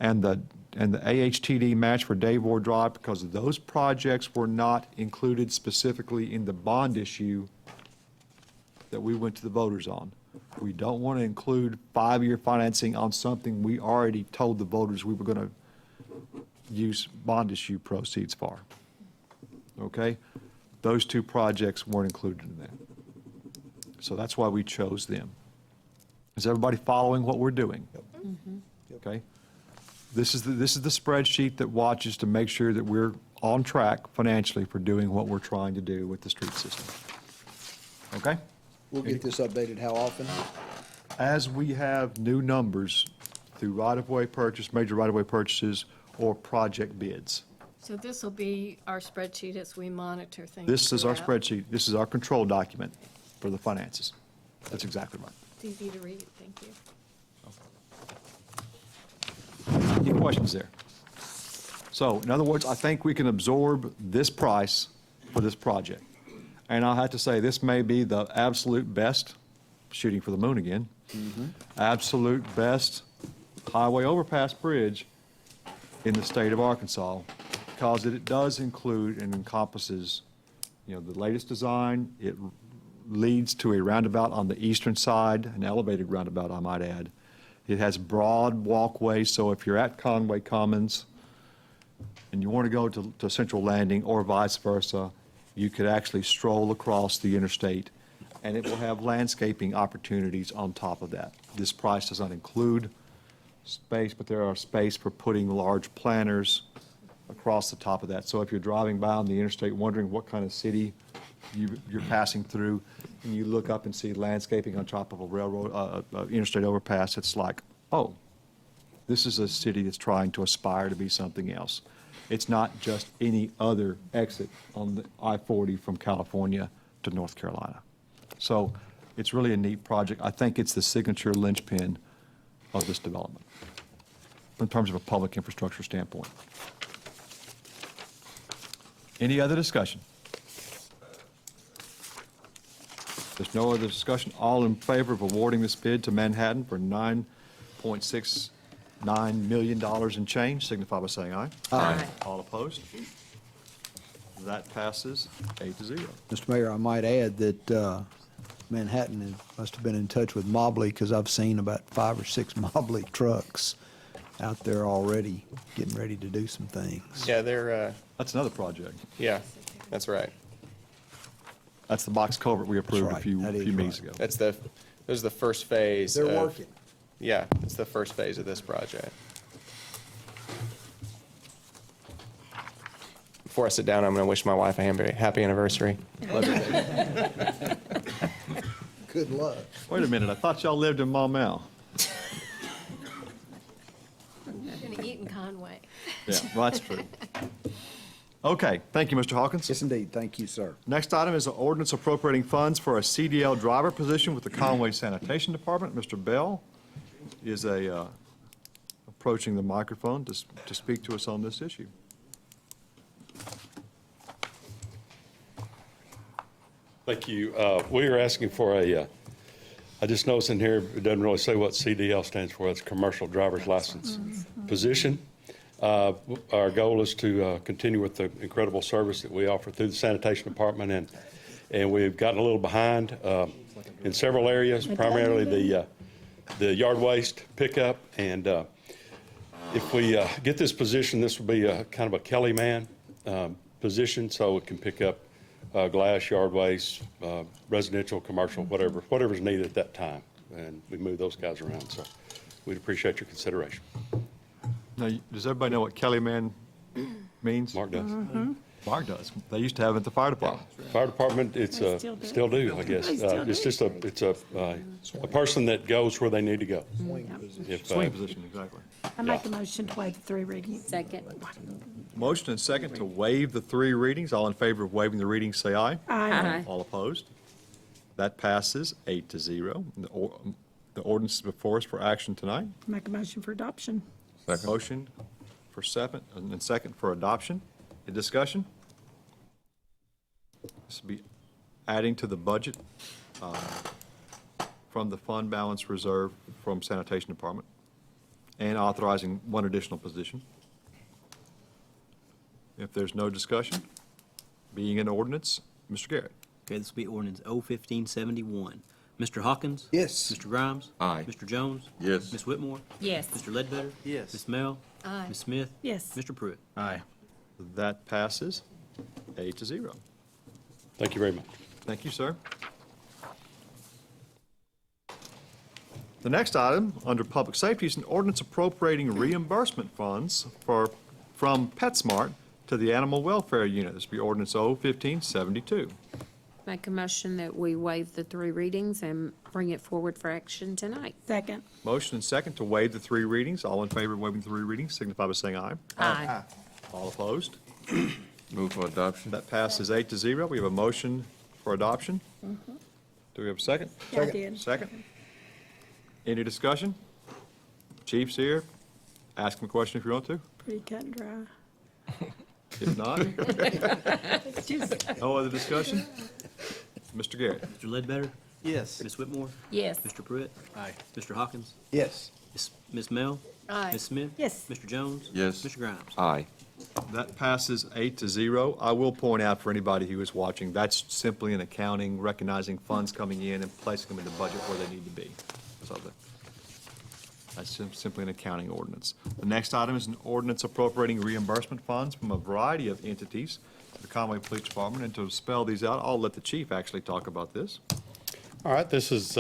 and the AHTD match for Dave Ward Drive, because those projects were not included specifically in the bond issue that we went to the voters on. We don't want to include 5-year financing on something we already told the voters we were going to use bond issue proceeds for. Okay? Those two projects weren't included in that. So that's why we chose them. Is everybody following what we're doing? Okay? This is the spreadsheet that watches to make sure that we're on track financially for doing what we're trying to do with the street system. Okay? We'll get this updated how often? As we have new numbers through right-of-way purchase, major right-of-way purchases, or project bids. So this will be our spreadsheet as we monitor things. This is our throughout. spreadsheet. This is our control document for the finances. That's exactly right. It's easy to read, thank you. Any questions there? So, in other words, I think we can absorb this price for this project. And I'll have to say, this may be the absolute best, shooting for the moon again, absolute best highway overpass bridge in the state of Arkansas, because it does include and encompasses, the latest design. It leads to a roundabout on the eastern side, an elevated roundabout, I might add. It has broad walkways, so if you're at Conway Commons and you want to go to Central Landing or vice versa, you could actually stroll across the interstate, and it will have landscaping opportunities on top of that. This price does not include space, but there are space for putting large planters across the top of that. So if you're driving by on the interstate wondering what kind of city you're passing through, and you look up and see landscaping on top of a railroad, interstate overpass, it's like, oh, this is a city that's trying to aspire to be something else. It's not just any other exit on the I-40 from California to North Carolina. So it's really a neat project. I think it's the signature linchpin of this development in terms of a public infrastructure standpoint. Any other discussion? There's no other discussion. All in favor of awarding this bid to Manhattan for $9.69 million in change, signify by saying aye. Aye. All opposed? That passes 8-0. Mr. Mayor, I might add that Manhattan must have been in touch with Mobley, because I've seen about 5 or 6 Mobley trucks out there already getting ready to do some things. Yeah, they're, That's another project. yeah, that's right. That's the box culvert we approved a right. few That is meetings right. ago. That's this is the first phase. They're of- working. Yeah, it's the first phase of this project. Before I sit down, I'm going to wish my wife a happy anniversary. Love you, baby. Good luck. Wait a minute, I thought y'all lived in Maumelle. I'm going to eat in Conway. Yeah, well, that's true. Okay, thank you, Mr. Hawkins. Yes, indeed. Thank you, sir. Next item is an ordinance appropriating funds for a CDL driver position with the Conway Sanitation Department. Mr. Bell is approaching the microphone to speak to us on this issue. Thank you. We are asking for I just noticed in here, it doesn't really say what CDL stands for. It's Commercial Driver's License position. Our goal is to continue with the incredible service that we offer through the sanitation department, and we've gotten a little behind in several areas, primarily the yard waste pickup. And if we get this position, this will be a kind of a Kelly man position, so it can pick up glass, yard waste, residential, commercial, whatever's needed at that time, and we move those guys around. So we'd appreciate your consideration. Now, does everybody know what Kelly Man means? Mark does. Mark does. They used to have it at the fire department. Fire department, it's They a, still do. still do, I guess. They still It's do. just a person that goes where they need to go. If, Swing position, exactly. I make a motion to waive the 3 readings. Second. Motion and second to waive the 3 readings. All in favor of waiving the readings, say aye. Aye. All opposed? That passes 8-0. The ordinance is before us for action tonight. Make a motion for adoption. Second. Motion for second, and second for adoption. Any discussion? This will be adding to the budget from the fund balance reserve from sanitation department and authorizing 1 additional position. If there's no discussion, being an ordinance, Mr. Garrett. Okay, this will be ordinance 01571. Mr. Hawkins? Yes. Mr. Grimes? Aye. Mr. Jones? Yes. Ms. Whitmore? Yes. Mr. Ledbetter? Yes. Ms. Mel? Aye. Ms. Smith? Yes. Mr. Pruitt? Aye. That passes 8-0. Thank you very much. Thank you, sir. The next item, under public safety, is an ordinance appropriating reimbursement funds from PetSmart to the Animal Welfare Unit. This will be ordinance 01572. Make a motion that we waive the 3 readings and bring it forward for action tonight. Second. Motion and second to waive the 3 readings. All in favor of waiving 3 readings signify by saying aye. Aye. All opposed? Move for adoption. That passes 8-0. We have a motion for adoption. Do we have a second? Yeah, I did. Second. Any discussion? Chief's here. Ask him a question if you want to. Pretty cut and dry. If not, It's just, no other discussion? Mr. Garrett. Mr. Ledbetter? Yes. Ms. Whitmore? Yes. Mr. Pruitt? Aye. Mr. Hawkins? Yes. Ms. Mel? Aye. Ms. Smith? yes. Mr. Jones? Yes. Mr. Grimes? Aye. That passes 8-0. I will point out for anybody who is watching, that's simply an accounting, recognizing funds coming in and placing them in the budget where they need to be. So that's simply an accounting ordinance. The next item is an ordinance appropriating reimbursement funds from a variety of entities to the Conway Police Department. And to spell these out, I'll let the chief actually talk about this. All right, this is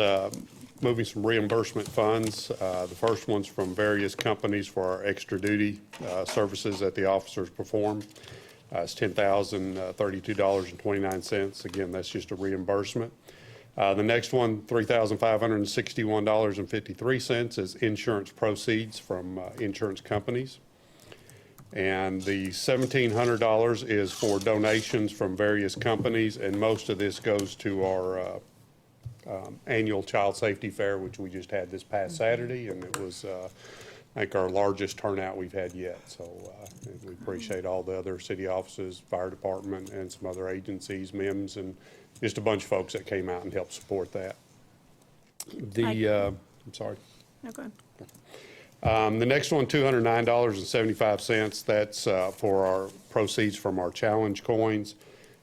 moving some reimbursement funds. The first one's from various companies for our extra duty services that the officers perform. It's $10,032.29. Again, that's just a reimbursement. The next one, $3,561.53, is insurance proceeds from insurance companies. And the $1,700 is for donations from various companies, and most of this goes to our annual child safety fair, which we just had this past Saturday, and it was, I think, our largest turnout we've had yet. So we appreciate all the other city offices, fire department, and some other agencies, MIMS, and just a bunch of folks that came out and helped support that. I'm sorry. No, go ahead. The next one, $209.75, that's for our proceeds from our challenge coins.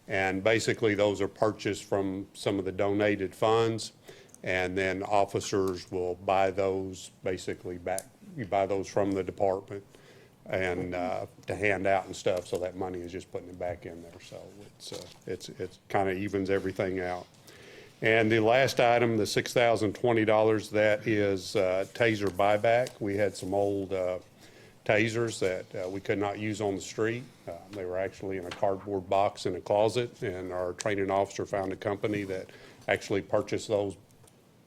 And basically, those are purchased from some of the donated funds, and then officers will buy those basically back. You buy those from the department and to hand out and stuff, so that money is just putting it back in there. So it's kind of evens everything out. And the last item, the $6,020, that is taser buyback. We had some old tasers that we could not use on the street. They were actually in a cardboard box in a closet, and our training officer found a company that actually purchased those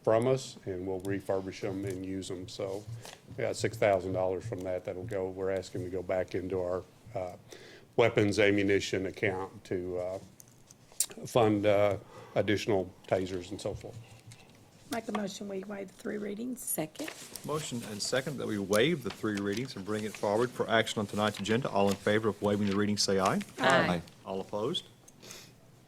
from us, and we'll refurbish them and use them. So we got $6,000 from that. That'll go, we're asking to go back into our weapons ammunition account to fund additional tasers and so forth. Make a motion, we waive the 3 readings. Second. Motion and second that we waive the 3 readings and bring it forward for action on tonight's agenda. All in favor of waiving the reading, say aye. Aye. All opposed?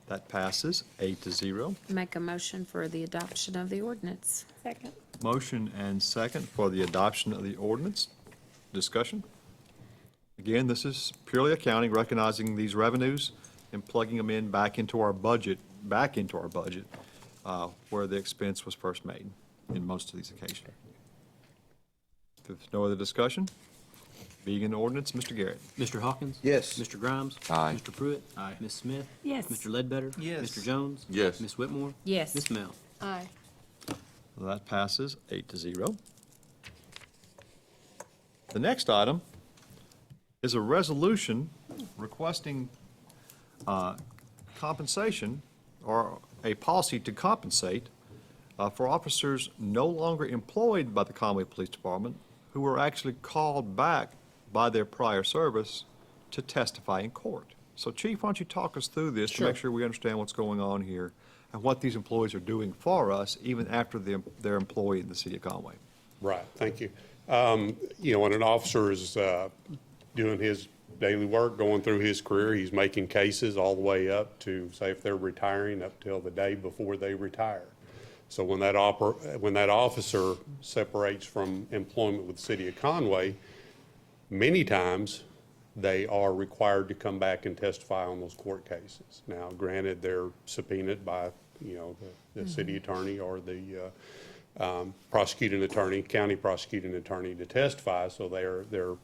That passes 8-0. Make a motion for the adoption of the ordinance. Second. Motion and second for the adoption of the ordinance. Discussion? Again, this is purely accounting, recognizing these revenues and plugging them in back into our budget, where the expense was first made in most of these occasions. If there's no other discussion, being an ordinance, Mr. Garrett. Mr. Hawkins? Yes. Mr. Grimes? Aye. Mr. Pruitt? Aye. Ms. Smith? Yes. Mr. Ledbetter? Yes. Mr. Jones? Yes. Ms. Whitmore? Yes. Ms. Mel? Aye. That passes 8-0. The next item is a resolution requesting compensation or a policy to compensate for officers no longer employed by the Conway Police Department who were actually called back by their prior service to testify in court. So Chief, why don't you talk us through this to make sure we understand what's going on here and what these employees are doing for us even after they're employed in the city of Conway. Right, thank you. When an officer is doing his daily work, going through his career, he's making cases all the way up to, say, if they're retiring, up till the day before they retire. So when that officer separates from employment with the city of Conway, many times they are required to come back and testify on those court cases. Now, granted, they're subpoenaed by, the city attorney or the prosecuting attorney, county prosecuting attorney to testify, so they're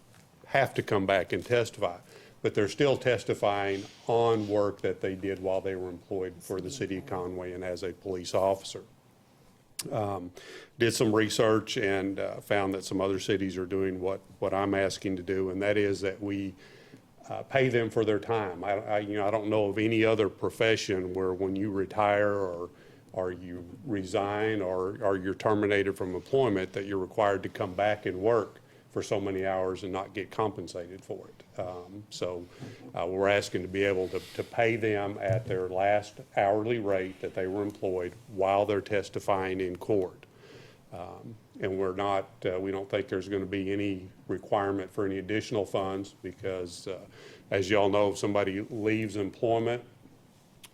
have to come back and testify. But they're still testifying on work that they did while they were employed for the city of Conway and as a police officer. Did some research and found that some other cities are doing what I'm asking to do, and that is that we pay them for their time. I don't know of any other profession where when you retire or you resign or you're terminated from employment that you're required to come back and work for so many hours and not get compensated for it. We're asking to be able to pay them at their last hourly rate that they were employed while they're testifying in court. And we don't think there's going to be any requirement for any additional funds because, as y'all know, if somebody leaves employment,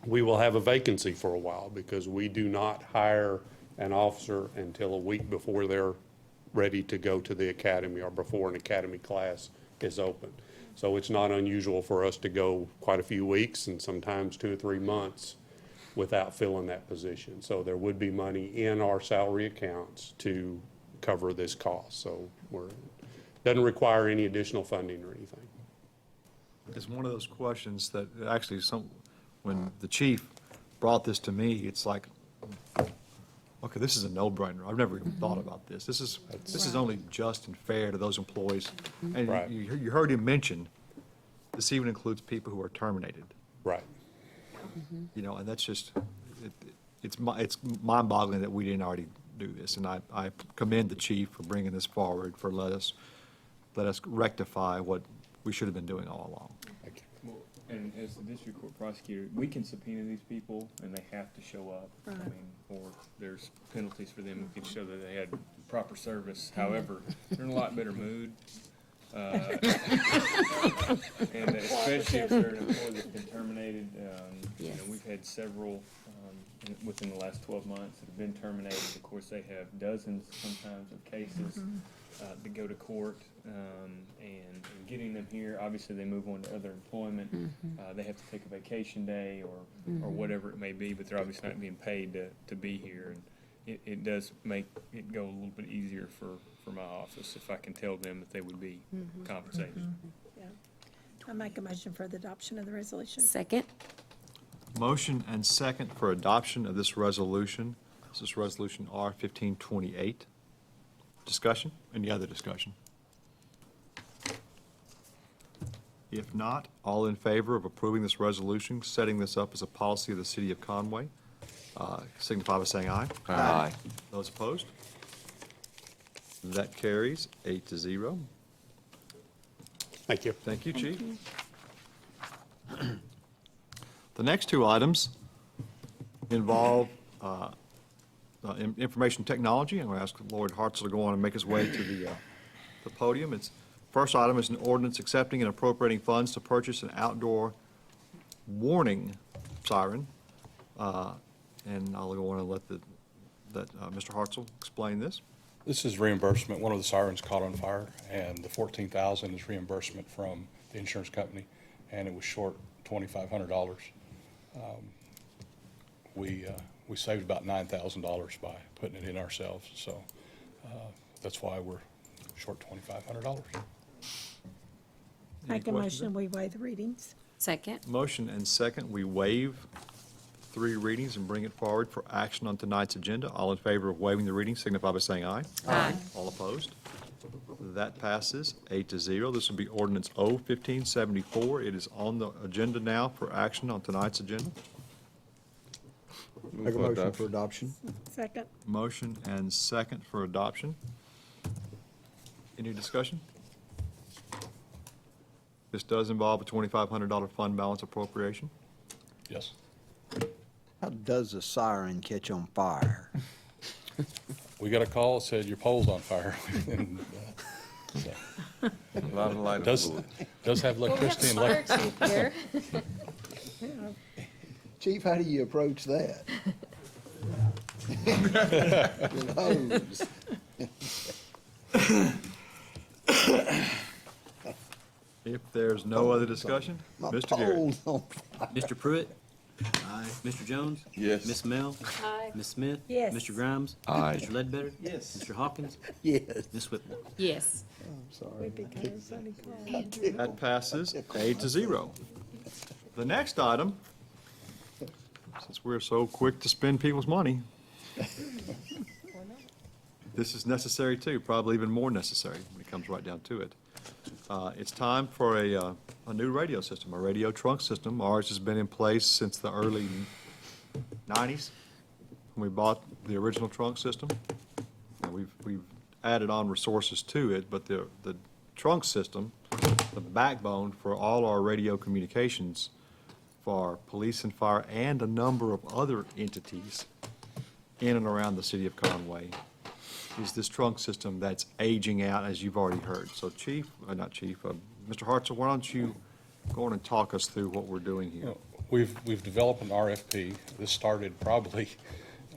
we will have a vacancy for a while because we do not hire an officer until a week before they're ready to go to the academy or before an academy class is open. So it's not unusual for us to go quite a few weeks and sometimes 2 or 3 months without filling that position. So there would be money in our salary accounts to cover this cost. So doesn't require any additional funding or anything. It's one of those questions that actually when the chief brought this to me, it's like, okay, this is a no-brainer. I've never even thought about this. This is only just and fair to those employees. And Right. you heard him mention, this even includes people who are terminated. Right. And that's just, it's mind-boggling that we didn't already do this. And I commend the chief for bringing this forward, for let us rectify what we should have been doing all along. Well, and as the district court prosecutor, we can subpoena these people and they have to show up. Or there's penalties for them if we can show that they had proper service. However, they're in a lot better mood. And especially if they're an employee that's been terminated. We've had several within the last 12 months that have been terminated. Of course, they have dozens sometimes of cases that go to court, and getting them here, obviously they move on to other employment. They have to take a vacation day or whatever it may be, but they're obviously not being paid to be here. And it does make it go a little bit easier for my office if I can tell them that they would be compensated. I make a motion for the adoption of the resolution. Second. Motion and second for adoption of this resolution. This is Resolution R-1528. Discussion? Any other discussion? If not, all in favor of approving this resolution, setting this up as a policy of the city of Conway, signify by saying aye. Aye. Those opposed? That carries 8-0. Thank you. Thank you, Chief. The next two items involve information technology. I'm going to ask Lloyd Hartzell to go on and make his way to the podium. First item is an ordinance accepting and appropriating funds to purchase an outdoor warning siren. And I'll go on and let Mr. Hartzell explain this. This is reimbursement. One of the sirens caught on fire, and the $14,000 is reimbursement from the insurance company, and it was short $2,500. We saved about $9,000 by putting it in ourselves, so that's why we're short $2,500. Make a motion, we waive the readings. Second. Motion and second, we waive 3 readings and bring it forward for action on tonight's agenda. All in favor of waiving the reading signify by saying aye. Aye. All opposed? That passes 8-0. This will be ordinance O-1574. It is on the agenda now for action on tonight's agenda. Make a motion for adoption. Second. Motion and second for adoption. Any discussion? This does involve a $2,500 fund balance appropriation. Yes. How does a siren catch on fire? We got a call that said your pole's on fire. And, so, A lot of light does have electricity and Fire chief here. Chief, how do you approach that? If there's no other discussion, Mr. Garrett. Mr. Pruitt? Aye. Mr. Jones? Yes. Miss Mel? Aye. Miss Smith? Yes. Mr. Grimes? Aye. Mr. Ledbetter? Yes. Mr. Hawkins? Yes. Miss Whitmore? Yes. That passes 8-0. The next item, since we're so quick to spend people's money, this is necessary too, probably even more necessary when it comes right down to it. It's time for a new radio system, a radio trunk system. Ours has been in place since the early 90s when we bought the original trunk system. And we've added on resources to it, but the trunk system, the backbone for all our radio communications for police and fire and a number of other entities in and around the city of Conway, is this trunk system that's aging out, as you've already heard. So Chief, Mr. Hartzell, why don't you go on and talk us through what we're doing here? we've developed an RFP. This started probably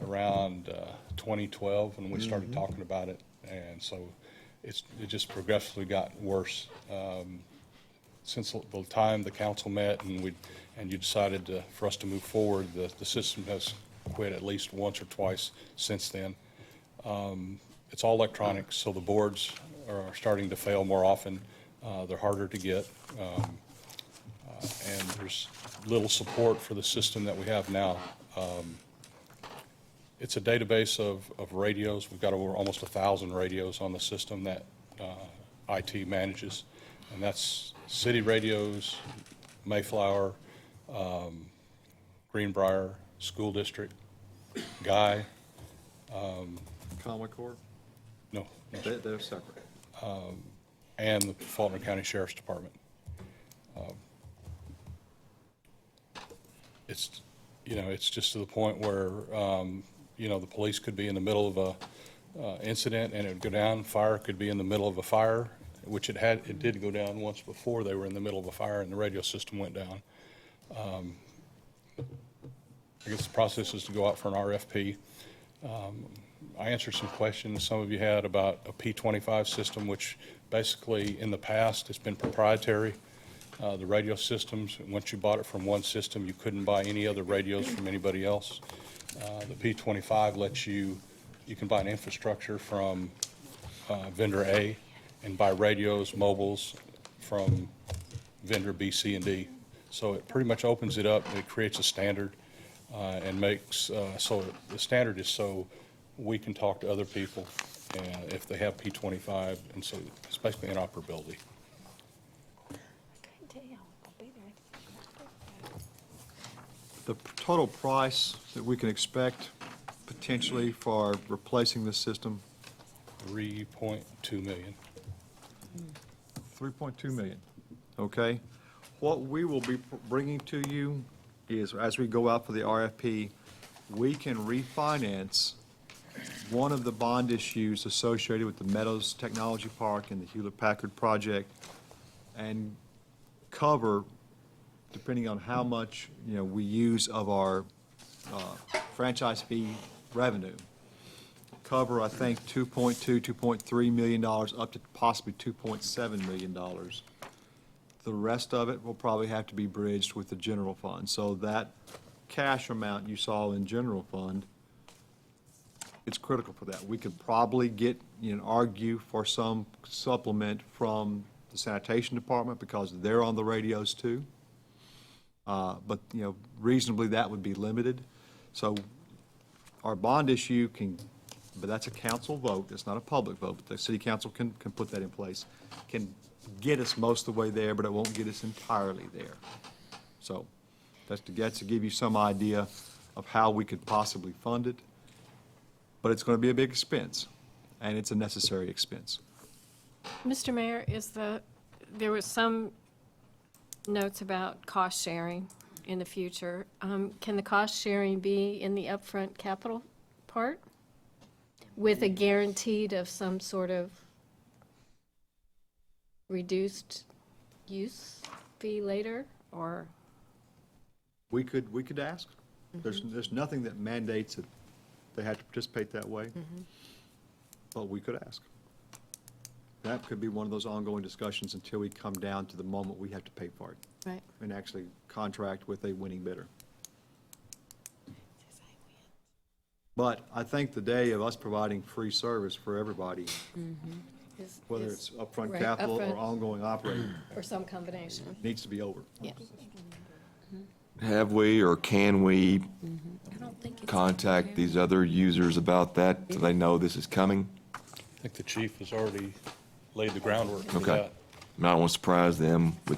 around 2012 when we started talking about it, and so it just progressively got worse. Since the time the council met and you decided for us to move forward, the system has quit at least once or twice since then. It's all electronic, so the boards are starting to fail more often. They're harder to get. And there's little support for the system that we have now. It's a database of radios. We've got over almost 1,000 radios on the system that IT manages. And that's city radios, Mayflower, Greenbrier, School District, Guy. Conway Corps? No. They're separate. And the Faulkner County Sheriff's Department. It's just to the point where, the police could be in the middle of a incident and it would go down. Fire could be in the middle of a fire, which it did go down once before. They were in the middle of a fire and the radio system went down. I guess the process is to go out for an RFP. I answered some questions some of you had about a P25 system, which basically in the past has been proprietary. The radio systems, once you bought it from one system, you couldn't buy any other radios from anybody else. The P25 lets you can buy an infrastructure from vendor A and buy radios, mobiles from vendor B, C, and D. So it pretty much opens it up. It creates a standard and makes, so the standard is so we can talk to other people if they have P25, and so it's basically interoperability. The total price that we can expect potentially for replacing this system? $3.2 million. 3.2 million, okay? What we will be bringing to you is, as we go out for the RFP, we can refinance one of the bond issues associated with the Meadows Technology Park and the Hewlett-Packard project and cover, depending on how much, we use of our franchise fee revenue, cover, I think, $2.3 million up to possibly $2.7 million. The rest of it will probably have to be bridged with the general fund. So that cash amount you saw in general fund, it's critical for that. We could probably get, argue for some supplement from the sanitation department because they're on the radios too. But, reasonably that would be limited. So our bond issue can but that's a council vote, it's not a public vote, but the city council can put that in place, can get us most of the way there, but it won't get us entirely there. So that's to give you some idea of how we could possibly fund it, but it's going to be a big expense, and it's a necessary expense. Mr. Mayor, there was some notes about cost sharing in the future. Can the cost sharing be in the upfront capital part with a guaranteed of some sort of reduced use fee later, or? We could ask. There's nothing that mandates that they have to participate that way, but we could ask. That could be one of those ongoing discussions until we come down to the moment we have to pay for it. Right. And actually contract with a winning bidder. But I think the day of us providing free service for everybody, whether it's upfront right, capital or upfront. ongoing operating, Or some combination. needs to be over. Yeah. Have we or can we contact these other users about that so they know this is coming? I think the chief has already laid the groundwork for Okay. that. And I don't want to surprise them with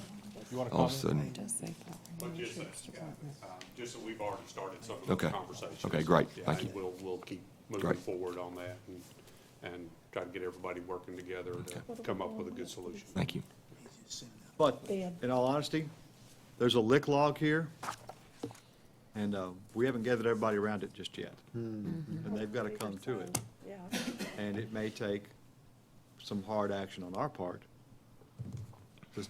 You want to all of a sudden. But just that we've already started some of Okay. those conversations. Okay, great. Yeah, Thank and you. We'll keep moving Great. forward on that and try to get everybody working together to come up with a good solution. Thank you. But in all honesty, there's a lick log here, and we haven't gathered everybody around it just yet. And they've got to come to it. Yeah. And it may take some hard action on our part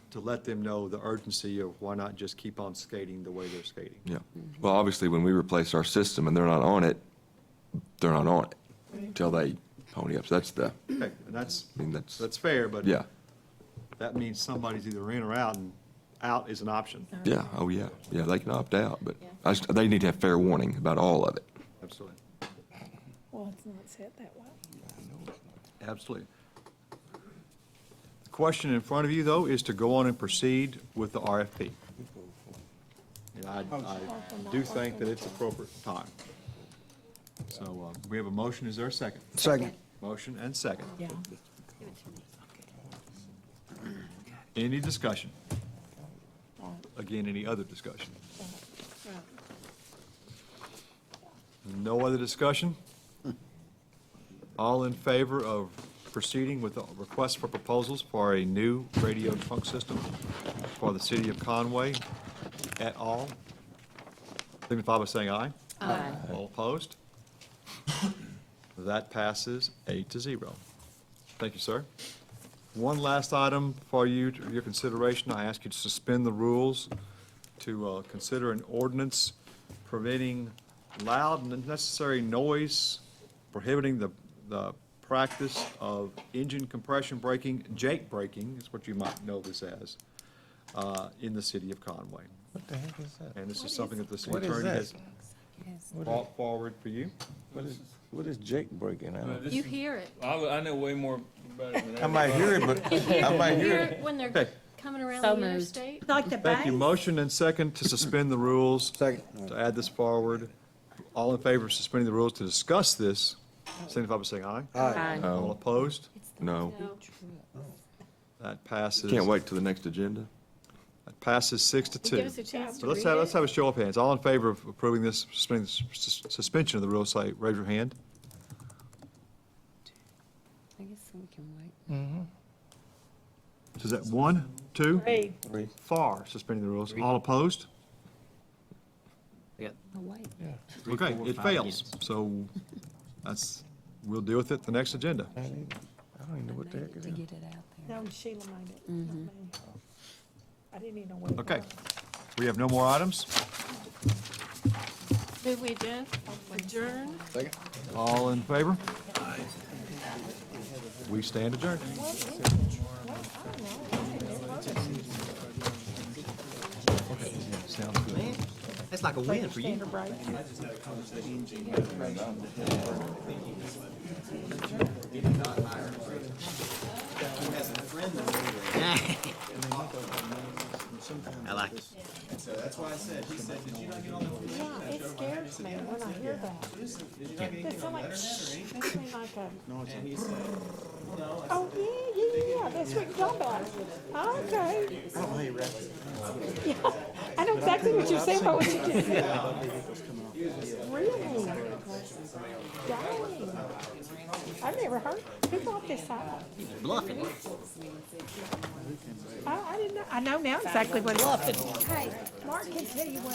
to let them know the urgency of why not just keep on skating the way they're skating. Yeah. Well, obviously, when we replace our system and they're not on it, they're not on it until they pony up. So that's the, Okay, and that's I mean, that's, fair, but yeah, that means somebody's either in or out, and out is an option. yeah, oh, yeah. Yeah, they can opt out, but they need to have fair warning about all of it. Absolutely. Well, it's not set that way. Absolutely. The question in front of you, though, is to go on and proceed with the RFP. And I do think that it's appropriate time. So we have a motion. Is there a second? Second. Motion and second. Yeah. Any discussion? Again, any other discussion? No other discussion? All in favor of proceeding with the request for proposals for a new radio trunk system for the city of Conway et al.? Signify by saying aye. Aye. All opposed? That passes 8-0. Thank you, sir. One last item for you, to your consideration. I ask you to suspend the rules to consider an ordinance preventing loud and unnecessary noise, prohibiting the practice of engine compression braking, jake braking is what you might know this as, in the city of Conway. What the heck is that? And this is something that the city What is attorney that? has brought forward for you. What is Jake breaking? You hear it. I know way more about it than I might hear it, but I might You hear hear it. it when they're Okay. coming around So the moved. interstate? Like the Thank you. bass? Motion and second to suspend the rules. Second. To add this forward. All in favor of suspending the rules to discuss this, signify by saying aye. Aye. All opposed? No. No. That passes. Can't wait till the next agenda. That passes 6-2. Give us a chance to So let's read have it. a show of hands. All in favor of approving this, suspending suspension of the rules, say, raise your hand. I guess we can wait. So is that 1, 2? Three. For suspending the rules. All opposed? Oh, wait. Okay, it fails. So that's, we'll deal with it the next agenda. I don't even know what the heck it To is. get it out there. No, Sheila made it, not me. I didn't even know what it was. Okay. We have no more items. Move we adjourn? All in favor? We stand adjourned. Sounds good. That's like a win for you. I like it. That's why I said, he said, did you not get all that? Yeah, it scares me when I hear that. It sounds like, something like a, And he said, no. oh, yeah, that's what you're talking about. Okay. I don't know how you wrap it. Yeah, I know exactly what you're saying, but what you just said. Really? Dang. I've never heard, who brought this out? Bluffing. I didn't know, I know now exactly what it is. Hey, Mark can tell you what